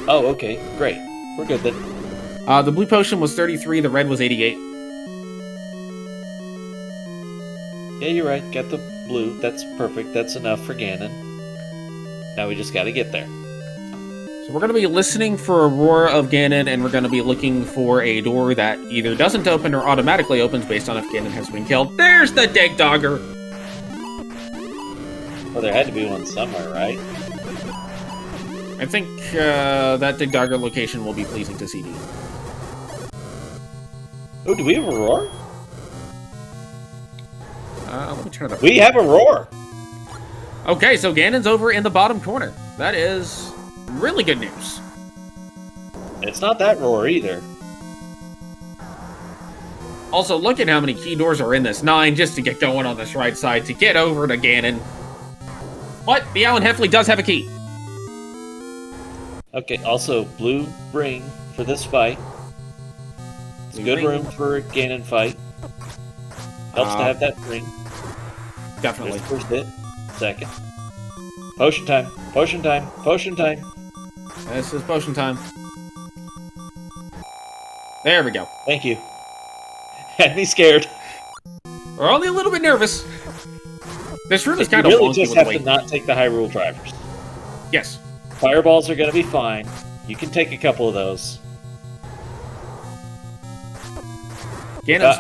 Oh, okay, great. We're good then. The blue potion was 33, the red was 88. Yeah, you're right. Got the blue. That's perfect. That's enough for Ganon. Now we just gotta get there. So we're going to be listening for a roar of Ganon, and we're going to be looking for a door that either doesn't open or automatically opens based on if Ganon has been killed. There's the Dig Dogger! Well, there had to be one somewhere, right? I think that Dig Dogger location will be pleasing to CD. Oh, do we have a roar? Let me turn it up. We have a roar! Okay, so Ganon's over in the bottom corner. That is really good news. It's not that roar either. Also, look at how many key doors are in this. 9 just to get going on this right side to get over to Ganon. But TheAlanHeffley does have a key. Okay, also, blue ring for this fight. It's a good room for a Ganon fight. Helps to have that ring. Definitely. There's the first hit. Second. Potion time. Potion time. Potion time. This is potion time. There we go. Thank you. Had me scared. We're only a little bit nervous. This room is kind of You really wonky just with have the to weight. not take the Hyrule drivers. Yes. Fireballs are going to be fine. You can take a couple of those. Ganon's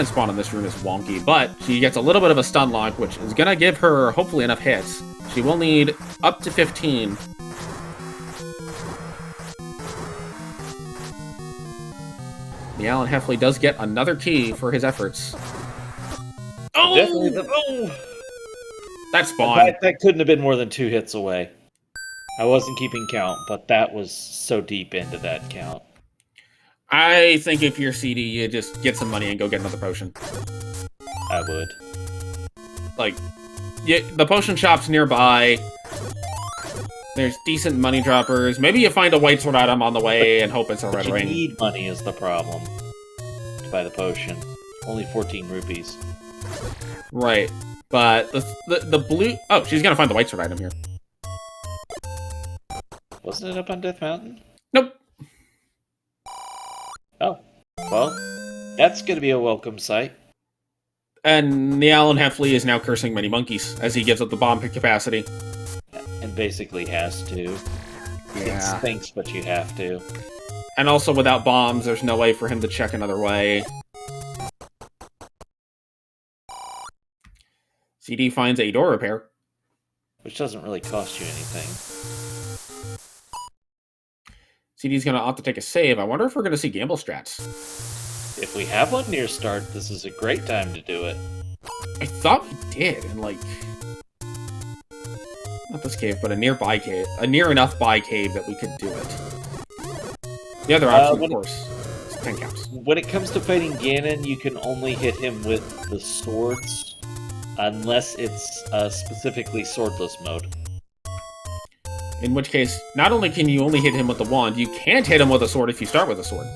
spawn in this room is wonky, but she gets a little bit of a stun lock, which is going to give her, hopefully, enough hits. She will need up to 15. TheAlanHeffley does get another key for his efforts. Oh! Definitely That spawn. That couldn't have been more than 2 hits away. I wasn't keeping count, but that was so deep into that count. I think if you're CD, you just get some money and go get another potion. I would. Like, the potion shop's nearby. There's decent money droppers. Maybe you find a white sword item on the way and hope it's a red ring. You need money is the problem to buy the potion. Only 14 rupees. Right. But the blue... Oh, she's gonna find the white sword item here. Wasn't it up on Death Mountain? Nope. Oh. Well, that's gonna be a welcome sight. And TheAlanHeffley is now cursing many monkeys as he gives up the bomb capacity. And basically has to. It Yeah. stinks, but you have to. And also, without bombs, there's no way for him to check another way. CD finds a door repair. Which doesn't really cost you anything. CD's gonna opt to take a save. I wonder if we're gonna see gamble strats. If we have one near start, this is a great time to do it. I thought we did, and like... Not this cave, but a nearby cave. A near enough by cave that we could do it. The other option, of course, is 10 caps. When it comes to fighting Ganon, you can only hit him with the swords, unless it's specifically swordless mode. In which case, not only can you only hit him with the wand, you can't hit him with a sword if you start with a sword.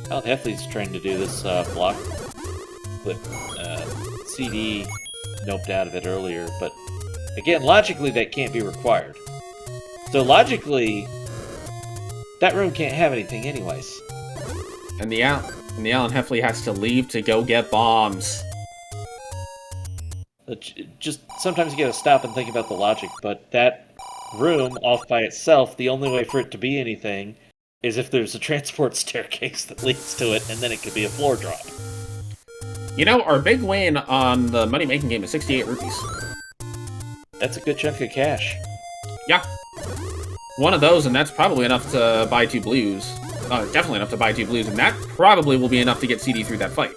TheAlanHeffley's trying to do this block clip. CD noped out of it earlier, but again, logically that can't be required. So logically, that room can't have anything anyways. And TheAlanHeffley has to leave to go get bombs. Just sometimes you gotta stop and think about the logic, but that room off by itself, the only way for it to be anything is if there's a transport staircase that leads to it, and then it could be a floor drop. You know, our big win on the money-making game is 68 rupees. That's a good chunk of cash. Yeah. One of those, and that's probably enough to buy 2 blues. Definitely enough to buy 2 blues, and that probably will be enough to get CD through that fight.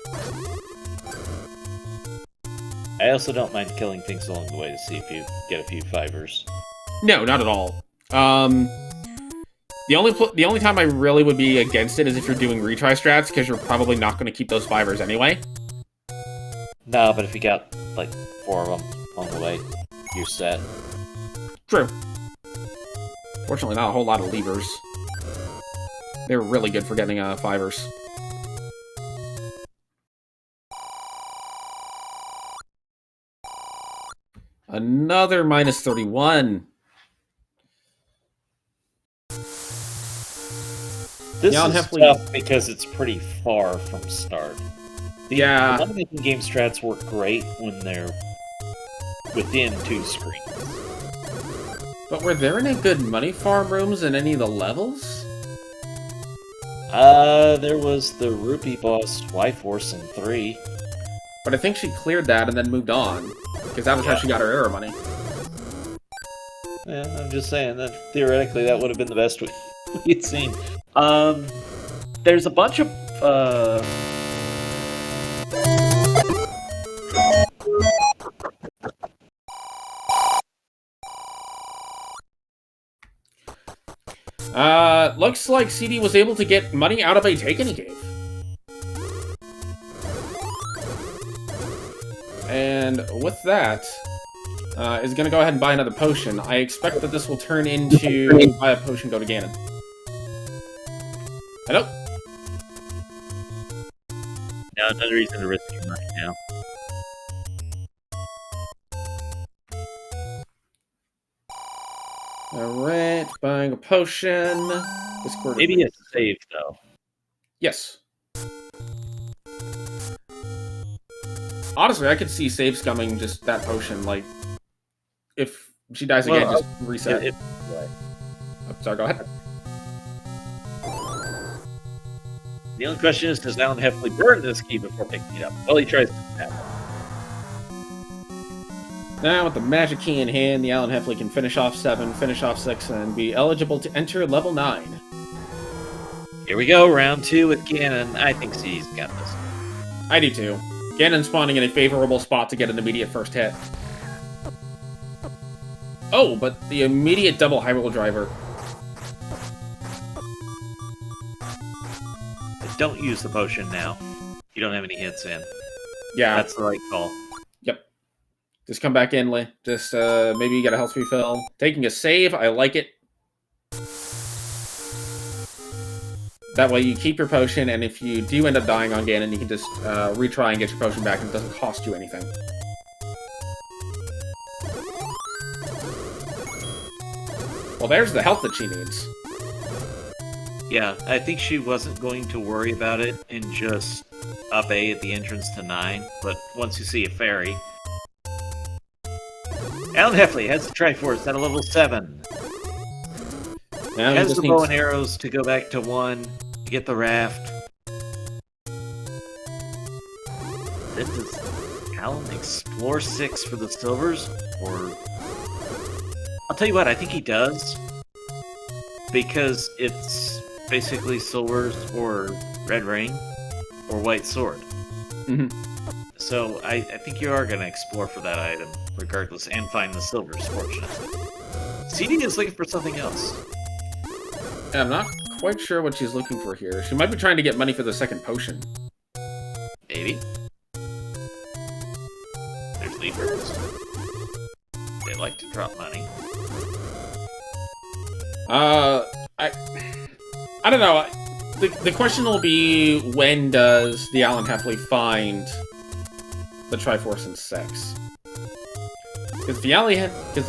I also don't mind killing things along the way to see if you get a few fivers. No, not at all. The only time I really would be against it is if you're doing retry strats, because you're probably not going to keep those fivers anyway. No, but if you got, like, 4 of them along the way, you're set. True. Fortunately, not a whole lot of levers. They're really good for getting fivers. Another minus 31. This Yeah, is TheAlanHeffley... tough because it's pretty far from start. The money-making game strats work great when they're within 2 screens. But were there any good money farm rooms in any of the levels? There was the Rupee boss Triforce in 3. But I think she cleared that and then moved on. Because that was how she got her error money. Yeah, I'm just saying that theoretically that would have been the best we'd seen. There's a bunch of looks like CD was able to get money out of a Take-Any cave. And with that, is going to go ahead and buy another potion. I expect that this will turn into buy a potion, go to Ganon. Hello? No, no reason to risk your money now. Alright, buying a potion. Discord. Maybe it's saved, though. Yes. Honestly, I could see save scumming just that potion, like, if she dies again, just reset. Oh, sorry, go ahead. The only question is, does AlanHeffley burn this key before picking it up? Well, he tries to do that. Now, with the magic key in hand, the AlanHeffley can finish off 7, finish off 6, and be eligible to enter level 9. Here we go, round 2 with Ganon. I think CD's got this. I do too. Ganon spawning in a favorable spot to get an immediate first hit. Oh, but the immediate double Hyrule driver. Don't use the potion now. You don't have any hits in. Yeah. That's the right call. Yep. Just come back in, just maybe you get a health refill. Taking a save, I like it. That way you keep your potion, and if you do end up dying on Ganon, you can just retry and get your potion back, and it doesn't cost you anything. Well, there's the health that she needs. Yeah, I think she wasn't going to worry about it and just up A at the entrance to 9, but once you see a fairy... AlanHeffley has the Triforce at a level 7. Now has the bow and arrows to go back to 1, to get the Raft. This is Alan Explore 6 for the silvers, or... I'll tell you what, I think he does. Because it's basically silvers or red ring or white sword. Mm-hmm. So I think you are going to explore for that item, regardless, and find the silvers, fortunately. CD is looking for something else. I'm not quite sure what she's looking for here. She might be trying to get money for the second potion. Maybe. There's leapers. They like to drop money. I don't know. The question will be, when does the AlanHeffley find the Triforce in 6? Because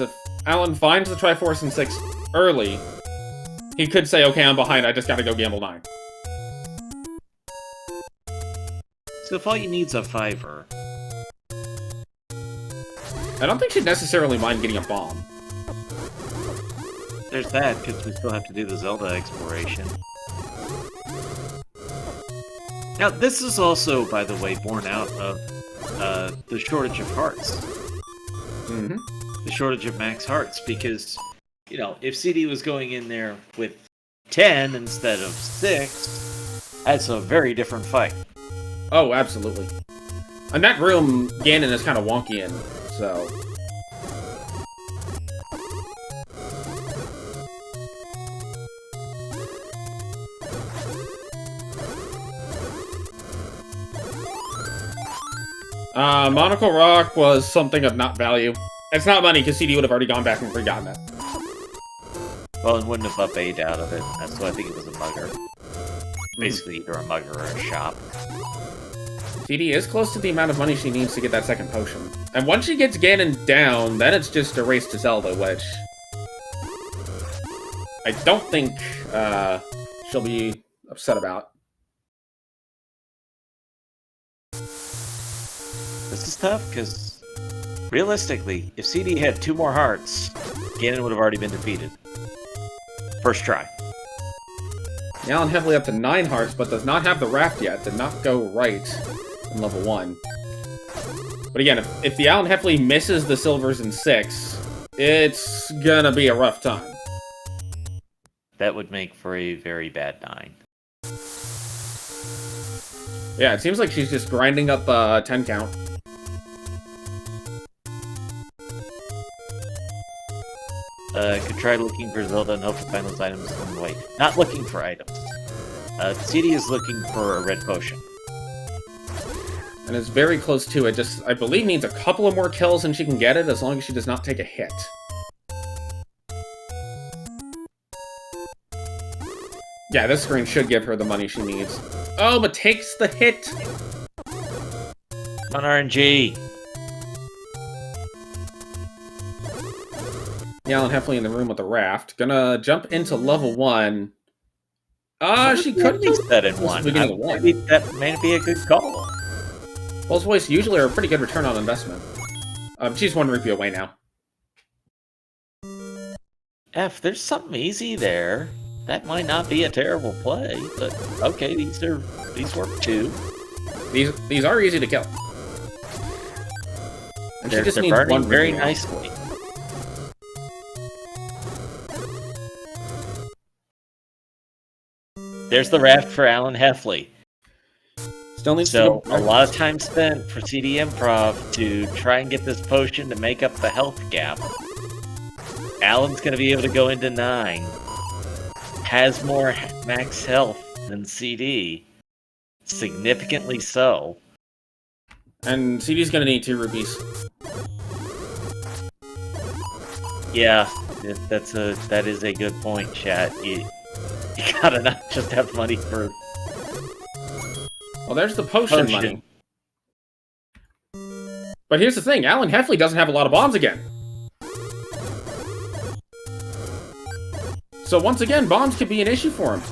if Alan finds the Triforce in 6 early, he could say, okay, I'm behind, I just gotta go gamble 9. So if all you need's a 5-er... I don't think she'd necessarily mind getting a bomb. There's that, because we still have to do the Zelda exploration. Now, this is also, by the way, born out of the shortage of hearts. Mm-hmm. The shortage of max hearts, because, you know, if CD was going in there with 10 instead of 6, that's a very different fight. Oh, absolutely. And that room, Ganon is kind of wonky in, so... Monocle Rock was something of not value. It's not money, because CD would have already gone back and forgotten it. Well, it wouldn't have up-8 out of it. That's why I think it was a mugger. Basically, either a mugger or a shop. CD is close to the amount of money she needs to get that second potion. And once she gets Ganon down, then it's just a race to Zelda, which... I don't think she'll be upset about. This is tough, because realistically, if CD had 2 more hearts, Ganon would have already been defeated. First try. The AlanHeffley up to 9 hearts, but does not have the Raft yet. Did not go right in level 1. But again, if the AlanHeffley misses the silvers in 6, it's gonna be a rough time. That would make for a very bad 9. Yeah, it seems like she's just grinding up 10 count. Could try looking for Zelda and hope to find those items on the way. Not looking for items. CD is looking for a red potion. And is very close to it. Just, I believe, needs a couple of more kills and she can get it, as long as she does not take a hit. Yeah, this screen should give her the money she needs. Oh, but takes the hit! On RNG! TheAlanHeffley in the room with the raft. Gonna jump into level 1. She could be set in This is one. the beginning of one. Maybe that may be a good call. Pulse Voice usually are a pretty good return on investment. She's 1 rupee away now. F, there's something easy there. That might not be a terrible play, but okay, these work too. These are easy to kill. And They're she just needs burning 1 very rupee. nicely. There's the raft for TheAlanHeffley. Still needs So to go a lot of time spent for cdinprov to try and get this potion to make up the health gap. Alan's going to be able to go into 9. Has more max health than CD. Significantly so. And CD's gonna need 2 rupees. Yeah, that is a good point, chat. You gotta not just have money for Well, there's the potion money. But here's the thing, TheAlanHeffley doesn't have a lot of bombs again. So once again, bombs could be an issue for him.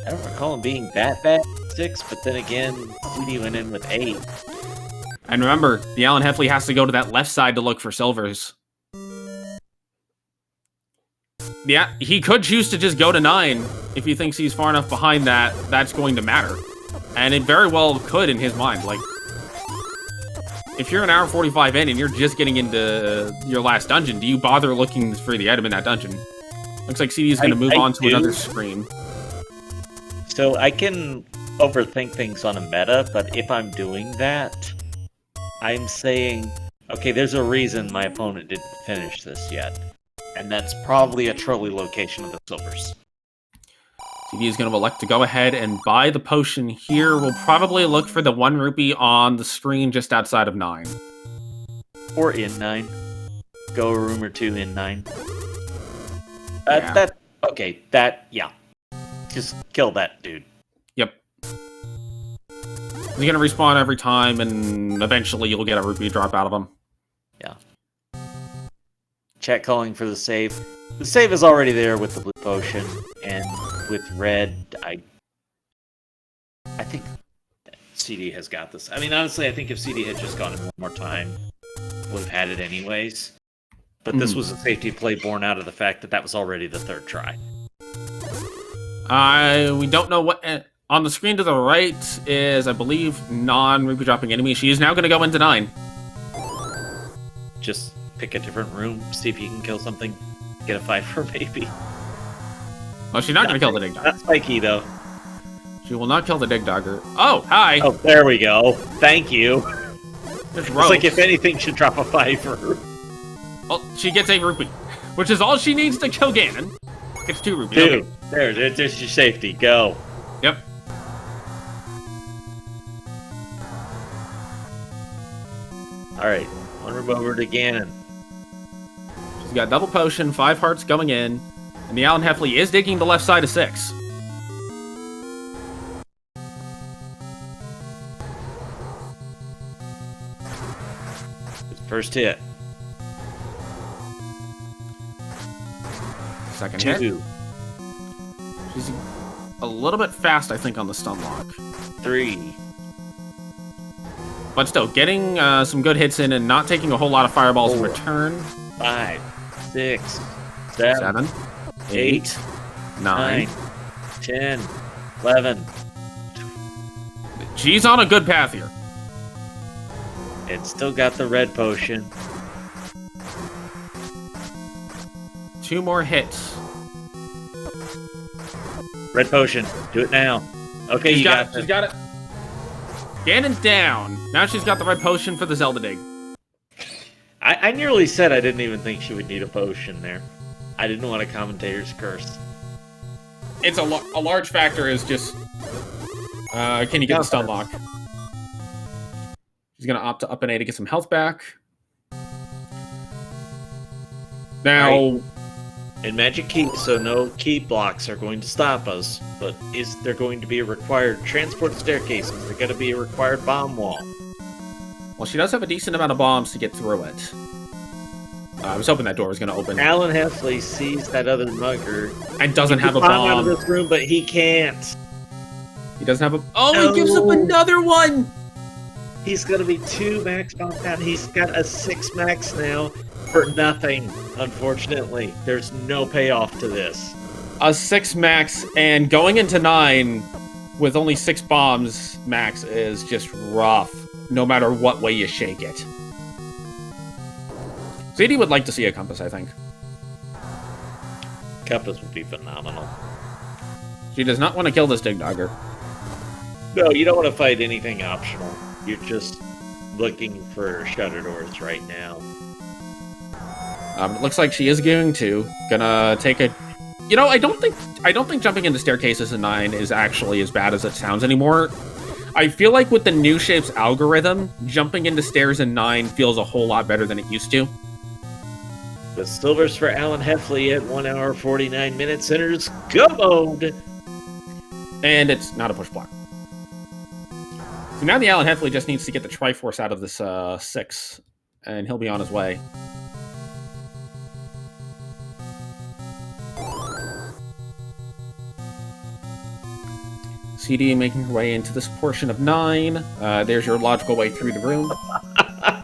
I don't recall him being that bad 6, but then again, CD went in with 8. And remember, TheAlanHeffley has to go to that left side to look for silvers. Yeah, he could choose to just go to 9 if he thinks he's far enough behind that that's going to matter. And it very well could in his mind. Like, if you're an hour 45 in and you're just getting into your last dungeon, do you bother looking for the item in that dungeon? Looks like CD is going to move on to another screen. So I can overthink things on a meta, but if I'm doing that, I'm saying, okay, there's a reason my opponent didn't finish this yet. And that's probably a trolley location of the silvers. CD is going to elect to go ahead and buy the potion here. We'll probably look for the 1 rupee on the screen just outside of 9. Or in 9. Go a room or 2 in 9. Yeah. Yeah. Just kill that dude. Yep. He's going to respawn every time, and eventually you'll get a rupee drop out of him. Yeah. Chat calling for the save. The save is already there with the blue potion, and with red, I think CD has got this. I mean, honestly, I think if CD had just gone in one more time, would have had it anyways. But this was a safety play born out of the fact that was already the 3rd try. We don't know what... on the screen to the right is, I believe, non-rupee dropping enemy. She is now going to go into 9. Just pick a different room, see if you can kill something. Get a 5 for maybe. Well, she's not going to kill the Dig Dogger. Not spiky, though. She will not kill the Dig Dogger. Oh, hi! Oh, there we go. Thank you. There's It's ropes. like if anything should drop a 5 for her. Well, she gets a rupee, which is all she needs to kill Ganon. It's 2 rupees. Dude, Okay. there's your safety. Go. Yep. Alright, one room over to Ganon. She's got double potion, 5 hearts going in, and TheAlanHeffley is digging the left side of 6. First hit. Second hit. 2. She's a little bit fast, I think, on the stun lock. 3. But still, getting some good hits in and not taking a whole lot of fireballs in 4. return. 5. 6. 7. 8. 9. 10. 11. She's on a good path here. It's still got the red potion. 2 more hits. Red potion. Do it now. Okay, She's you got She's got it. Ganon's down. Now she's got the red potion for the Zelda dig. I nearly said I didn't even think she would need a potion there. I didn't want a commentator's curse. It's a large factor is just can you get the stun lock? She's gonna opt to up an A to get some health back. Now, Right. In Magic Key, so no key blocks are going to stop us. But is there going to be a required transport staircase? Is there going to be a required bomb wall? well, she does have a decent amount of bombs to get through it. I was hoping that door was going to open. TheAlanHeffley sees that other mugger. And doesn't have a Climb out of bomb. this room, but he can't. He doesn't have a... Oh, No. he gives up another one! He's going to be 2 max bombs down. He's got a 6 max now for nothing, unfortunately. There's no payoff to this. A 6 max, and going into 9 with only 6 bombs max is just rough, no matter what way you shake it. ZD would like to see a compass, I think. Compass would be phenomenal. She does not want to kill this dig dogger. No, you don't want to fight anything optional. You're just looking for shutter doors right now. It looks like she is going to. Gonna take a... You know, I don't think jumping into staircases in 9 is actually as bad as it sounds anymore. I feel like with the new shapes algorithm, jumping into stairs in 9 feels a whole lot better than it used to. The silvers for TheAlanHeffley at 1 hour 49 minutes. Enters go mode. And it's not a push block. So now TheAlanHeffley just needs to get the Triforce out of this 6, and he'll be on his way. CD making her way into this portion of 9. There's your logical way through the room.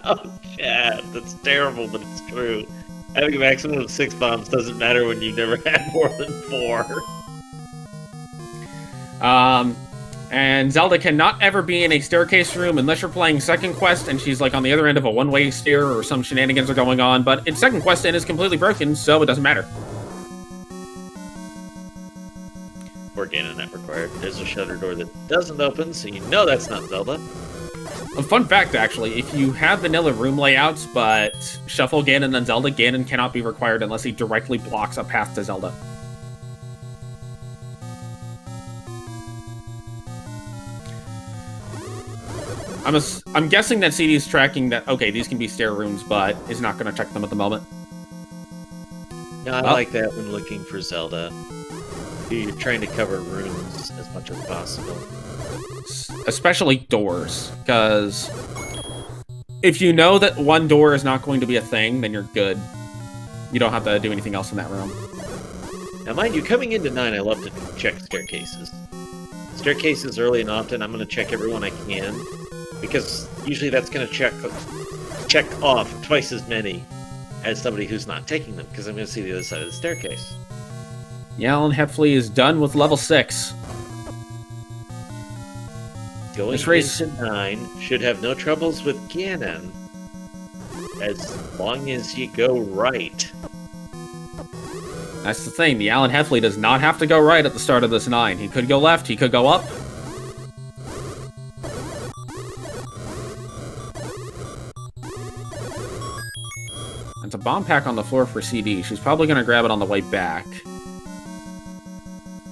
Oh, Chad, that's terrible, but it's true. Having a maximum of 6 bombs doesn't matter when you've never had more than 4. And Zelda cannot ever be in a staircase room unless you're playing second quest and she's like on the other end of a one-way stair or some shenanigans are going on, but in second quest it is completely broken, so it doesn't matter. Or Ganon not required. There's a shutter door that doesn't open, so you know that's not Zelda. A fun fact, actually, if you have vanilla room layouts, but shuffle Ganon and Zelda, Ganon cannot be required unless he directly blocks a path to Zelda. I'm guessing that CD is tracking that, okay, these can be stair rooms, but is not going to check them at the moment. No, I like that when looking for Zelda. You're trying to cover rooms as much as possible. Especially doors, because if you know that one door is not going to be a thing, then you're good. You don't have to do anything else in that room. Now, mind you, coming into 9, I love to check staircases. Staircases early and often, I'm going to check every one I can, because usually that's going to check off twice as many as somebody who's not taking them, because I'm going to see the other side of the staircase. TheAlanHeffley is done with level 6. Going into 9 should have no troubles with Ganon, as long as you go right. That's the thing, TheAlanHeffley does not have to go right at the start of this 9. He could go left, he could go up. It's a bomb pack on the floor for CD. She's probably going to grab it on the way back.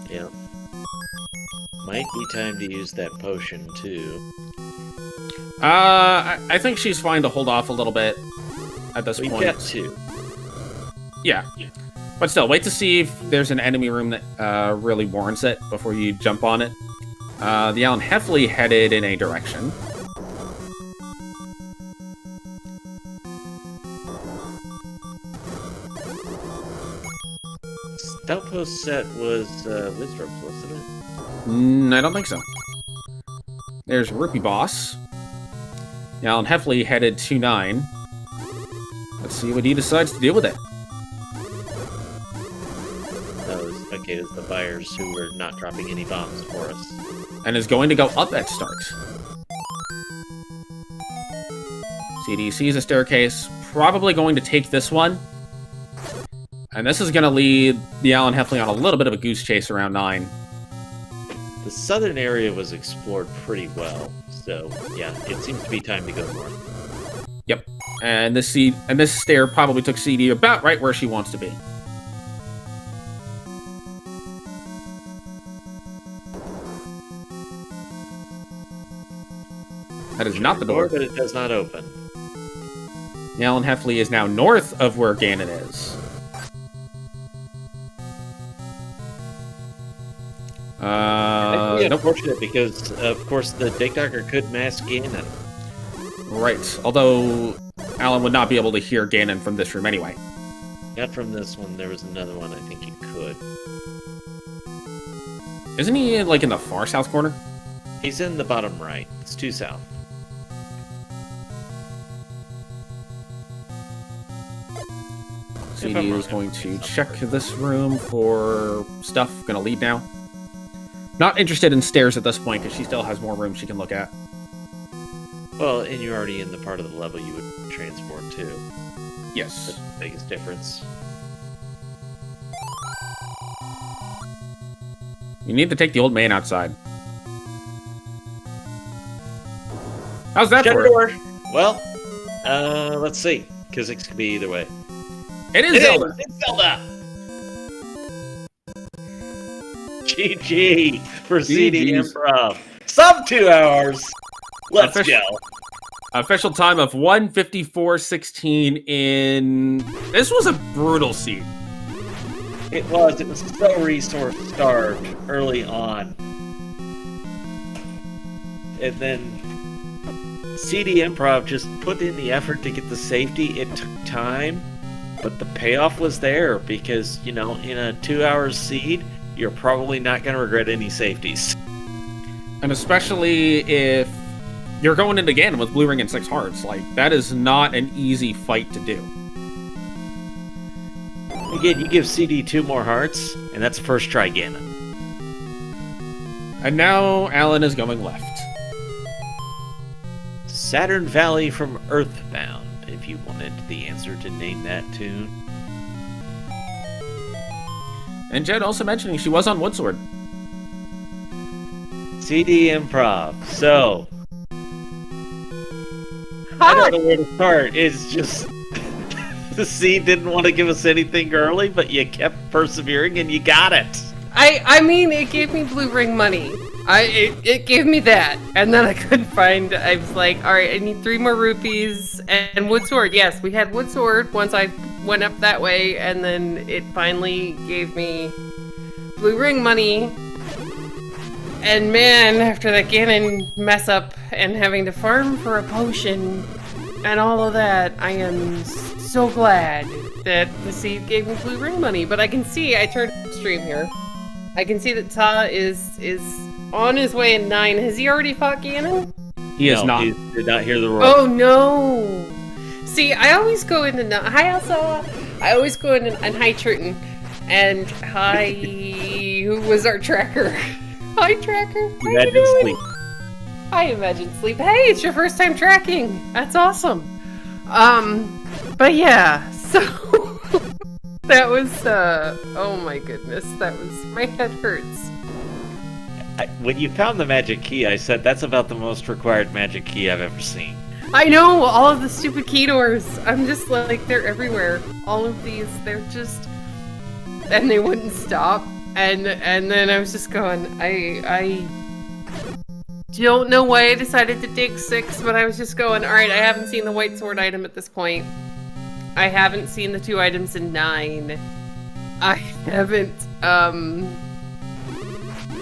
Yeah. Might be time to use that potion, too. I think she's fine to hold off a little bit at this point. We've got 2. Yeah. But still, wait to see if there's an enemy room that really warrants it before you jump on it. TheAlanHeffley headed in a direction. Outpost set was Wizrops, wasn't it? I don't think so. There's Rupee Boss. TheAlanHeffley headed to 9. Let's see what he decides to do with it. Okay, it's the buyers who were not dropping any bombs for us. And is going to go up at start. CD sees a staircase, probably going to take this one. And this is going to lead TheAlanHeffley on a little bit of a goose chase around 9. The southern area was explored pretty well, so yeah, it seems to be time to go north. Yep, and this stair probably took CD about right where she wants to be. That is not the door. But it does not open. TheAlanHeffley is now north of where Ganon is. That's unfortunate because, of course, the Dig Dogger could mask Ganon. Right, although Alan would not be able to hear Ganon from this room anyway. Not from this one. There was another one I think you could. Isn't he, like, in the far south corner? He's in the bottom right. It's 2 south. CD is going to check this room for stuff. Gonna leave now. Not interested in stairs at this point, because she still has more room she can look at. Well, and you're already in the part of the level you would transport to. Yes. That's the biggest difference. You need to take the old man outside. How's that Shut for the door! Well, let's see. Physics could be either way. It is Zelda! It's Zelda! GG for cdinprov. Sub 2 hours! Let's go. Official time of 1:54:16 in... This was a brutal seed. It was so resource-starved early on. And then cdinprov just put in the effort to get the safety. It took time, but the payoff was there because, you know, in a 2 hour seed, you're probably not going to regret any safeties. And especially if you're going in again with Blue Ring and 6 hearts. Like, that is not an easy fight to do. Again, you give CD 2 more hearts, and that's first try Ganon. And now Alan is going left. Saturn Valley from Earthbound, if you wanted the answer to name that tune. And Jed also mentioning she was on Woodsword. cdinprov. So, I don't know where to start. It's just the seed didn't want to give us anything early, but you kept persevering and you got it. I mean, it gave me blue ring money. It gave me that, and then I couldn't find. I was like, all right, I need 3 more rupees and wood sword. Yes, we had wood sword once I went up that way, and then it finally gave me blue ring money. And man, after that Ganon mess up and having to farm for a potion and all of that, I am so glad that the seed gave me blue ring money. But I can see, I turned stream here. I can see that Ta is on his way in 9. Has he already fought Ganon? He is not. He did not hear the roar. Oh no! See, I always go into hi Elsa. I always go into Hi Triton, and hi. Who was our tracker? Hi tracker. Imagine Sleep. Hi Imagine Sleep. Hey, it's your first time tracking. That's awesome. But yeah, so that was oh my goodness, that was, my head hurts. When you found the magic key, I said that's about the most required magic key I've ever seen. I know, all of the stupid key doors. I'm just like, they're everywhere. All of these, they're just, and they wouldn't stop. And then I was just going, I don't know why I decided to dig 6, but I was just going, all right, I haven't seen the white sword item at this point. I haven't seen the 2 items in 9. I haven't,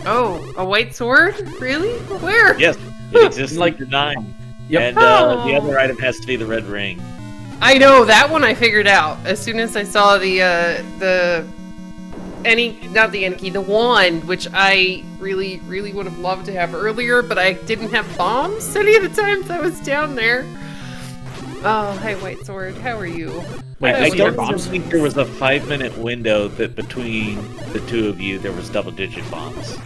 oh, a white sword? Really? Where? Yes, it exists Like- in 9. Yep. And the other item has to be the red ring. I know, that one I figured out. As soon as I saw the wand, which I really, really would have loved to have earlier, but I didn't have bombs any of the times I was down there. Oh, hey, White Sword, how are you? Wait, I does he have don't bombs? think there was a 5-minute window that between the 2 of you there was double-digit bombs.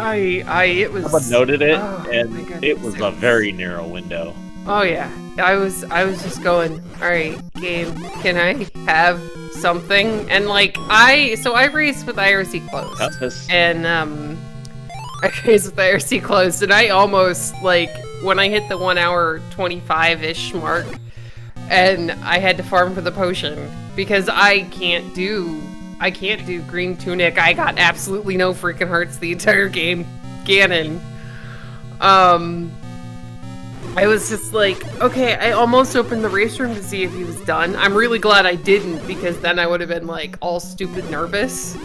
It was... Someone noted it, Oh, my and goodness, it was a very narrow window. Oh yeah, I was just going, alright, game, can I have something? And like, I raced with IRC closed. Compass. And I raced with IRC closed, and I almost, like, when I hit the 1 hour 25-ish mark, and I had to farm for the potion, because I can't do green tunic. I got absolutely no freaking hearts the entire game. Ganon. I was just like, okay, I almost opened the race room to see if he was done. I'm really glad I didn't, because then I would have been like all stupid nervous.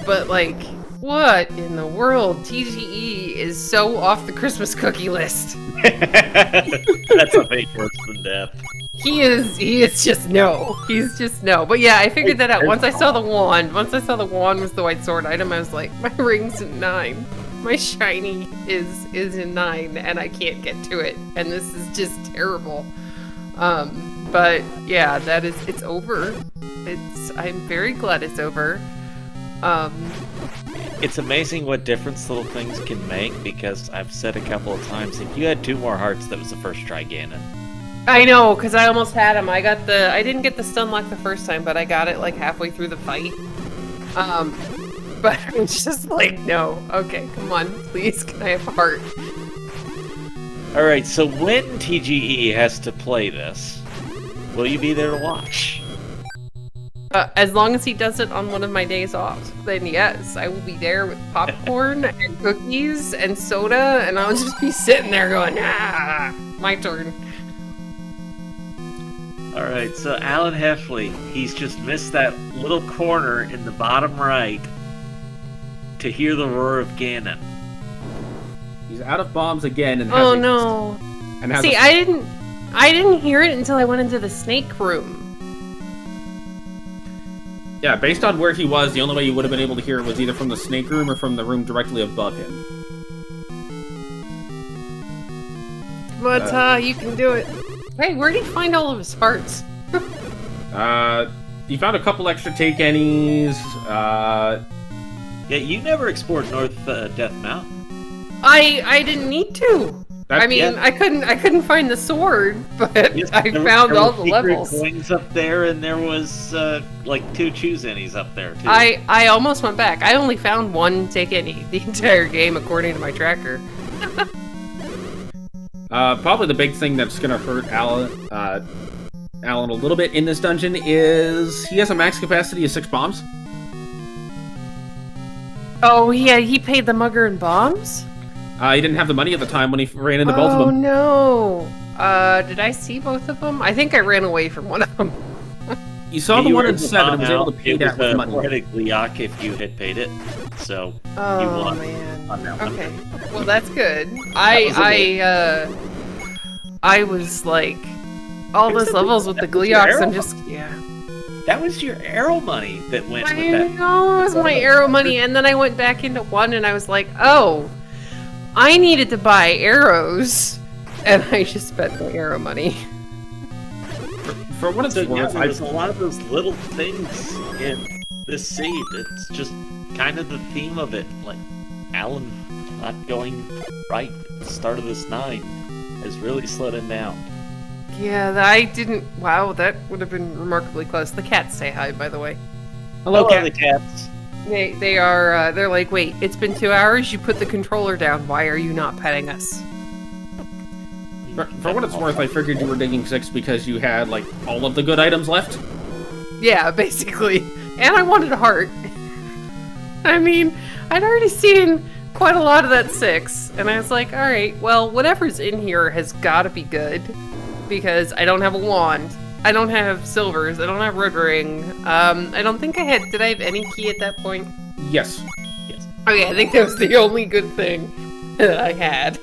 But like, what in the world? TGE is so off the Christmas cookie list. That's a fate worse than death. He is just no. He's just no. But yeah, I figured that out. Once I saw the wand was the white sword item, I was like, my ring's in 9. My shiny is in 9 and I can't get to it. And this is just terrible. But yeah, it's over. I'm very glad it's over. It's amazing what difference little things can make, because I've said a couple of times, if you had 2 more hearts, that was the first try Ganon. I know, because I almost had him. I didn't get the stun lock the first time, but I got it like halfway through the fight. But I'm just like, no. Okay, come on, please, can I have a heart? Alright, so when TGE has to play this, will you be there to watch? As long as he does it on one of my days off, then yes, I will be there with popcorn and cookies and soda, and I'll just be sitting there going, ah, my turn. Alright, so TheAlanHeffley, he's just missed that little corner in the bottom right to hear the roar of Ganon. He's out of bombs again and Oh no. See, a... I didn't hear it until I went into the snake room. Yeah, based on where he was, the only way you would have been able to hear it was either from the snake room or from the room directly above him. But, you can do it. Hey, where did he find all of his hearts? He found a couple extra take any's, Yeah, you never explored North Death Mountain. I didn't need to. I mean, yeah. I couldn't find the sword, but yes, I found all the levels. Coins up there, and there was like 2 choose any's up there too. I almost went back. I only found 1 take any the entire game, according to my tracker. Probably the big thing that's gonna hurt Alan a little bit in this dungeon is he has a max capacity of 6 bombs. Oh yeah, he paid the mugger in bombs? He didn't have the money at the time when he ran into both of them. Oh no! Did I see both of them? I think I ran away from one of them. You saw the one in 7 and was able to pay that with money. It was a Gleeok if you had paid it, so you won on that one. Okay, well that's good. I was like, all those levels with the Gleeoks, I'm just, yeah. That was your arrow money that went with that. I know, it was my arrow money, and then I went back into 1 and I was like, oh, I needed to buy arrows, and I just spent my arrow money. For what it's worth, there's a lot of those little things in this seed. It's just kind of the theme of it. Like, Alan not going right at the start of this 9 has really slowed him down. Yeah, I didn't... Wow, that would have been remarkably close. The cats say hi, by the way. Hello, the cats. They are, they're like, wait, it's been 2 hours, you put the controller down, why are you not petting us? For what it's worth, I figured you were digging 6 because you had, like, all of the good items left. Yeah, basically. And I wanted a heart. I mean, I'd already seen quite a lot of that 6, and I was like, alright, well, whatever's in here has gotta be good, because I don't have a wand. I don't have silvers. I don't have red ring. I don't think I had... Did I have any key at that point? Yes. Okay, I think that was the only good thing that I had.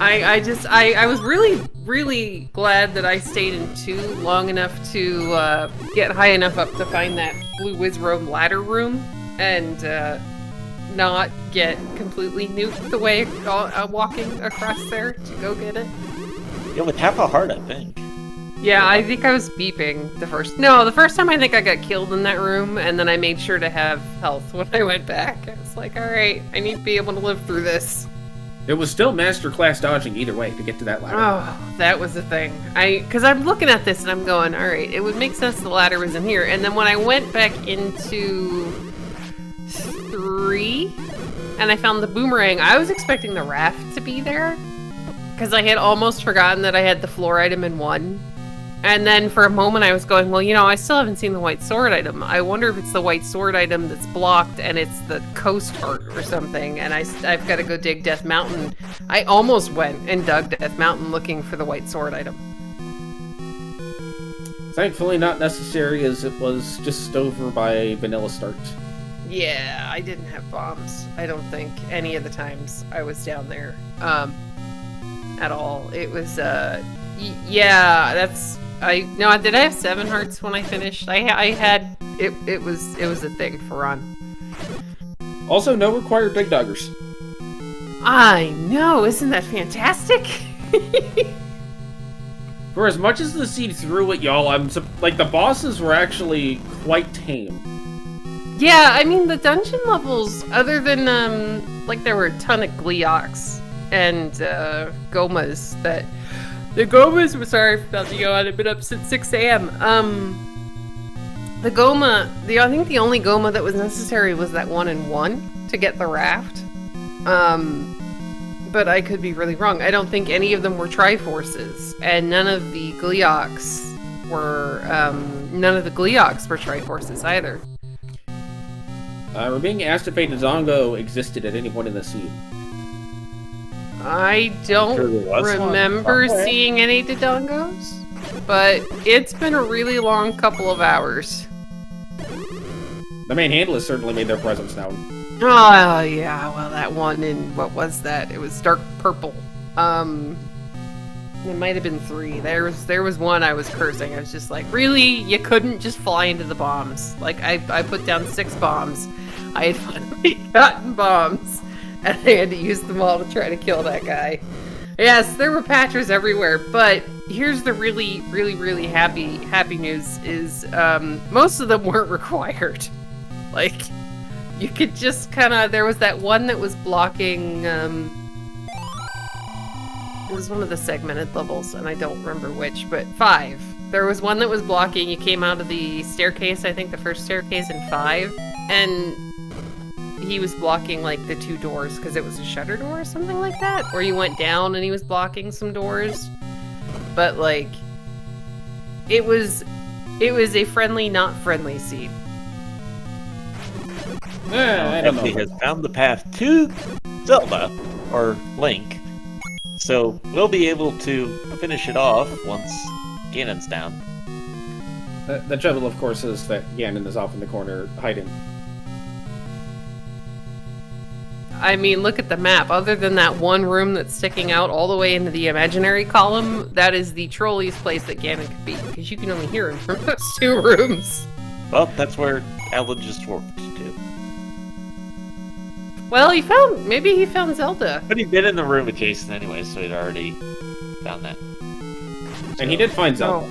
I was really, really glad that I stayed in 2 long enough to get high enough up to find that blue Wizrobe ladder room and not get completely nuked the way walking across there to go get it. Yeah, with half a heart, I think. Yeah, I think I was beeping the first... No, the first time I think I got killed in that room, and then I made sure to have health when I went back. I was like, alright, I need to be able to live through this. It was still masterclass dodging either way to get to that ladder. Oh, that was the thing. Because I'm looking at this and I'm going, alright, it would make sense the ladder was in here. And then when I went back into 3, and I found the boomerang, I was expecting the raft to be there. Because I had almost forgotten that I had the floor item in 1. And then for a moment I was going, well, you know, I still haven't seen the white sword item. I wonder if it's the white sword item that's blocked and it's the coast heart or something. And I've got to go dig Death Mountain. I almost went and dug Death Mountain looking for the white sword item. Thankfully not necessary, as it was just over by vanilla start. Yeah, I didn't have bombs. I don't think any of the times I was down there. At all. It was, Yeah, that's no. Did I have 7 hearts when I finished? I had it. It was a thing for Ron. Also, no required big doggers. I know, isn't that fantastic? For as much as the seed threw at y'all, like the bosses were actually quite tame. Yeah, I mean the dungeon levels, other than like there were a ton of Gleeoks and Gomas that the Gomas were sorry about to go on. I've been up since 6 a.m. The Goma, I think the only Goma that was necessary was that 1-in-1 to get the Raft. But I could be really wrong. I don't think any of them were Triforces, and none of the Gleeoks were Triforces either. We're being asked if a Dodongo existed at any point in the seed. I don't remember seeing any Dodongos, but it's been a really long couple of hours. The main handlers certainly made their presence known. Oh, yeah, well, that one in, what was that? It was dark purple. It might have been 3. There was one I was cursing. I was just like, really? You couldn't just fly into the bombs. Like, I put down 6 bombs. I had finally gotten bombs, and I had to use them all to try to kill that guy. Yes, there were Patras everywhere, but here's the really, really, really happy news is, most of them weren't required. Like, you could just kind of... There was that one that was blocking... it was one of the segmented levels, and I don't remember which, but 5. There was one that was blocking. You came out of the staircase, I think the first staircase in 5, and he was blocking, like, the 2 doors, because it was a shutter door or something like that. Or you went down and he was blocking some doors. But, like, it was a friendly, not friendly seed. I don't know. He has found the path to Zelda, or Link, so we'll be able to finish it off once Ganon's down. The trouble, of course, is that Ganon is off in the corner hiding. I mean, look at the map. Other than that one room that's sticking out all the way into the imaginary column, that is the trolliest place that Ganon could be, because you can only hear him from those 2 rooms. Well, that's where Alan just warped to. Well, maybe he found Zelda. But he'd been in the room with Jason anyway, so he'd already found that. And he did find Zelda.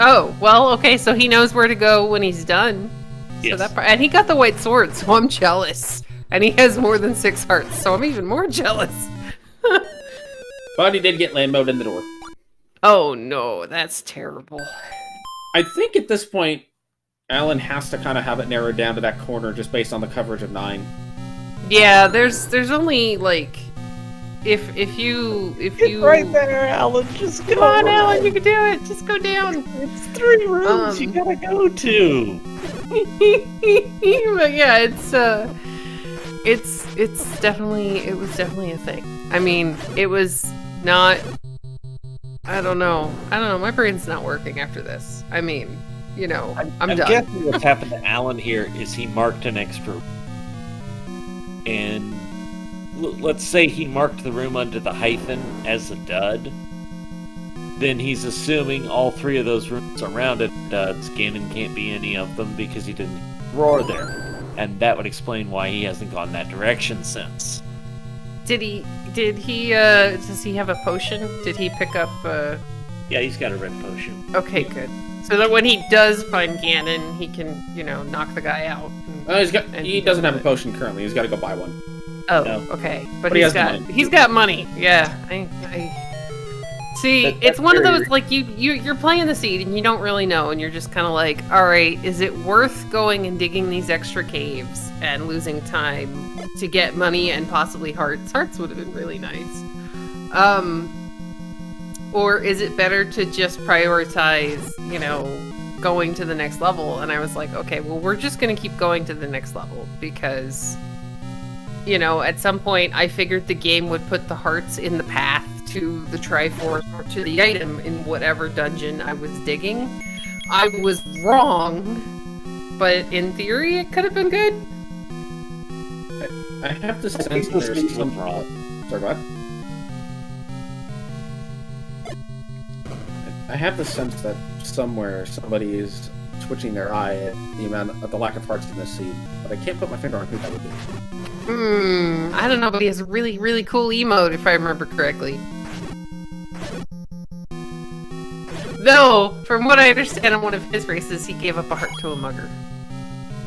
Oh, well, okay, so he knows where to go when he's done. Yes. So and he got the white sword, so I'm jealous. And he has more than 6 hearts, so I'm even more jealous. But he did get land mode in the door. Oh no, that's terrible. I think at this point, Alan has to kind of have it narrowed down to that corner just based on the coverage of 9. Yeah, there's only like if you right there, Alan, just go. Come on, Alan, you can do it. Just go down. It's 3 rooms you gotta go to. But yeah, it was definitely a thing. I mean, it was not. I don't know. My brain's not working after this. I mean, you know, I'm done. Guessing what's happened to Alan here is he marked an extra. And let's say he marked the room under the hyphen as a dud. Then he's assuming all 3 of those rooms around it duds. Ganon can't be any of them because he didn't roar there. And that would explain why he hasn't gone that direction since. Does he have a potion? Did he pick up Yeah, he's got a red potion. Okay, good. So that when he does find Ganon, he can, knock the guy out. He doesn't have a potion currently. He's got to go buy one. Oh, No. okay. But he he's has money. He's got money. Yeah. See, it's one of those like you're playing the seed and you don't really know, and you're just kind of like, all right, is it worth going and digging these extra caves and losing time to get money and possibly hearts? Hearts would have been really nice. Or is it better to just prioritize, going to the next level? And I was like, okay, well, we're just going to keep going to the next level because, at some point I figured the game would put the hearts in the path to the Triforce or to the item in whatever dungeon I was digging. I was wrong, but in theory it could have been good. I have to sense there's some... Sorry, what? I have the sense that somewhere somebody is twitching their eye at the lack of hearts in this scene, but I can't put my finger on who that would be. I don't know, but he has a really, really cool emote, if I remember correctly. Though, from what I understand on one of his races, he gave up a heart to a mugger.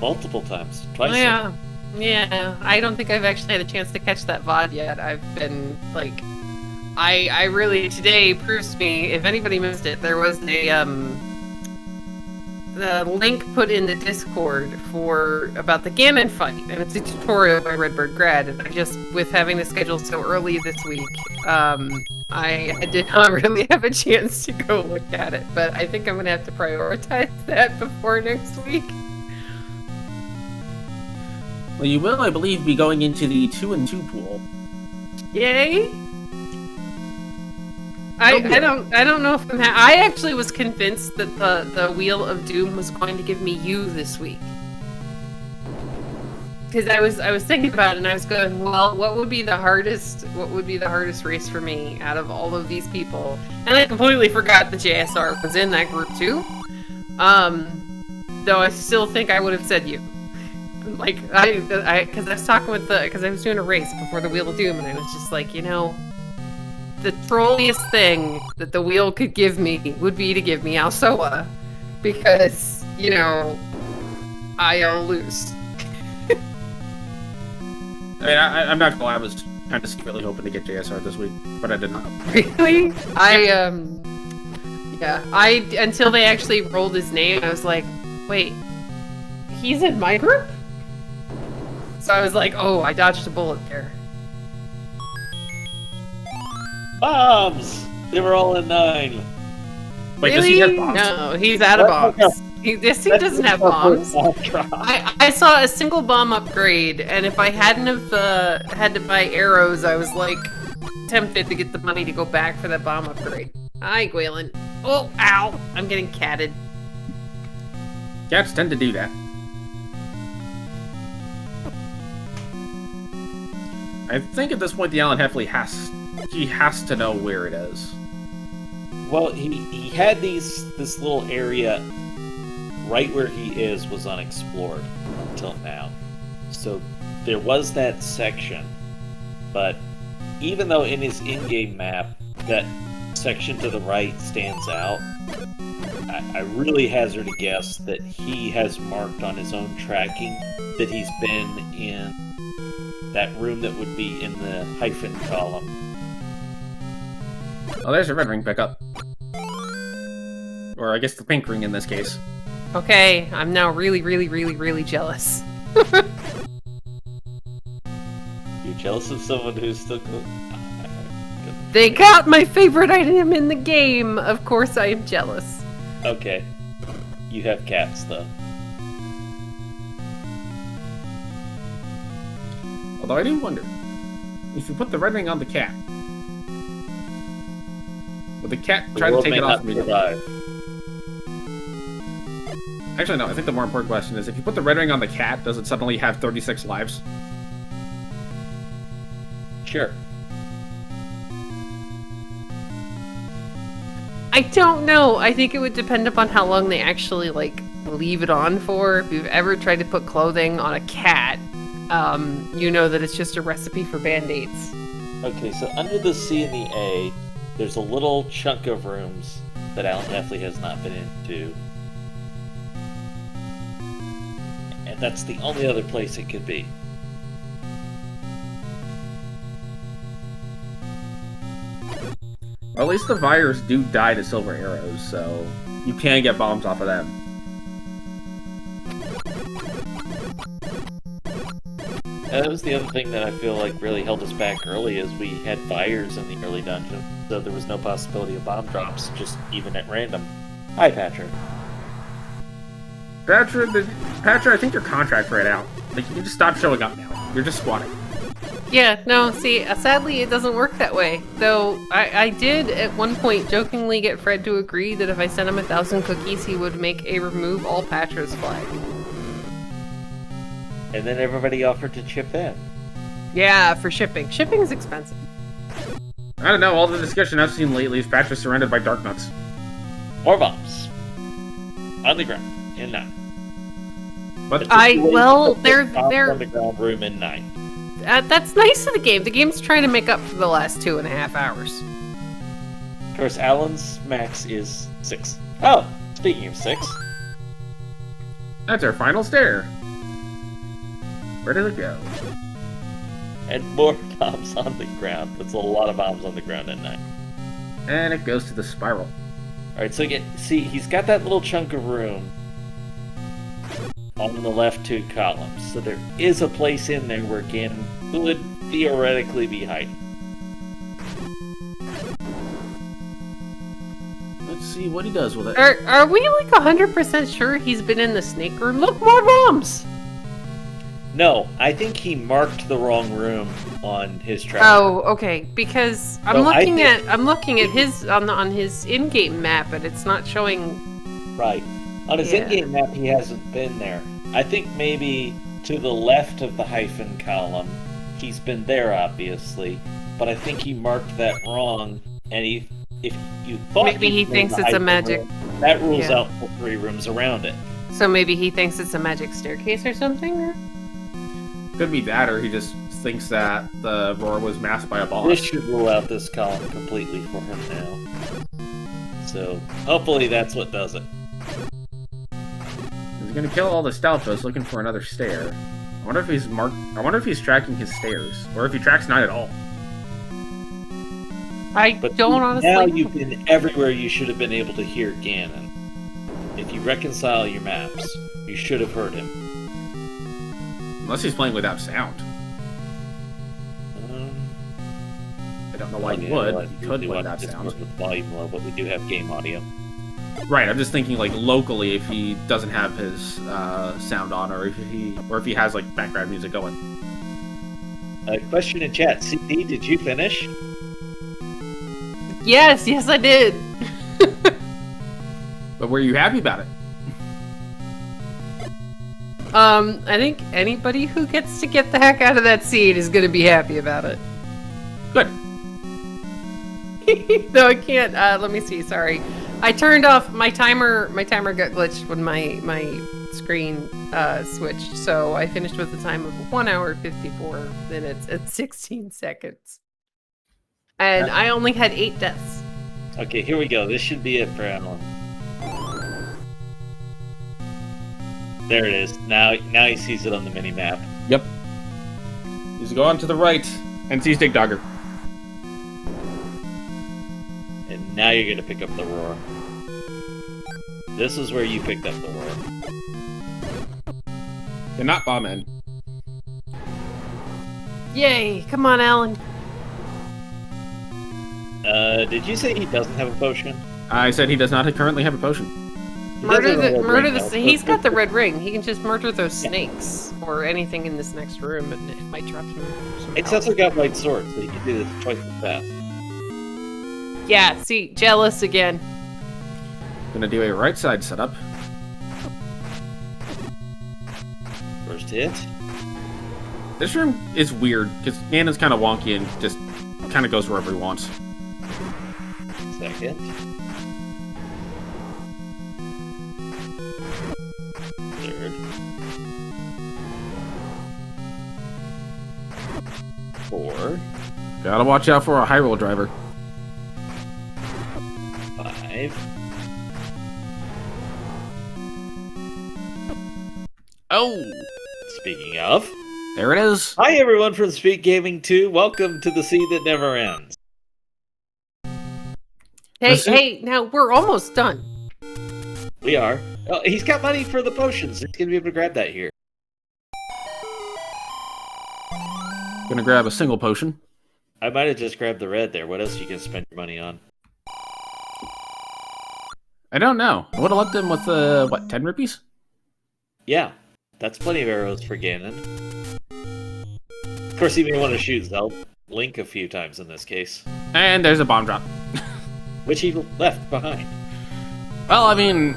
Multiple times. Twice. Yeah. Yeah. I don't think I've actually had a chance to catch that VOD yet. I've been, like... I really, today proves to me, if anybody missed it, there was the link put in the Discord about the Ganon fight, and it's a tutorial by Redbird Grad, and I just, with having the schedule so early this week, I did not really have a chance to go look at it, but I think I'm gonna have to prioritize that before next week. Well, you will, I believe, be going into the 2-and-2 pool. Yay! I don't know if I actually was convinced that the Wheel of Doom was going to give me you this week. Because I was thinking about it and I was going, well, what would be the hardest race for me out of all of these people? And I completely forgot the JSR was in that group too. Though I still think I would have said you. Like because I was talking with because I was doing a race before the Wheel of Doom and I was just like, you know, the trolliest thing that the wheel could give me would be to give me Alsoa, because, you know, I'll lose. I mean, I'm not gonna lie, I was kind of secretly hoping to get JSR this week, but I did not. Really? Until they actually rolled his name, I was like, wait, he's in my group? So I was like, oh, I dodged a bullet there. Bombs! They were all in 9. Wait, really? does he have bombs? No, he's out of bombs. This thing doesn't have bombs. I saw a single bomb upgrade, and if I hadn't have had to buy arrows, I was like tempted to get the money to go back for that bomb upgrade. Hi, Gwalen. Oh, ow! I'm getting catted. Cats tend to do that. I think at this point TheAlanHeffley has to know where it is. Well, he had this little area right where he is was unexplored until now. So there was that section, but even though in his in-game map that section to the right stands out, I really hazard a guess that he has marked on his own tracking that he's been in that room that would be in the hyphen column. Oh, there's a red ring pickup. Or I guess the pink ring in this case. Okay, I'm now really, really, really, really jealous. You're jealous of someone who's still... They got my favorite item in the game! Of course I am jealous. Okay. You have cats, though. Although I do wonder, if you put the red ring on the cat, will the cat try to take it off immediately? Actually, no, I think the more important question is, if you put the red ring on the cat, does it suddenly have 36 lives? Sure. I don't know. I think it would depend upon how long they actually, like, leave it on for. If you've ever tried to put clothing on a cat, you know that it's just a recipe for band-aids. Okay, so under the C and the A, there's a little chunk of rooms that TheAlanHeffley has not been into. And that's the only other place it could be. Well, at least the Vyres do die to silver arrows, so you can get bombs off of them. And that was the other thing that I feel like really held us back early, is we had fires in the early dungeon, so there was no possibility of bomb drops, just even at random. Hi, Patra. Patra, I think your contract ran out. Like, you can just stop showing up now. You're just squatting. Yeah, no, see, sadly it doesn't work that way. Though, I did at one point jokingly get Fred to agree that if I sent him 1,000 cookies, he would make a remove all Patra's flag. And then everybody offered to chip in. Yeah, for shipping. Shipping is expensive. I don't know, all the discussion I've seen lately is Patra surrounded by dark nuts. More bombs. On the ground in 9. But they're underground room in 9. that's nice of the game. The game's trying to make up for the last 2.5 hours. Of course, Alan's max is 6. Oh, speaking of 6. That's our final stair. Where did it go? And more bombs on the ground. That's a lot of bombs on the ground at 9. And it goes to the spiral. Alright, so see, he's got that little chunk of room on the left 2 columns. So there is a place in there where Ganon could theoretically be hiding. Let's see what he does with it. Are we like 100% sure he's been in the snake room? Look, more bombs! No, I think he marked the wrong room on his track. Oh, okay. Because I'm So looking at his on his in-game map, and it's not showing. Right. On his in-game map, he hasn't been there. I think maybe to the left of the hyphen column, he's been there, obviously. But I think he marked that wrong, and if you thought Maybe he he'd been thinks the it's a hyphen magic. room, that rules out the 3 rooms around it. So maybe he thinks it's a magic staircase or something. Could be that, or he just thinks that the roar was masked by a boss. This should rule out this column completely for him now. So hopefully that's what does it. He's gonna kill all the Stalfos looking for another stair. I wonder if he's tracking his stairs, or if he tracks 9 at all. I But don't honestly. now know. you've been everywhere you should have been able to hear Ganon. If you reconcile your maps, you should have heard him. Unless he's playing without sound. I don't know why he would. He could play without sound. With volume low, but we do have game audio. Right, I'm just thinking like locally if he doesn't have his sound on, or if he has like background music going. Question in chat: CD, did you finish? Yes, I did. But were you happy about it? I think anybody who gets to get the heck out of that seed is gonna be happy about it. Good. No, I can't. Let me see. Sorry, I turned off my timer. My timer got glitched when my screen switched, so I finished with a time of 1 hour 54 minutes and 16 seconds, and I only had 8 deaths. Okay, here we go. This should be it for Alan. There it is. Now he sees it on the mini map. Yep. He's going to the right and sees Dig Dogger. And now you're gonna pick up the roar. This is where you picked up the roar. They're not bomb in. Yay! Come on, Alan. Did you say he doesn't have a potion? I said he does not currently have a potion. Murder doesn't have a red ring, the. though. He's got the red ring. He can just murder those snakes or anything in this next room, and it might drop him. some It's health. also got white sword, so you can do this twice as fast. Yeah. See, jealous again. Gonna do a right side setup. First hit. This room is weird because Ganon's kind of wonky and just kind of goes wherever he wants. Second. Third. Four. Gotta watch out for a high roll driver. 5. Oh, Speaking of, there it is. hi everyone from SpeedGaming 2. Welcome to the Sea That Never Ends. Hey, Listen- hey! Now we're almost done. We are. Oh, he's got money for the potions. He's gonna be able to grab that here. Gonna grab a single potion. I might have just grabbed the red there. What else are you gonna spend your money on? I don't know. I would have left him with, 10 rupees? Yeah, that's plenty of arrows for Ganon. Of course, you may want to shoot Zelda Link a few times in this case, And there's a bomb drop. which he left behind. Well, I mean,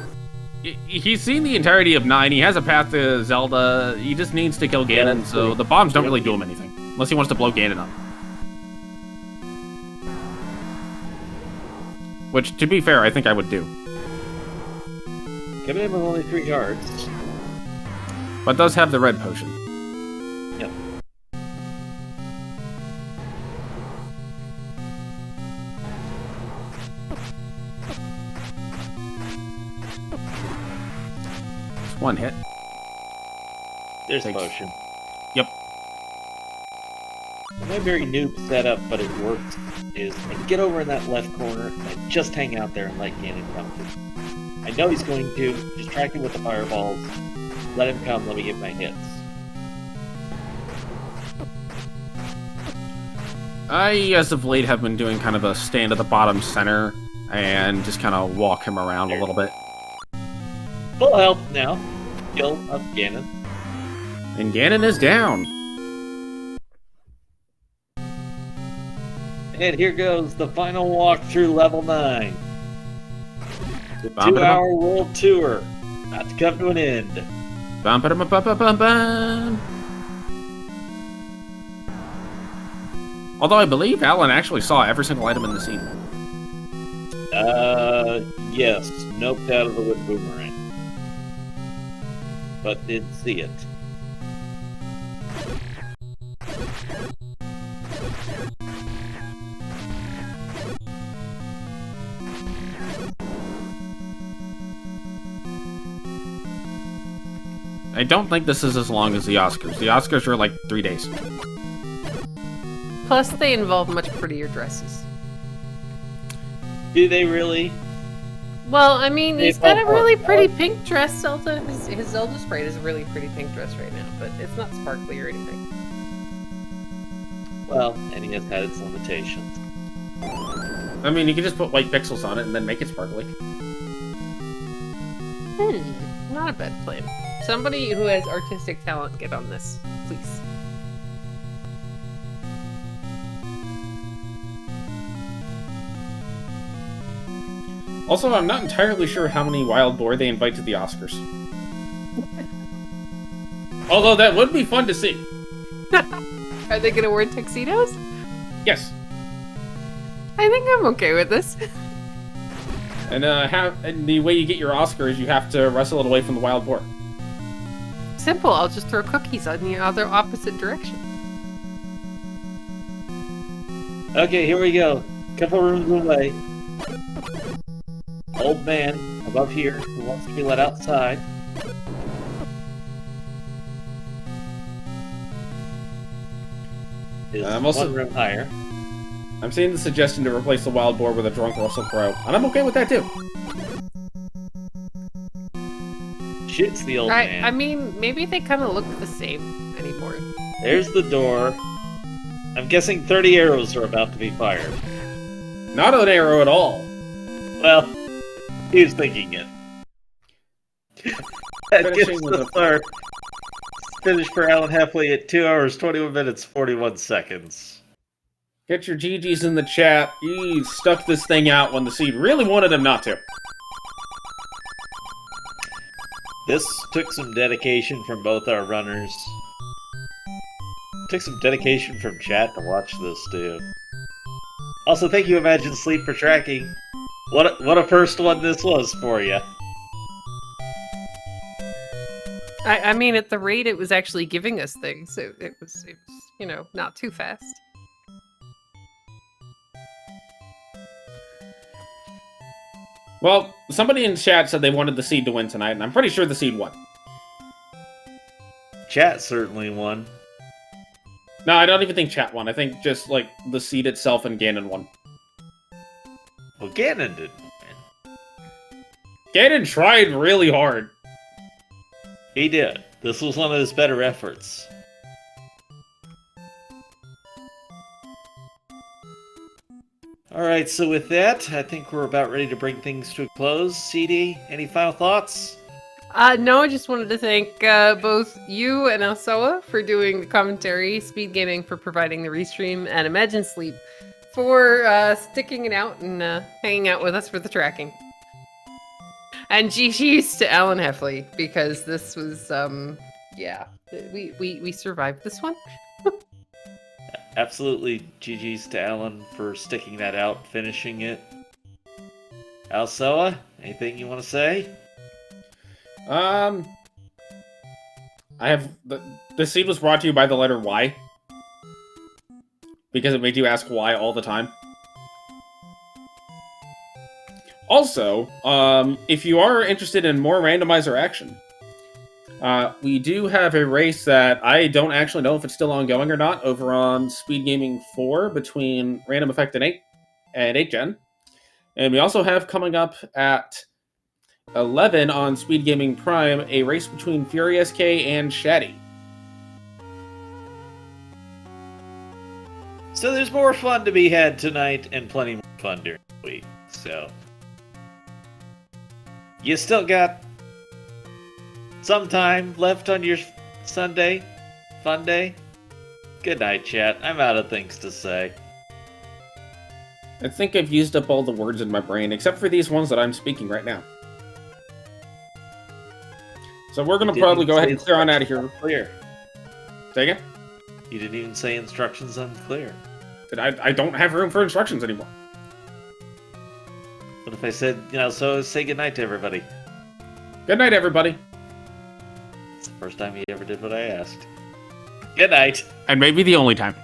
he's seen the entirety of 9. He has a path to Zelda. He just needs to kill Ganon, so the bombs don't really do him anything. Unless he wants to blow Ganon up. Which, to be fair, I think I would do. Coming in with only 3 hearts. But does have the red potion. Yep. It's 1 hit. There's Thanks. potion. Yep. My very noob setup, but it works, is I get over in that left corner and I just hang out there and let Ganon come to. I know he's going to. Distract him with the fireballs. Let him come, let me get my hits. I, as of late, have been doing kind of a stand at the bottom center and just kind of walk him around a little bit. Full health now. Kill of Ganon. And Ganon is down. And here goes the final walk through level 9. The Bum, 2-hour world tour. About to come to an end. Bum, ba, bum, bum, bum, bum. Although I believe Alan actually saw every single item in the scene. Yes. Noped out of the wood boomerang. But didn't see it. I don't think this is as long as the Oscars. The Oscars are like 3 days. Plus, they involve much prettier dresses. Do they really? Well, I mean, They he's got a involve really what? pretty pink dress. Zelda, his Zelda sprite is a really pretty pink dress right now, but it's not sparkly or anything. Well, and he has had its limitations. I mean, you can just put white pixels on it and then make it sparkly. Not a bad plan. Somebody who has artistic talent, get on this, please. Also, I'm not entirely sure how many wild boar they invite to the Oscars. Although that would be fun to see. Are they gonna wear tuxedos? Yes. I think I'm okay with this. And the way you get your Oscar is you have to wrestle it away from the wild boar. Simple, I'll just throw cookies on the other opposite direction. Okay, here we go. Couple rooms away. Old man above here who wants to be let outside. Is I'm also- 1 room higher. I'm seeing the suggestion to replace the wild boar with a drunk Russell Crowe, and I'm okay with that too. Shoots the old man. I mean, maybe they kind of look the same anymore. There's the door. I'm guessing 30 arrows are about to be fired. Not an arrow at all. Well, he was thinking it. That gets Finishing with the a- start. Finish for TheAlanHeffley at 2 hours, 21 minutes, 41 seconds. Get your GGs in the chat. He stuck this thing out when the seed really wanted him not to. This took some dedication from both our runners. Took some dedication from chat to watch this, too. Also, thank you, Imagine Sleep, for tracking. What a first one this was for you. I mean, at the rate it was actually giving us things, it was, you know, not too fast. Well, somebody in chat said they wanted the seed to win tonight, and I'm pretty sure the seed won. Chat certainly won. No, I don't even think chat won. I think just, like, the seed itself and Ganon won. Well, Ganon didn't win. Ganon tried really hard. He did. This was one of his better efforts. Alright, so with that, I think we're about ready to bring things to a close. CD, any final thoughts? No, I just wanted to thank both you and Alsoa for doing the commentary, SpeedGaming for providing the restream, and Imagine Sleep for sticking it out and hanging out with us for the tracking. And GG's to TheAlanHeffley, because this was, yeah, we survived this one. Absolutely, GG's to Alan for sticking that out, finishing it. Alsoa, anything you want to say? I have the seed was brought to you by the letter Y because it made you ask why all the time. Also, if you are interested in more randomizer action, we do have a race that I don't actually know if it's still ongoing or not over on SpeedGaming 4 between Random Effect and 8gen. And we also have coming up at 11 on SpeedGaming Prime a race between Fury SK and Shaddy. So there's more fun to be had tonight and plenty more fun during the week. So you still got some time left on your Sunday fun day. Good night, chat. I'm out of things to say. I think I've used up all the words in my brain, except for these ones that I'm speaking right now. So we're going to probably go ahead and clear on out of here. Clear. Say again? You didn't even say instructions unclear. I don't have room for instructions anymore. What if I said, so say goodnight to everybody? Good night, everybody. It's the first time you ever did what I asked. Good night. And maybe the only time.